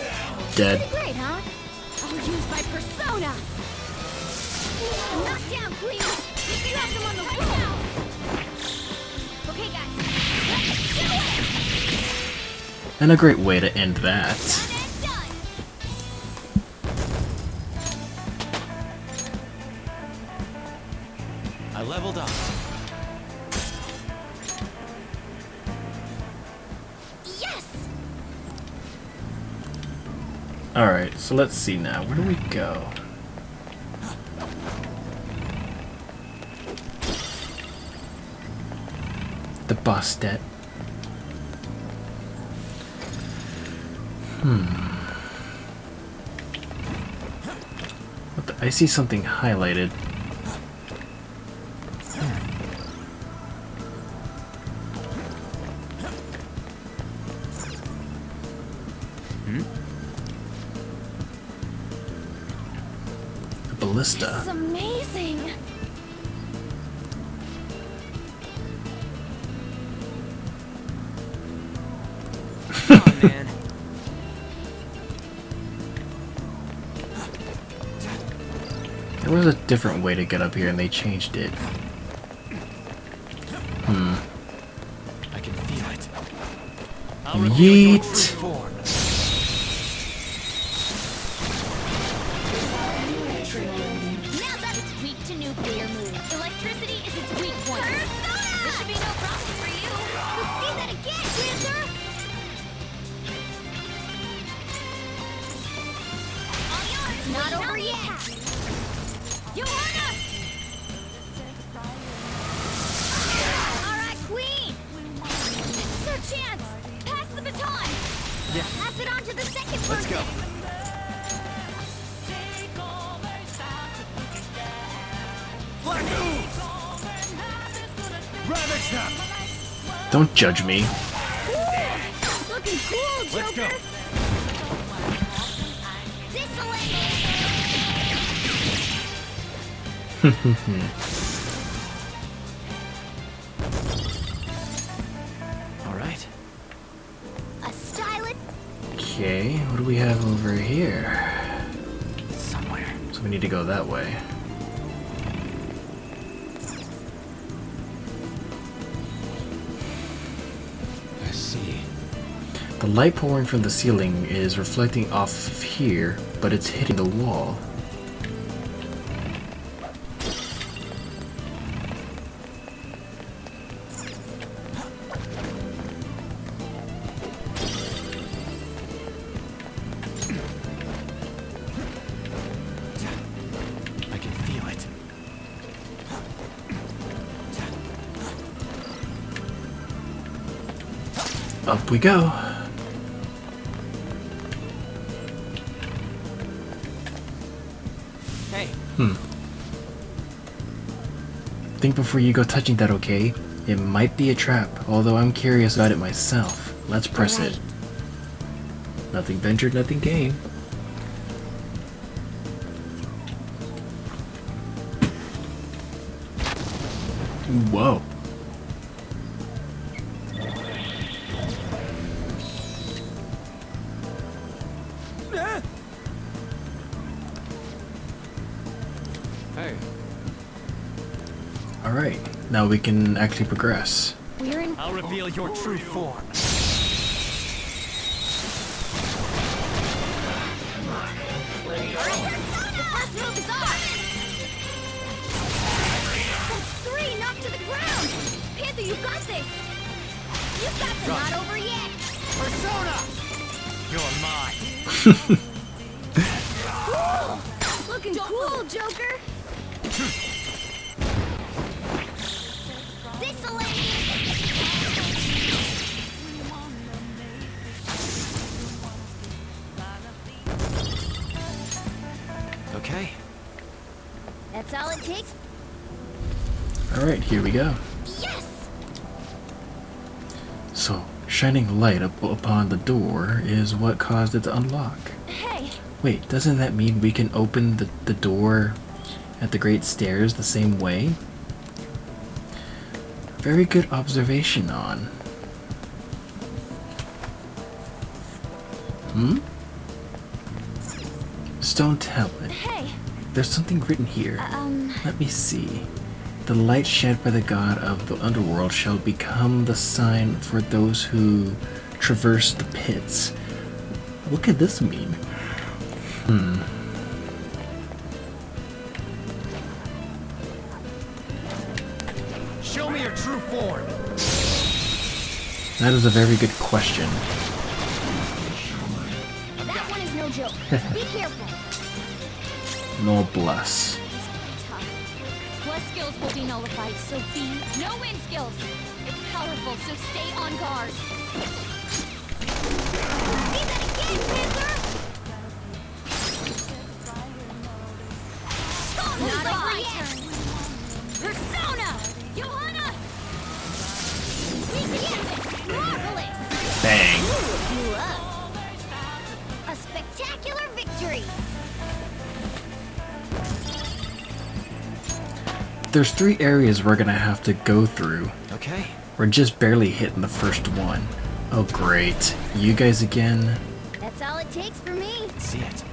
Dead. Great, huh? I'll use my persona! Knock down, Queen! You have them on the right now! Okay, guys. Let's do it! And a great way to end that. I leveled up. Yes! Alright, so let's see now. Where do we go? The boss debt. What the, I see something highlighted. A ballista. This is amazing! Come on, man. There was a different way to get up here and they changed it. I can feel it. Yeet! Now that's weak to nuclear move. Electricity is its weak point. This should be no problem for you. Let's see that again, Panther! All yours! It's not over yet! You won us! Alright, Queen! This is our chance! Pass the baton! Yeah. Pass it on to the second person! Let's go. Black ooze! Ravage them! Don't judge me. Looking cool, Joker! Let's go. All right. A stylet? Okay, what do we have over here? It's somewhere. So we need to go that way. I see. The light pouring from the ceiling is reflecting off of here, but it's hitting the wall. I can feel it. Up we go. Hey. Think before you go touching that, okay? It might be a trap, although I'm curious about it myself. Let's press it. Nothing ventured, nothing gained. Whoa. Hey, Alright, now we can actually progress. We're in. I'll reveal your true form. The first move is off! That's 3 knocked to the ground! Panther, you got this! You got this! Not over yet! Looking cool, Joker. This'll Okay. That's all it takes. Alright, here we go. Yes! So, shining light upon the door is what caused it to unlock. Hey! Wait, doesn't that mean we can open the door at the Great Stairs the same way? Very good observation on. Stone tablet. Hey! There's something written here. Let me see. The light shed by the god of the underworld shall become the sign for those who traverse the pits. What could this mean? Show me your true form. That is a very good question. That one is no joke. Be careful. Noblesse. Plus skills will be nullified, so be no win skills. It's powerful, so stay on guard. See that again, Panther! Not over yet! Persona! Johanna! We did it! Marvelous! Bang. You up. A spectacular victory! There's 3 areas we're gonna have to go through. Okay. We're just barely hitting the first one. Oh great. You guys again? That's all it takes for me. See it.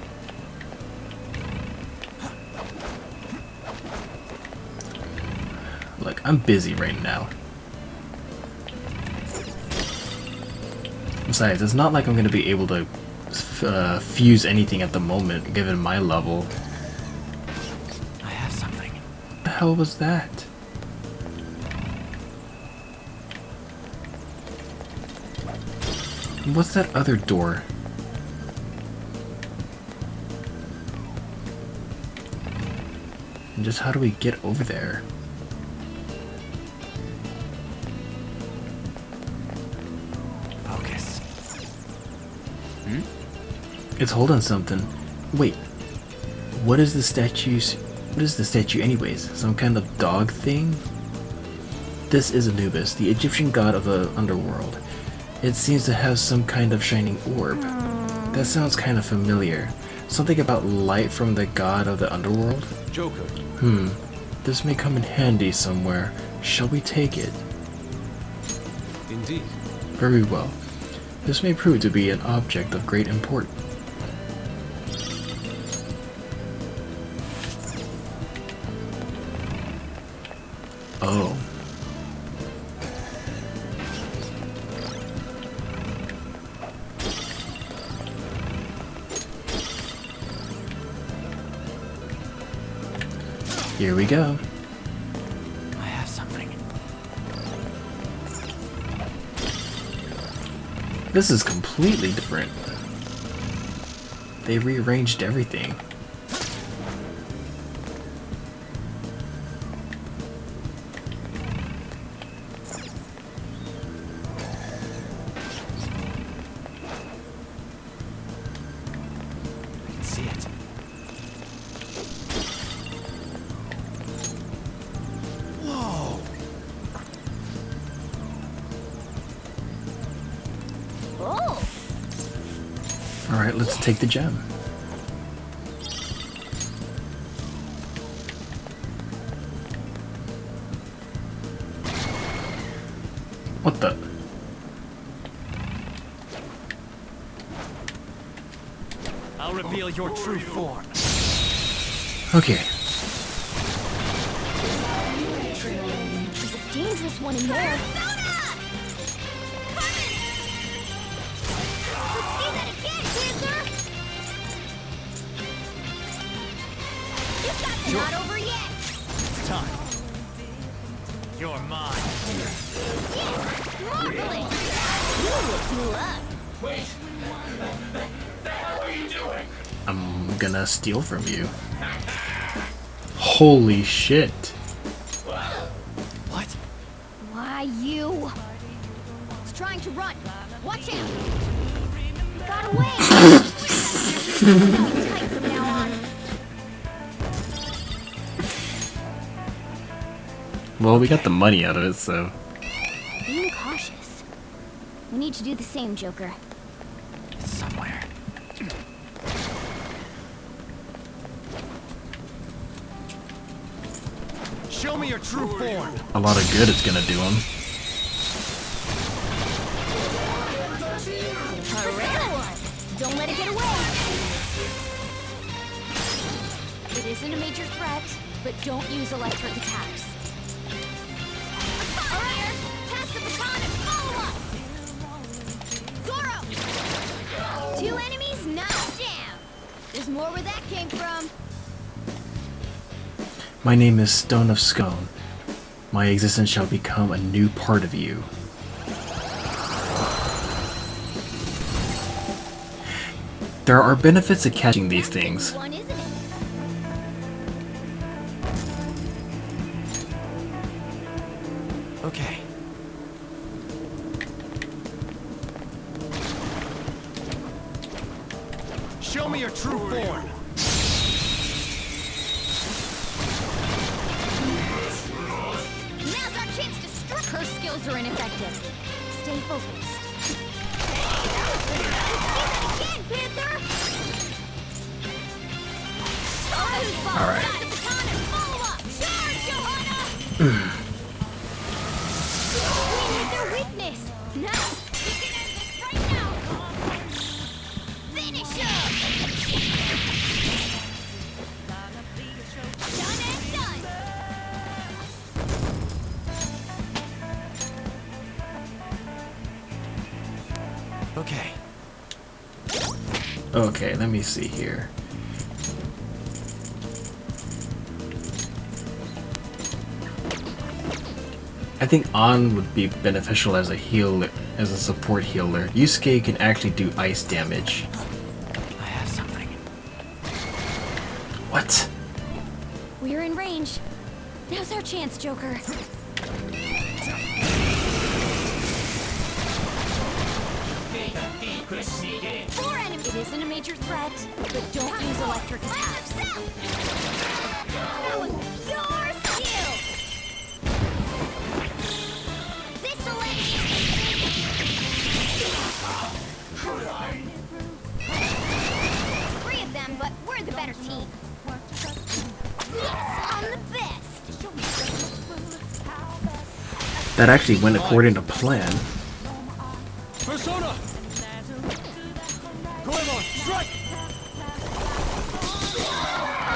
Look, I'm busy right now. Besides, it's not like I'm gonna be able to fuse anything at the moment, given my level. I have something. What the hell was that? What's that other door? And just how do we get over there? Focus. It's holding something. Wait. What is the statue's... What is the statue anyways? Some kind of dog thing? This is Anubis, the Egyptian god of the underworld. It seems to have some kind of shining orb. That sounds kind of familiar. Something about light from the god of the underworld? Joker. This may come in handy somewhere. Shall we take it? Indeed. Very well. This may prove to be an object of great importance. Oh. Here we go. I have something. This is completely different. They rearranged everything. I can see it. Whoa! Oh! Alright, let's take the gem. What the? I'll reveal your true form. Okay. There's a dangerous one in there. Not over yet! It's time. You're mine. Marvelous! You look you up! Wait! The hell are you I'm gonna steal from you. Holy shit. What? Why you? It's trying to run. Watch out! Got away! Tight from now on. Well, we got the money out of it, so. Being cautious. We need to do the same, Joker. It's somewhere. Show me your true form. A lot of good it's gonna do him. A rare one. Don't let it get away. It isn't a major threat, but don't use electric attacks. Alright, pass the baton and follow up. Zoro! 2 enemies knocked down. There's more where that came from. My name is Stone of Scone. My existence shall become a new part of you. There are benefits to catching these things. One, isn't it? Okay. Show me your true form. Now's our chance to strike. Her skills are ineffective. Stay focused. Again, Panther! All right. We need their weakness. Now, we can end this right now. Finish him. Done and done. Okay. Okay, let me see here. I think On would be beneficial as a healer, as a support healer. Yusuke can actually do ice damage. I have something. What? We're in range. Now's our chance, Joker. 4 enemies. It isn't a major threat, but don't use electric attacks. That was pure skill. This'll end you. 3 of them, but we're the better team. Yes, I'm the best. That actually went according to plan. Persona! Goemon, strike!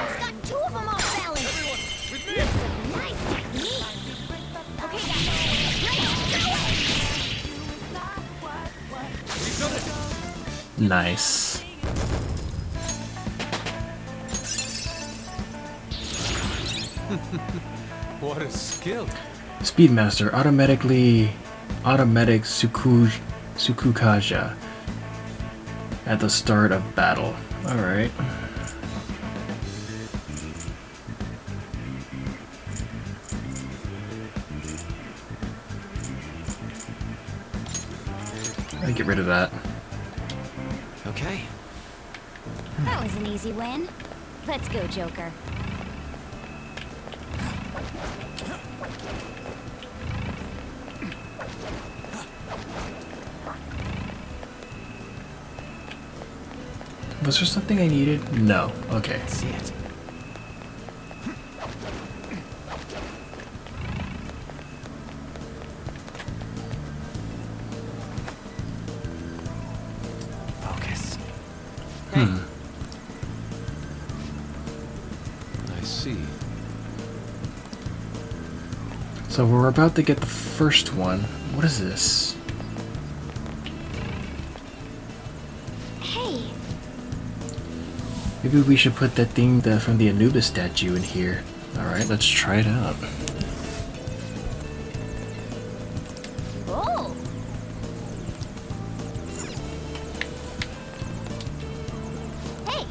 It's got 2 of them off balance. It's a nice technique. Okay, guys, ready to do it. Nice. What a skill. Speedmaster automatic Sukukaja at the start of battle. Alright. I'll get rid of that. Okay. That was an easy win. Let's go, Joker. Was there something I needed? No. Okay. See it. Focus. I see. So we're about to get the first one. What is this? Hey, Maybe we should put that thing from the Anubis statue in here. Alright, let's try it out. oh, hey,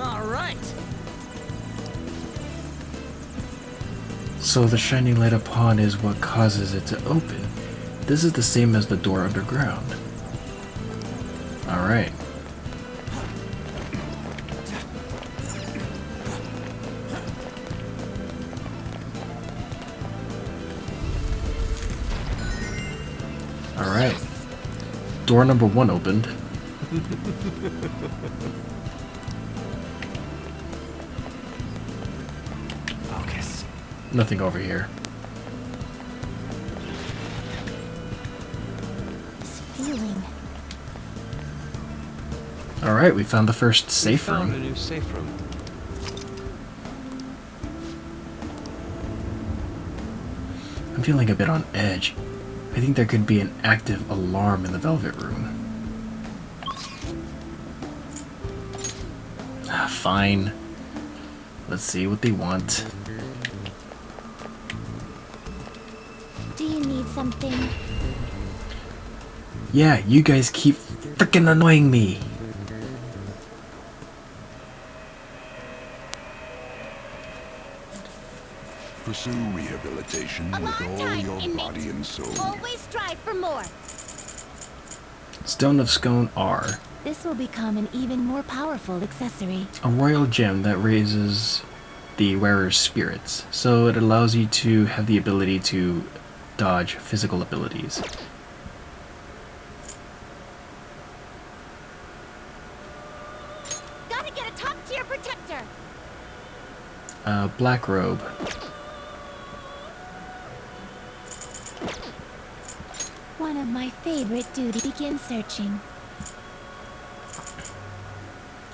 All right. So the shining light upon is what causes it to open. This is the same as the door underground. Alright. Alright. Door number 1 opened. Focus. Nothing over here. Feeling. Alright, we found the first safe Found a room. new safe room. I'm feeling a bit on edge. I think there could be an active alarm in the Velvet Room. Fine. Let's see what they want. Do you need something? Yeah, you guys keep freaking annoying me. Pursue rehabilitation with all your body and soul. Always strive for more. Stone of Scone R. This will become an even more powerful accessory. A royal gem that raises the wearer's spirits, so it allows you to have the ability to dodge physical abilities. Gotta get a top tier protector. Black robe. One of my favorite do to begin searching.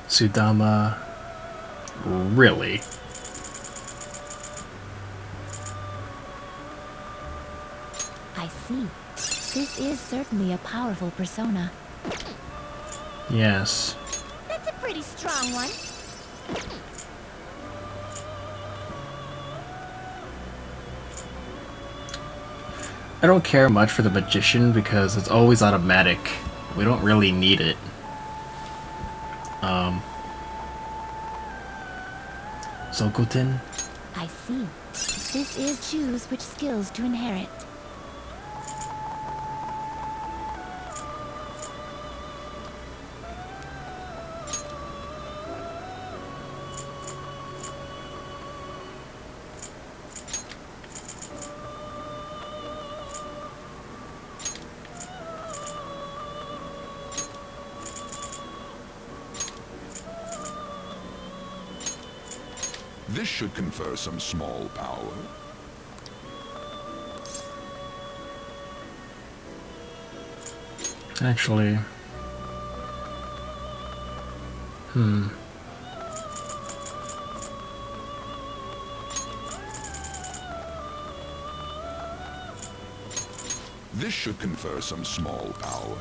Sudama. Really? I see. This is certainly a powerful persona. Yes. That's a pretty strong one. I don't care much for the magician because it's always automatic. We don't really need it. Zokoten? I see. This is choose which skills to inherit. This should confer some small power. Actually... This should confer some small power.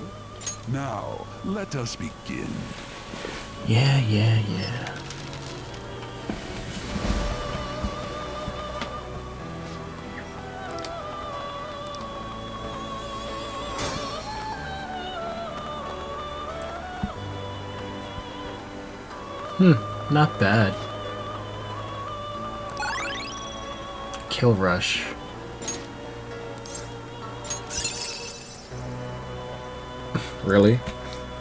Now, let us begin. Yeah. Not bad. Kill rush. Really?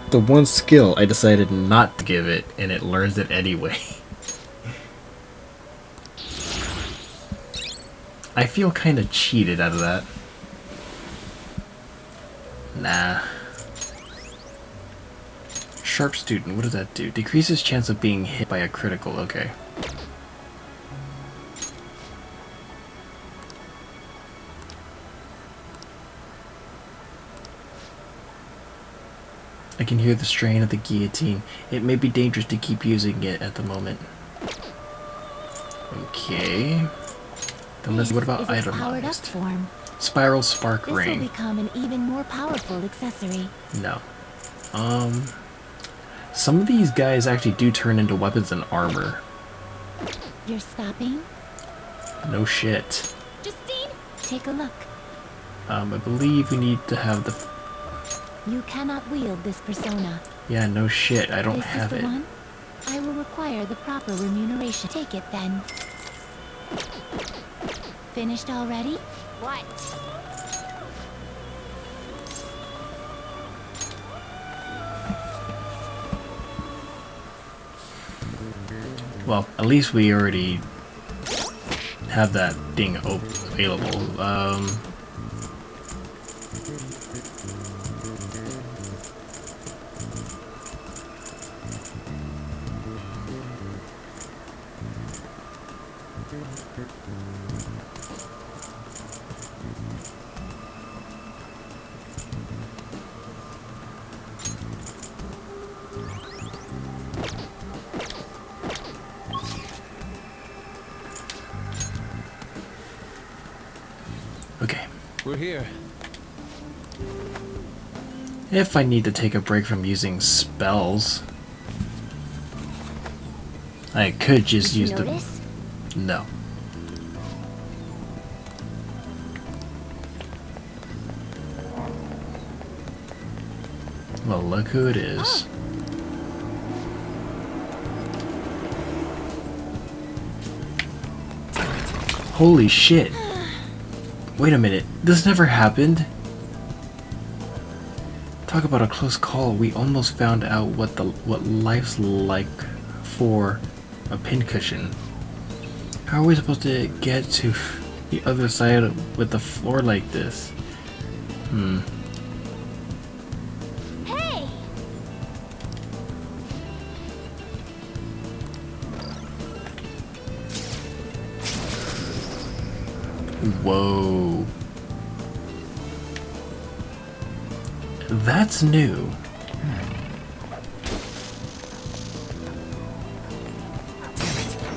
The one skill I decided not to give it, and it learns it anyway. I feel kinda cheated out of that. Nah. Sharp student, what does that do? Decreases chance of being hit by a critical, okay. I can hear the strain of the guillotine. It may be dangerous to keep using it at the moment. Okay. Then let's, what about Powered up itemized? form. Spiral Spark This will Ring. become an even more powerful accessory. No. Some of these guys actually do turn into weapons and armor. You're stopping? No shit. Justine, take a look. I believe we need to have the... You cannot wield this persona. Yeah, no shit. I don't This have is the it. one? I will require the proper remuneration. Take it then. Finished already? What? Well, at least we already have that thing available. Okay. We're here. If I need to take a break from using spells, I could just use the... No. Well, look who it is. Holy shit. Wait a minute. This never happened. Talk about a close call. We almost found out what life's like for a pincushion. How are we supposed to get to the other side with the floor like this? Hey! Whoa. That's new.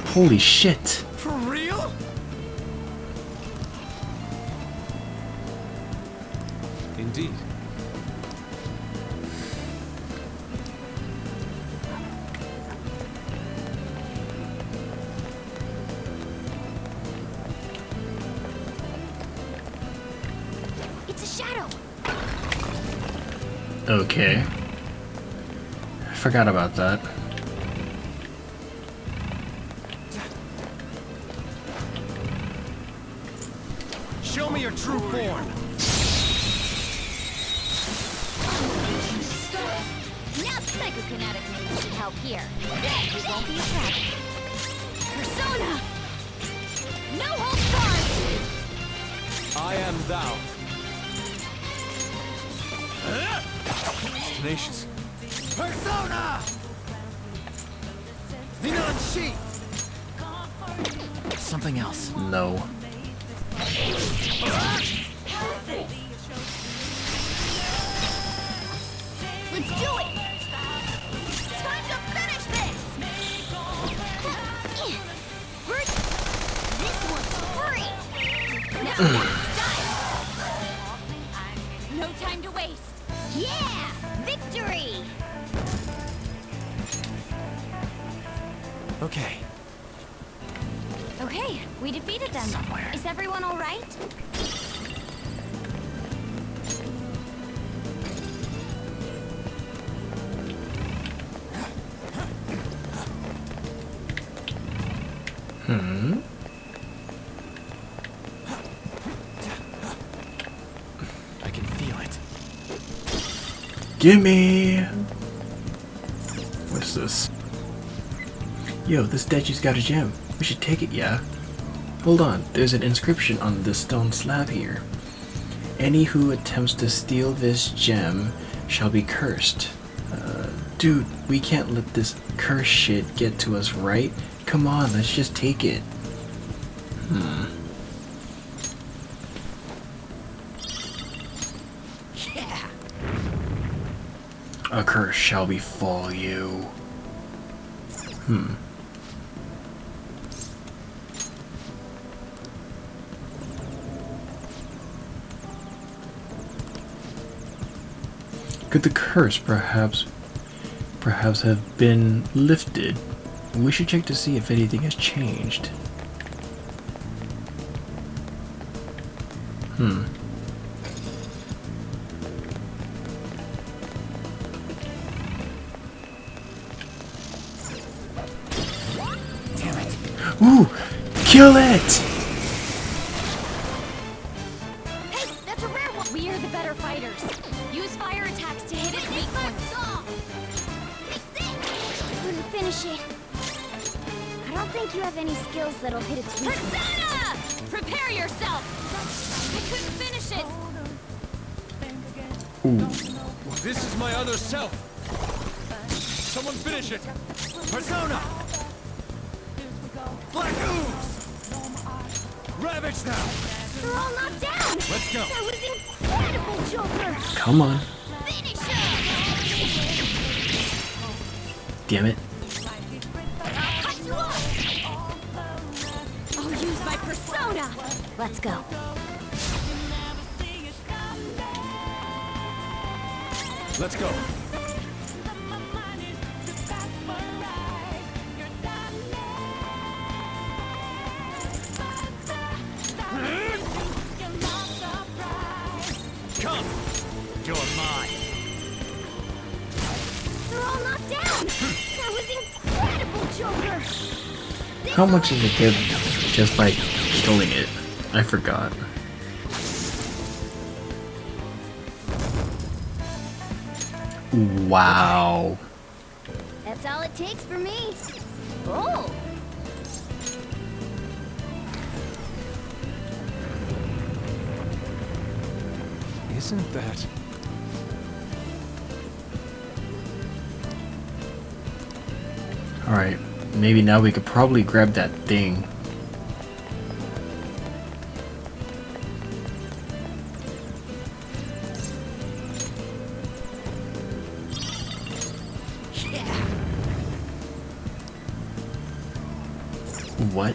Holy shit. For real? Indeed. It's a shadow! Okay. Forgot about that. Show me your true form. Now psychokinetic moves should help here. It won't be a problem. Persona! No holds barred! I am thou. Tenacious. Persona! Vinanshi! Something else. No. Let's do it! Time to finish this! This one's free! Now style! No time to waste! Yeah! Victory! Okay. Okay, we defeated them. Somewhere. Is everyone all right? I can feel it. Gimme! What's this? Yo, this statue's got a gem. We should take it, yeah? Hold on, there's an inscription on this stone slab here. Any who attempts to steal this gem shall be cursed. Dude, we can't let this curse shit get to us, right? Come on, let's just take it. Yeah. A curse shall befall you. Could the curse perhaps have been lifted? We should check to see if anything has changed. Ooh! Kill it! Hey, that's a rare one. We are the better fighters. Use fire attacks to hit its weak points. Couldn't finish it. I don't think you have any skills that'll hit its weak points. Persona! Prepare yourself! I couldn't finish it! This is my other self. Someone finish it. Persona! Black ooze! Ravage now! They're all knocked down! Let's go. That was incredible, Joker! Come on. Finish Damn it. Cut you off! I'll use my persona! Let's go. Let's go. Come! You're mine. They're all knocked down! That was incredible, Joker! How much is it good just by killing it? I forgot. Wow. That's all it takes for me. Oh! Isn't that... Alright, maybe now we could probably grab that thing. What?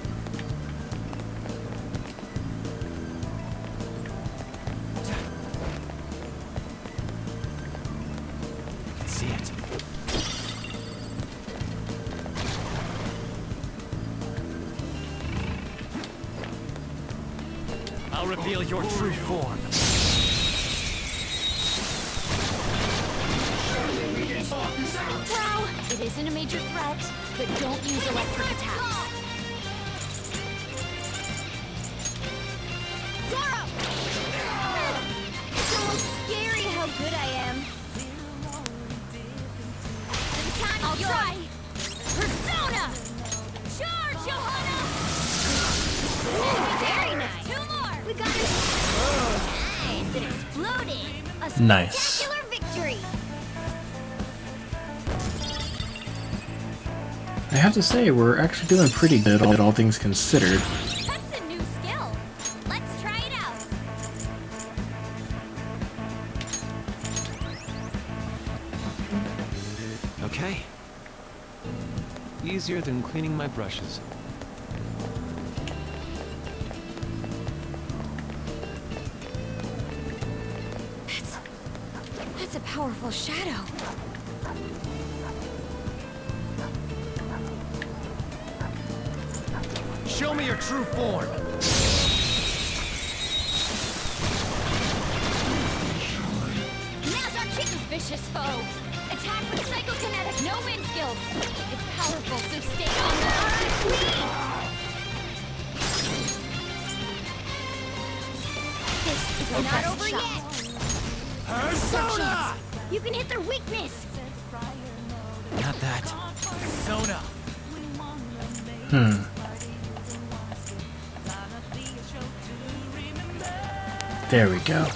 See it. I'll reveal your true form. Wow, it isn't a major threat, but don't use electric attacks. Zoro! It's almost scary how good I am. I'll try! Persona! Charge, Johanna! Very nice. Two more! We got it. Nice. It exploded. A Nice. spectacular victory. I have to say, we're actually doing pretty good, all things considered. That's a new skill. Let's try it out. Okay. Easier than cleaning my brushes. That's a powerful shadow. Show me your true form. Now's our chicken vicious foe. Attack with psychokinetic, no wind skills. It's powerful, so stay on This is not over yet. Persona! You can hit their weakness. Not that. Persona. There we go.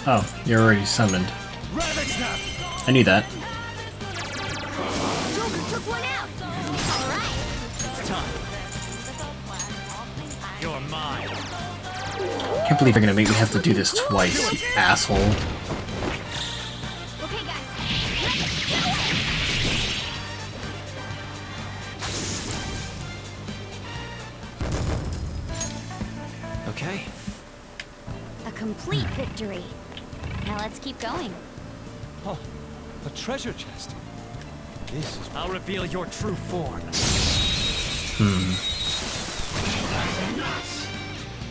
Oh, you're already summoned. Ravage now. I knew that. Joker took one out. All right. It's time. You're mine. Can't believe you're gonna make me have to do this twice, you asshole. Okay, guys. Okay. A complete victory. Now let's keep going. Oh, a treasure chest. This is... I'll reveal your true form.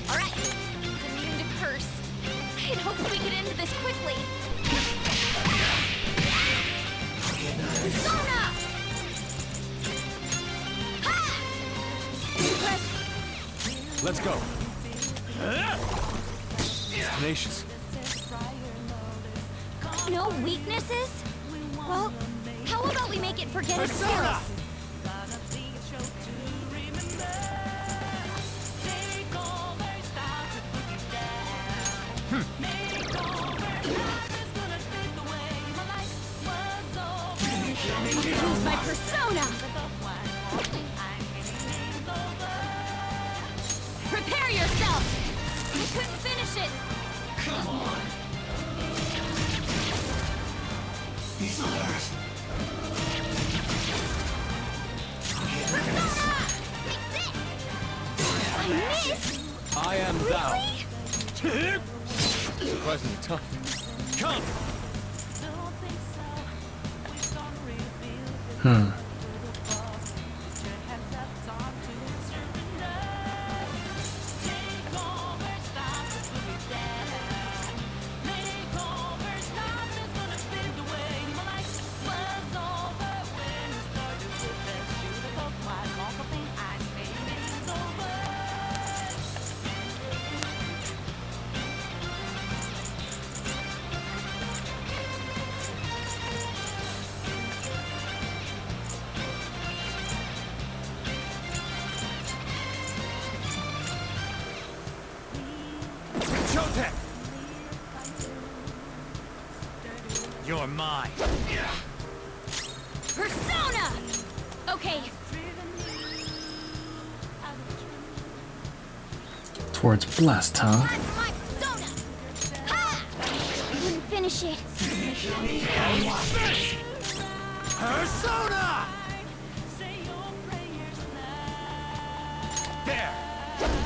All right. It's immune to curse. I'd hoped we could end this quickly. Persona! Ha! Let's go. Tenacious. No weaknesses? Well, how about we make it forget its skills? Use my persona! Prepare yourself! I couldn't finish it! Come on. He's the worst. I missed! I am thou. Surprisingly tough. Come! You're mine. Persona! Okay. Towards Blast, huh? My persona! Ha! I couldn't finish it. Persona! There!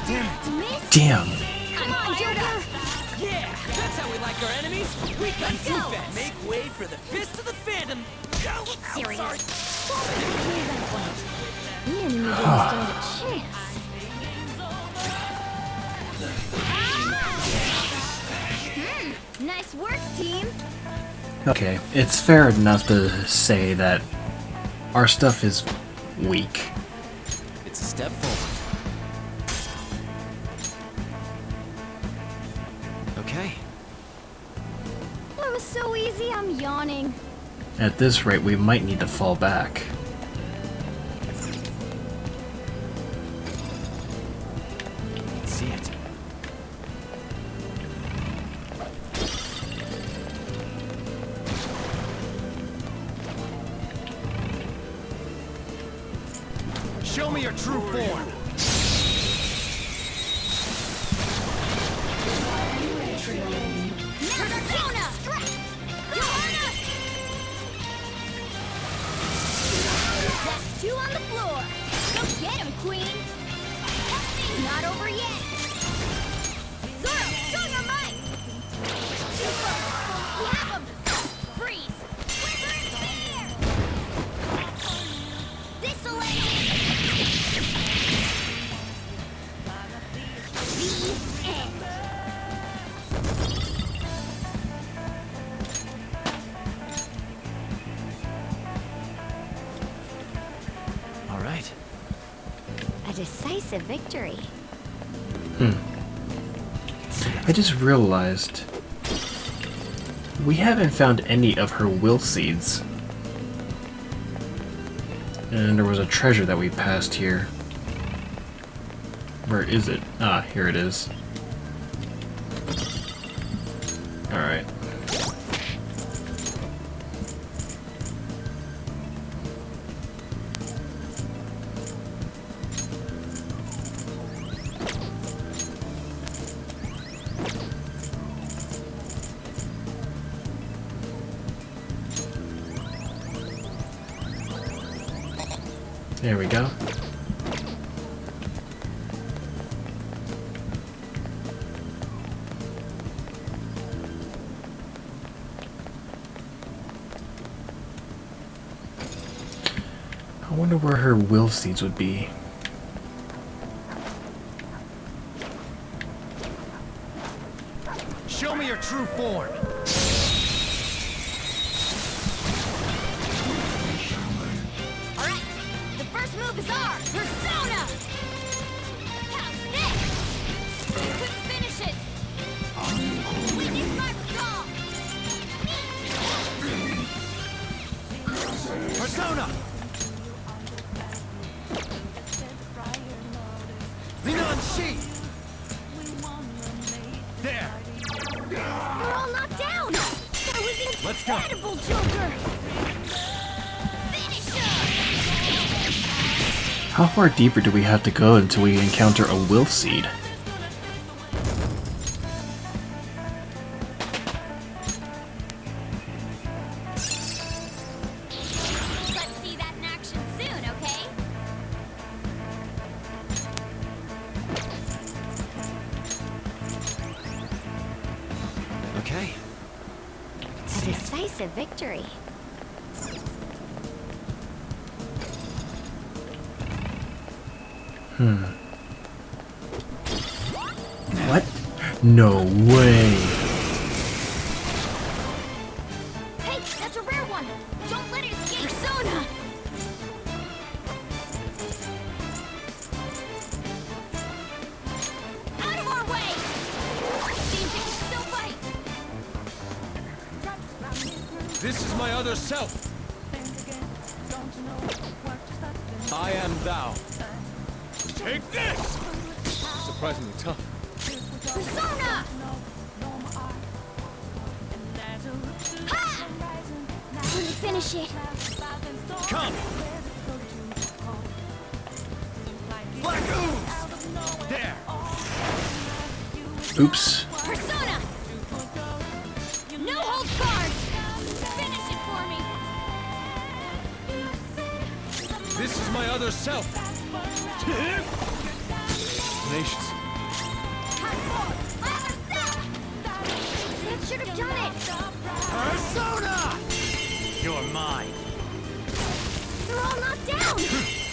Damn it! Missed? Damn. Come on, Joker! Yeah, that's how we like our enemies. We can Let's do go. that. Make way for the fist of the Phantom. Serious. The enemy didn't stand a chance. Nice work, team. Okay, it's fair enough to say that our stuff is weak. It's a step forward. Okay. That was so easy, I'm yawning. At this rate, we might need to fall back. See it. Show me your true form. Persona! Joanna! That's two on the floor. Go get him, Queen. Testing's not over yet. Zoro, show your might. We have him. Freeze. Wither and fear. This'll end. The end. All right. A decisive victory. I just realized we haven't found any of her will seeds. And there was a treasure that we passed here. Where is it? Ah, here it is. Alright. There we go. I wonder where her will seeds would be. Show me your true form. All right, the first move is ours. Persona. How's this? see! There! We're all knocked down! That was Let's go. incredible, Joker! Finish him! How far deeper do we have to go until we encounter a wolf seed? Let's see that in action soon, okay? Okay. A decisive victory. What? No way. Hey, that's a rare one! Don't let it escape! Persona! Out of our way! Seems it can still fight! This is my other self! I am thou. Take this! Surprisingly tough. Persona! Ha! Let me finish it. Come! Black ooze! There! Oops. Persona! No holds barred! Finish it for me! This is my other self! Tenacious. That should have done it! Persona! You're mine. They're all knocked down!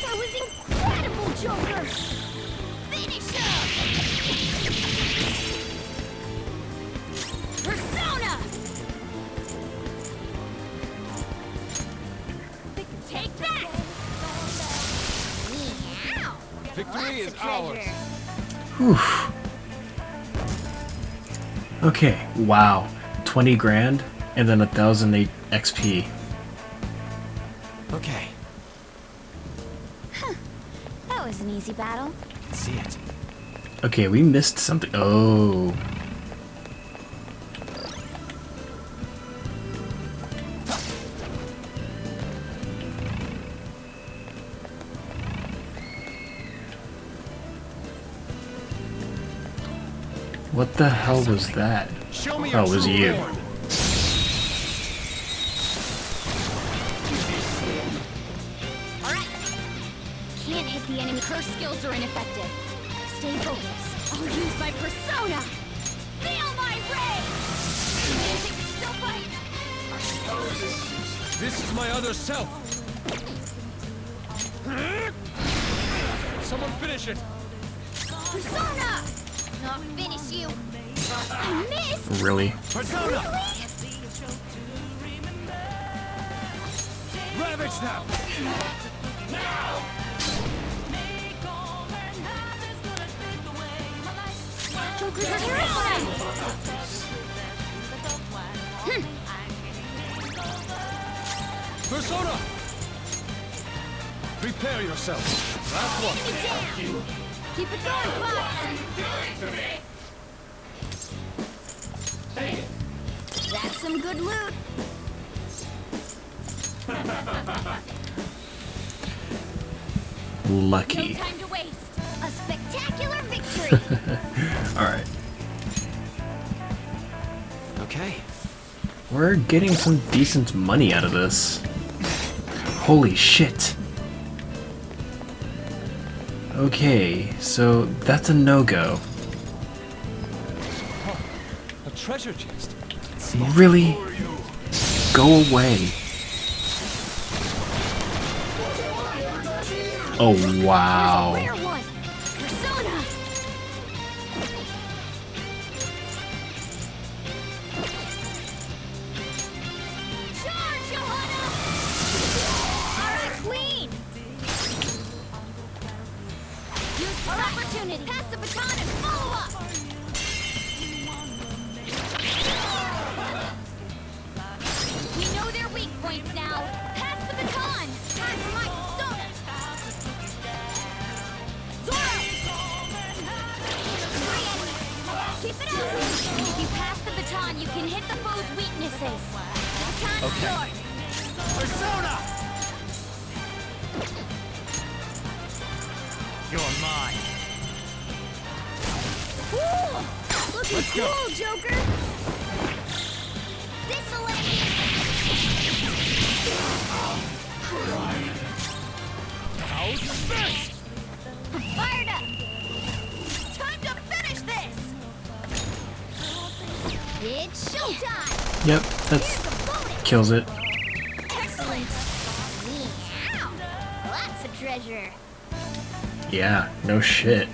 That was incredible, Joker! Finish him! Persona! Take that! Meow! Victory is Lots of ours. treasure. Whew. Okay, wow. 20 grand and then 1,008 XP. Okay. That was an easy battle. See it. Okay, we missed something. Oh. What the hell was that? Show me Oh, your it was true you. form. Alright. Can't hit the enemy. Her skills are ineffective. Stay focused. I'll use my persona. Feel my rage! Music can still fight. This is my other self. Someone finish it. Persona! Not finish you. I missed! Really? Persona! Ravage them! Joker's terrifying! Persona! Prepare yourself. Last one. Enemy down! Keep it going, Fox! That's some good loot. Lucky. No time to waste. A spectacular victory. Alright. Okay. We're getting some decent money out of this. Holy shit. Okay, so that's a no-go. A treasure chest. Really? Go away. Oh, wow. Rare one. Persona. Charge, Johanna! Alright, Queen! Use our opportunity. Pass the baton and follow up. We know their weak points now. Pass the baton. Time for my persona. face. Okay. Persona! You're mine. Cool! Looking Let's go. cool, Joker! This'll let me... How's this? I'm fired up! Time to finish this! It's showtime! Yep, that kills it. Excellent! Meow! Lots of treasure. Yeah, no shit.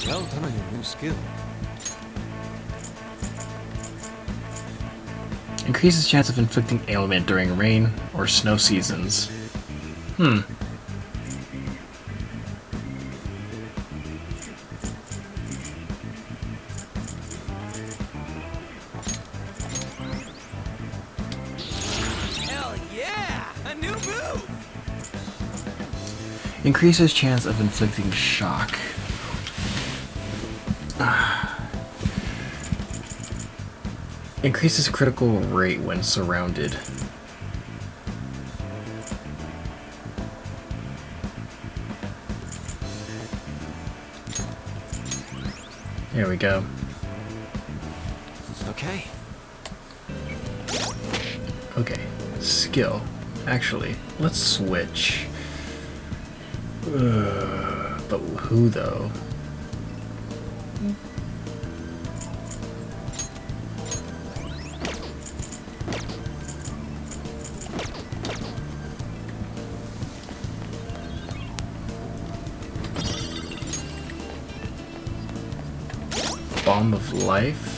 Well done on your new skill. Increases chance of inflicting ailment during rain or snow seasons. Hell yeah! A new move! Increases chance of inflicting shock. Increases critical rate when surrounded. There we go. Okay. Okay, skill. Actually, let's switch. But who though? Bomb of Life.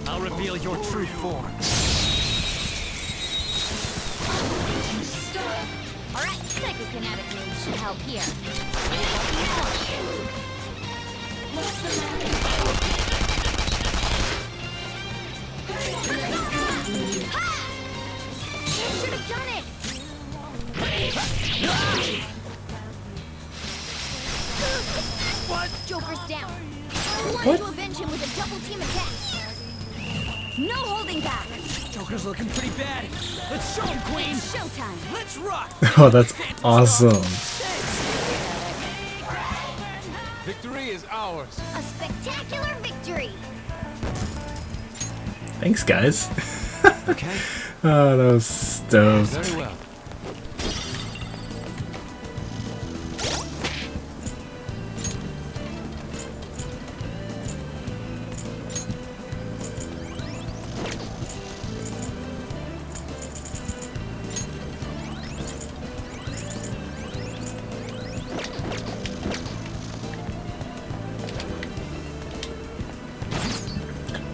I'll reveal your true form. Alright, psychokinetic moves should help here. Should have done it! What? Joker's down. Wanted to avenge him with a double team attack. No holding back. Joker's looking pretty bad. Let's show him, Queen. It's showtime. Let's rock. Oh, that's awesome. Victory is ours. A spectacular victory. Thanks, guys. Okay. Oh, that was stoked. Very well.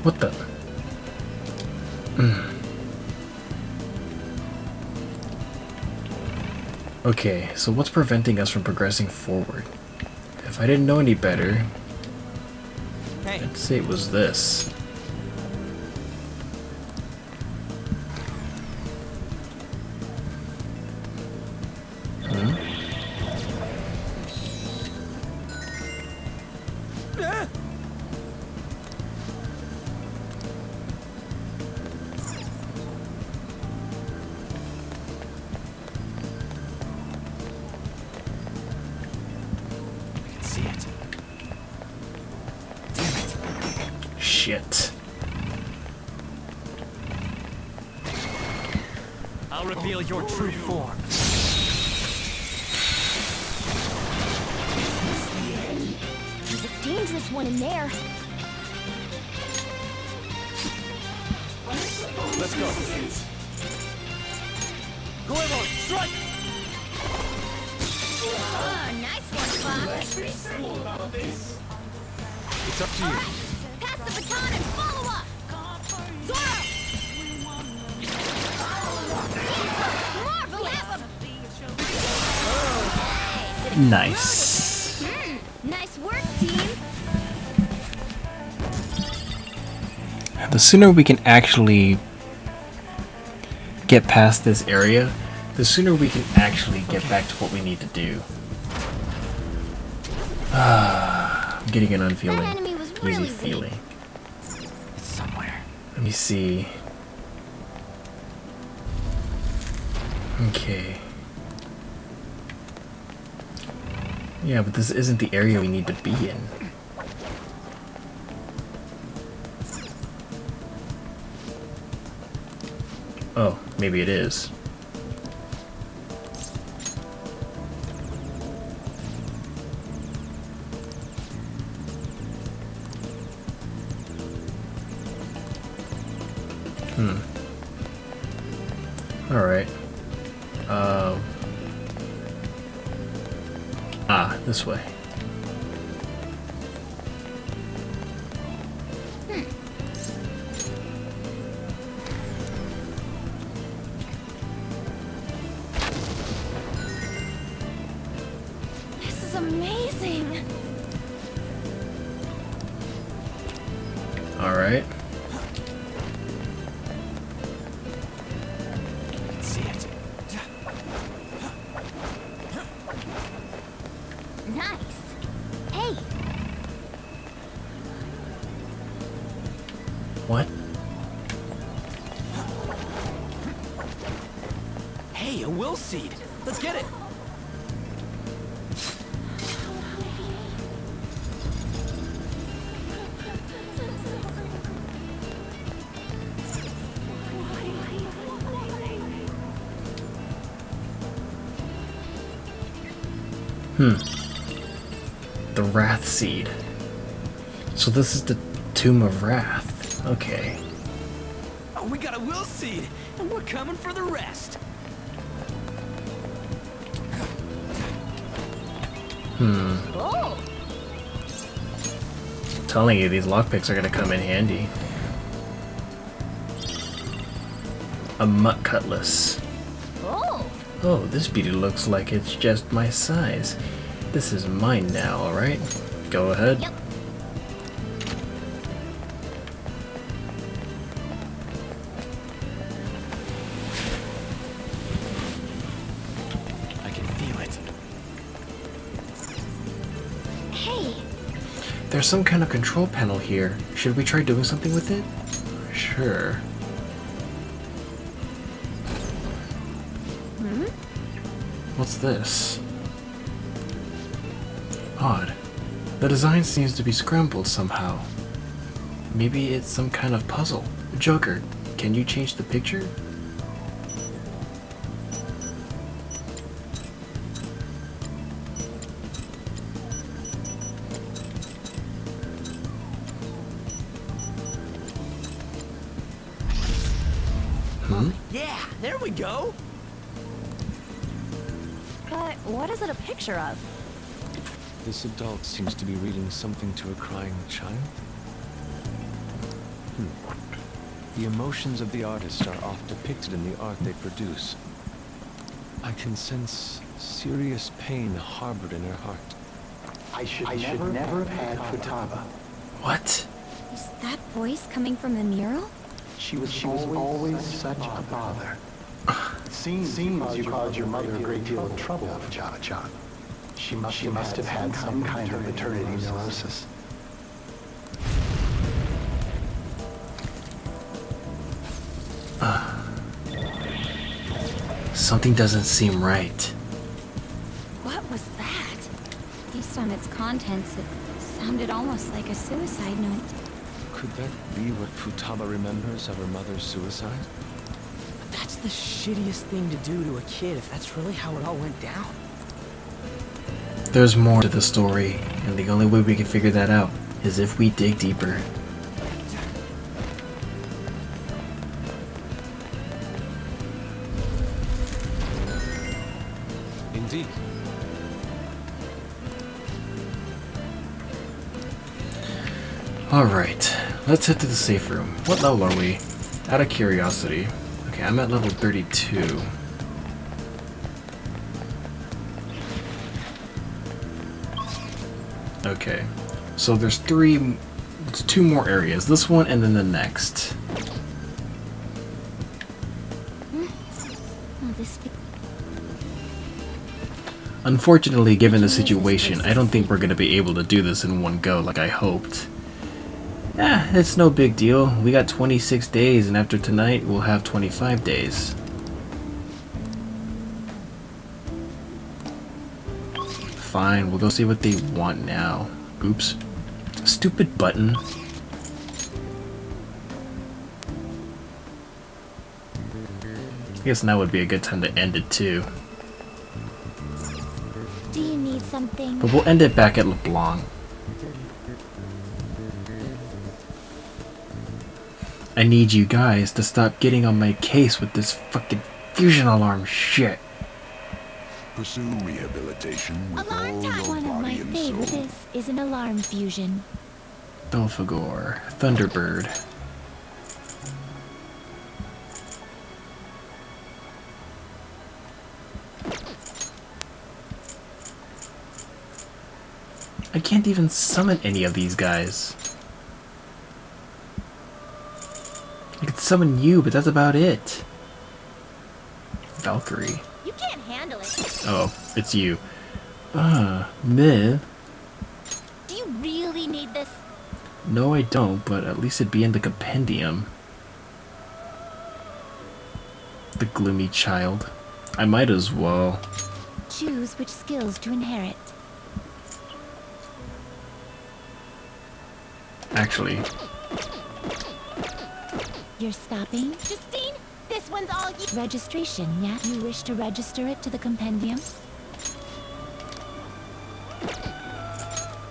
What the? Okay, so what's preventing us from progressing forward? If I didn't know any better, Hey. I'd say it was this. See it. Shit. I'll reveal your true form. There's a dangerous one in there. Let's go. Goemon, strike! Oh, nice one, Fox. It's up to you. Pass the baton and follow up. Zoro! Nice. Nice work, team. The sooner we can actually get past this area, the sooner we can actually get back to what we need to do. I'm getting an unfeeling, easy feeling. It's somewhere. Let me see. Okay. Yeah, but this isn't the area we need to be in. Oh, maybe it is. Alright. This way. This is amazing. Alright. See it. Nice. Hey. What? Hey, a will seed. Let's get it. The Wrath Seed. So this is the Tomb of Wrath. Okay. Oh, we got a will seed, and we're coming for the rest. Oh. I'm telling you, these lockpicks are gonna come in handy. A Mutt Cutlass. Oh. Oh, this beauty looks like it's just my size. This is mine now, alright? Go ahead. Yep. I can feel it. Hey. There's some kind of control panel here. Should we try doing something with it? Sure. What's this? Odd. The design seems to be scrambled somehow. Maybe it's some kind of puzzle. Joker, can you change the picture? Yeah, there we go. But what is it a picture of? This adult seems to be reading something to a crying child. The emotions of the artist are oft depicted in the art they produce. I can sense serious pain harbored in her heart. I should never have had Futaba. What? Is that voice coming from the mural? She was always such a bother. Seems you caused your mother a great deal of trouble, Futaba-chan. She must have had some kind of maternity neurosis. Something doesn't seem right. What was that? Based on its contents, it sounded almost like a suicide note. Could that be what Futaba remembers of her mother's suicide? That's the shittiest thing to do to a kid if that's really how it all went down. There's more to the story, and the only way we can figure that out is if we dig deeper. Indeed. Alright, let's head to the safe room. What level are we? Out of curiosity. Okay, I'm at level 32. Okay. So there's two more areas. This one and then the next. Unfortunately, given the situation, I don't think we're going to be able to do this in one go like I hoped. It's no big deal. We got 26 days, and after tonight, we'll have 25 days. Fine, we'll go see what they want now. Oops. Stupid button. I guess now would be a good time to end it too. Do you need something? But we'll end it back at LeBlanc. I need you guys to stop getting on my case with this fucking fusion alarm shit. Pursue rehabilitation with all your One of my body and soul. favorites is an alarm fusion. Belphegor, Thunderbird. I can't even summon any of these guys. I could summon you, but that's about it. Valkyrie. You can't handle it. Oh, it's you. Meh. Do you really need this? No, I don't, but at least it'd be in the compendium. The gloomy child. I might as well. Choose which skills to inherit. Actually, You're stopping? Justine, this one's all you. Registration, yeah? You wish to register it to the compendium?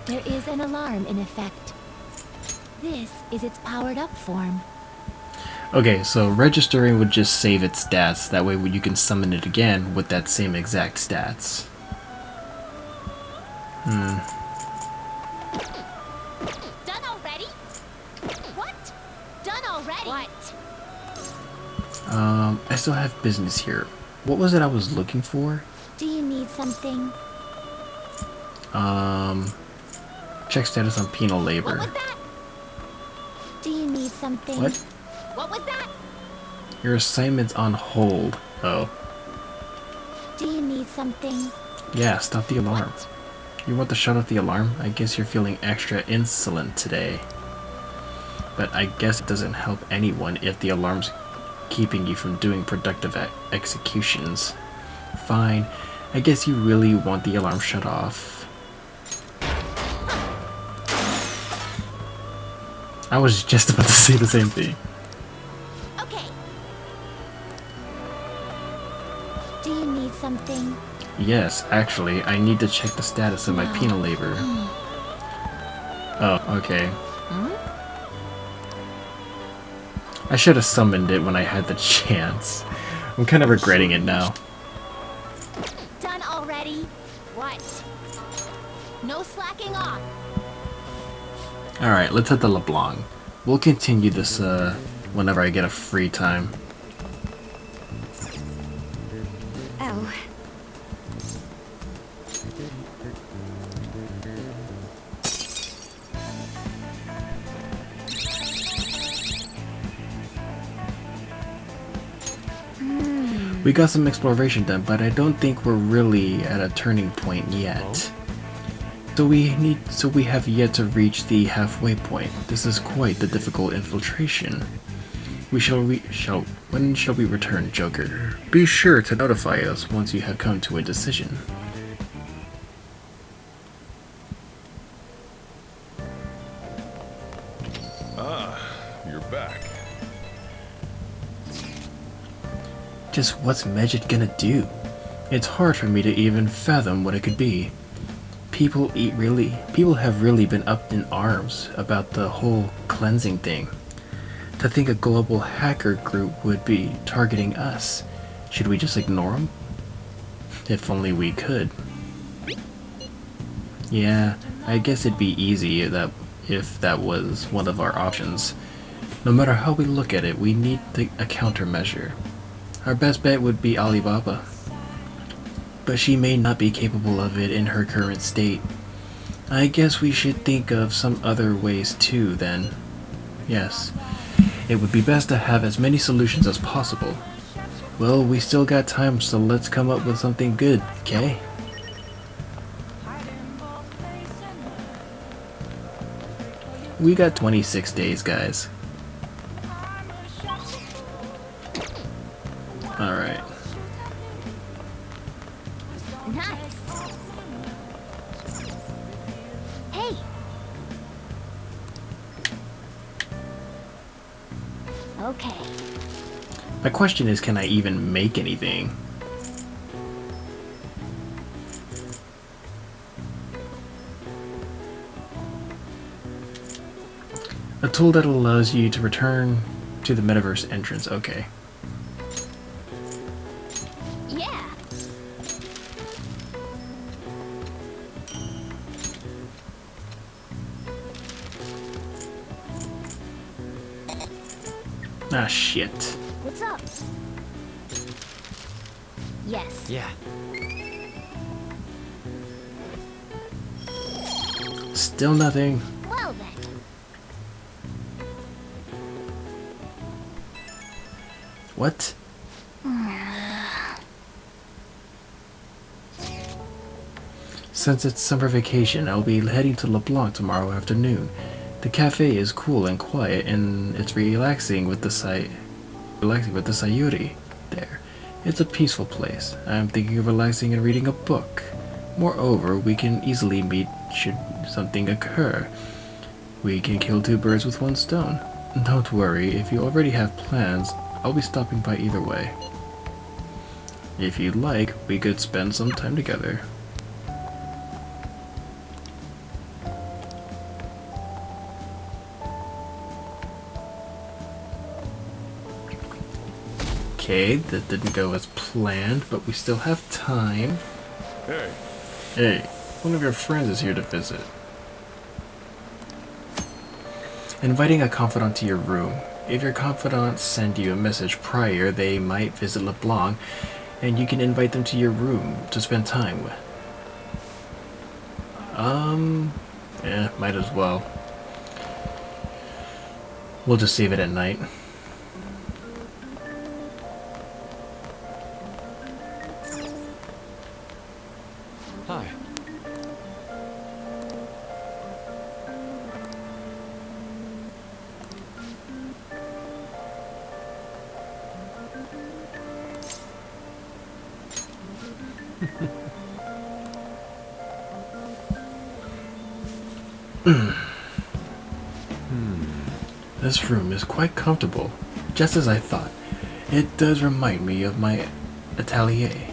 There is an alarm in effect. This is its powered up form. okay, so registering would just save its stats. That way you can summon it again with that same exact stats. Done already? What? Done already? What? I still have business here. What was it I was looking for? Do you need something? Check status on penal labor. What was that? Do you need something? What? What was that? Your assignment's on hold. Oh. Do you need something? Yeah, stop the alarm. You want to shut off the alarm? I guess you're feeling extra insolent today. But I guess it doesn't help anyone if the alarm's keeping you from doing productive executions. Fine. I guess you really want the alarm shut off. I was just about to say the same thing. Okay. Do you need something? Yes, actually, I need to check the status of my penal labor. Oh, okay. I should have summoned it when I had the chance. I'm kind of regretting it now. Done already? What? No slacking off. Alright, let's hit the LeBlanc. We'll continue this whenever I get a free time. Oh. We got some exploration done, but I don't think we're really at a turning point yet. So we have yet to reach the halfway point. This is quite the difficult infiltration. When shall we return, Joker? Be sure to notify us once you have come to a decision. You're back. Just what's Medjed gonna do? It's hard for me to even fathom what it could be. People have really been up in arms about the whole cleansing thing. To think a global hacker group would be targeting us. Should we just ignore them? If only we could. Yeah, I guess it'd be easy if that was one of our options. No matter how we look at it, we need a countermeasure. Our best bet would be Alibaba. But she may not be capable of it in her current state. I guess we should think of some other ways too, then. Yes. It would be best to have as many solutions as possible. Well, we still got time, so let's come up with something good, okay? We got 26 days, guys. Alright. Nice. Hey. Okay. My question is, can I even make anything? A tool that allows you to return to the metaverse entrance. Okay. Yeah. Ah, shit. What's up? Yes. Yeah. Still nothing. Well then. What? Since it's summer vacation, I'll be heading to LeBlanc tomorrow afternoon. The cafe is cool and quiet, and it's relaxing with the Sayuri there. It's a peaceful place. I'm thinking of relaxing and reading a book. Moreover, we can easily meet should something occur. We can kill two birds with one stone. Don't worry, if you already have plans, I'll be stopping by either way. If you'd like, we could spend some time together. Okay, that didn't go as planned, but we still have time. Hey. Hey, one of your friends is here to visit. Inviting a confidant to your room. If your confidant send you a message prior, they might visit LeBlanc, and you can invite them to your room to spend time with. Might as well. We'll just save it at night. Hi. This room is quite comfortable, just as I thought. It does remind me of my atelier.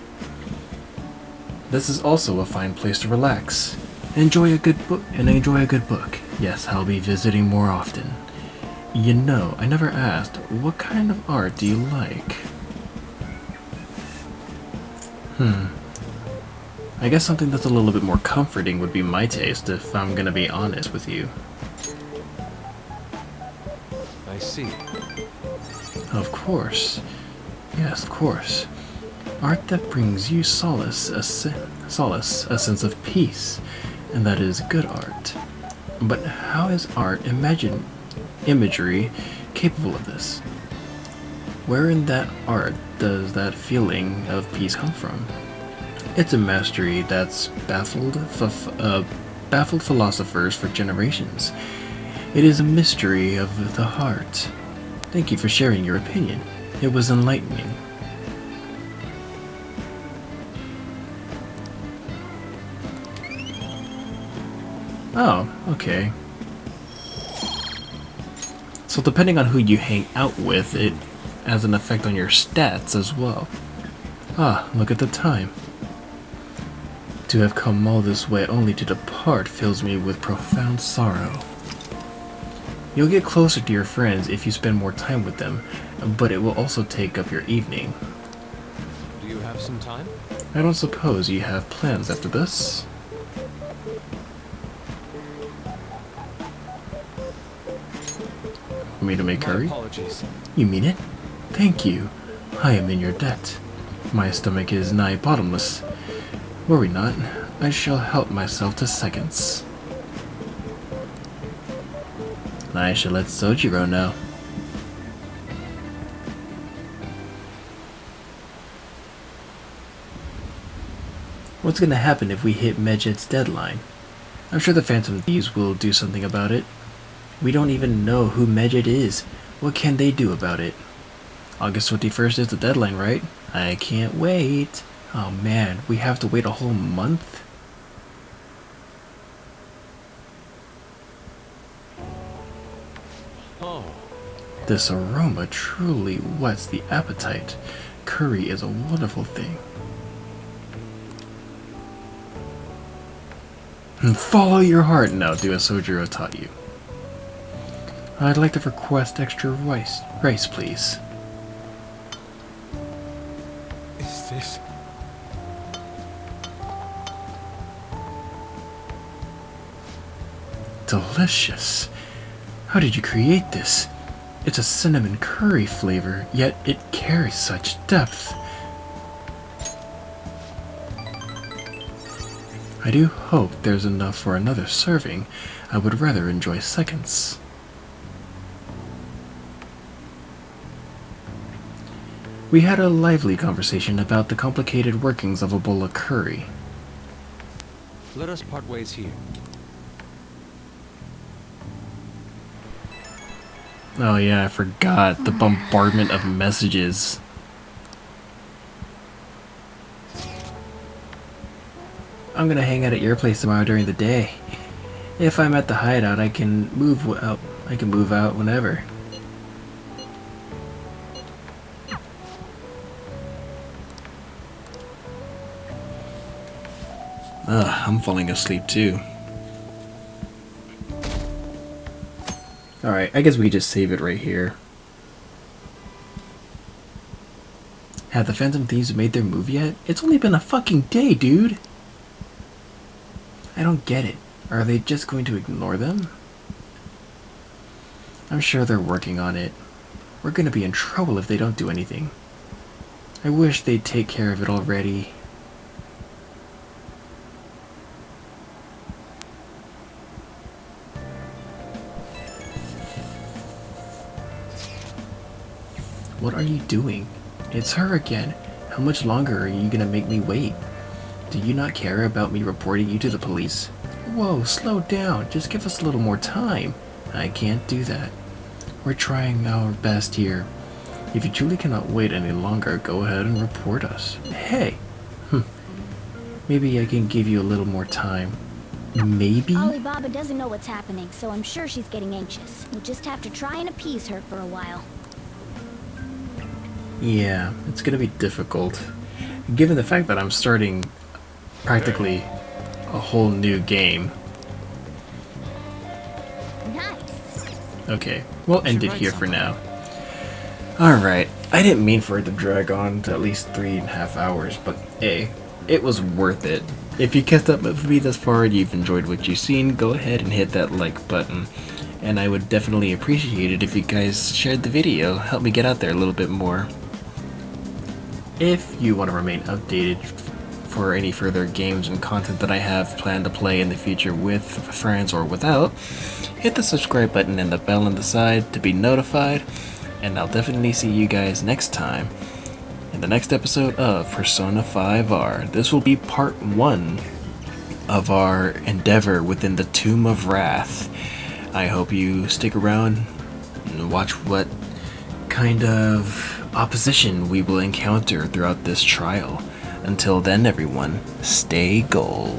This is also a fine place to relax. Enjoy a good book. Yes, I'll be visiting more often. You know, I never asked, what kind of art do you like? I guess something that's a little bit more comforting would be my taste, if I'm gonna be honest with you. I see. Of course. Yes, of course. Art that brings you solace, a sense of peace, and that is good art. But how is art imagery capable of this? Where in that art does that feeling of peace come from? It's a mastery that's baffled philosophers for generations. It is a mystery of the heart. Thank you for sharing your opinion. It was enlightening. Oh, okay. So depending on who you hang out with, it has an effect on your stats as well. Ah, look at the time. To have come all this way only to depart fills me with profound sorrow. You'll get closer to your friends if you spend more time with them, but it will also take up your evening. Do you have some time? I don't suppose you have plans after this? Want me to make curry? Apologies. You mean it? Thank you. I am in your debt. My stomach is nigh bottomless. Worry not, I shall help myself to seconds. I should let Sojiro know. What's gonna happen if we hit Medjed's deadline? I'm sure the Phantom Thieves will do something about it. We don't even know who Medjed is. What can they do about it? August 21st is the deadline, right? I can't wait. Oh man, we have to wait a whole month? Oh. This aroma truly whets the appetite. Curry is a wonderful thing. And follow your heart now, do as Sojiro taught you. I'd like to request extra rice, please. Is this... Delicious. How did you create this? It's a cinnamon curry flavor, yet it carries such depth. I do hope there's enough for another serving. I would rather enjoy seconds. We had a lively conversation about the complicated workings of a bowl of curry. Let us part ways here. Oh yeah, I forgot the bombardment of messages. I'm gonna hang out at your place tomorrow during the day. If I'm at the hideout, I can move out. I can move out whenever. I'm falling asleep too. Alright, I guess we just save it right here. Have the Phantom Thieves made their move yet? It's only been a fucking day, dude! I don't get it. Are they just going to ignore them? I'm sure they're working on it. We're gonna be in trouble if they don't do anything. I wish they'd take care of it already. What are you doing? It's her again. How much longer are you gonna make me wait? Do you not care about me reporting you to the police? Whoa, slow down. Just give us a little more time. I can't do that. We're trying our best here. If you truly cannot wait any longer, go ahead and report us. Hey! Maybe I can give you a little more time. Maybe? Alibaba doesn't know what's happening, so I'm sure she's getting anxious. We'll just have to try and appease her for a while. Yeah, it's gonna be difficult. Given the fact that I'm starting practically a whole new game. Nice. Okay, we'll end it here for now. Alright, I didn't mean for it to drag on to at least 3.5 hours, but hey, it was worth it. If you kept up with me this far and you've enjoyed what you've seen, go ahead and hit that like button. And I would definitely appreciate it if you guys shared the video, help me get out there a little bit more. If you want to remain updated for any further games and content that I have planned to play in the future with friends or without, hit the subscribe button and the bell on the side to be notified, and I'll definitely see you guys next time in the next episode of Persona 5R. This will be part 1 of our endeavor within the Tomb of Wrath. I hope you stick around and watch what kind of opposition we will encounter throughout this trial. Until then, everyone, stay gold.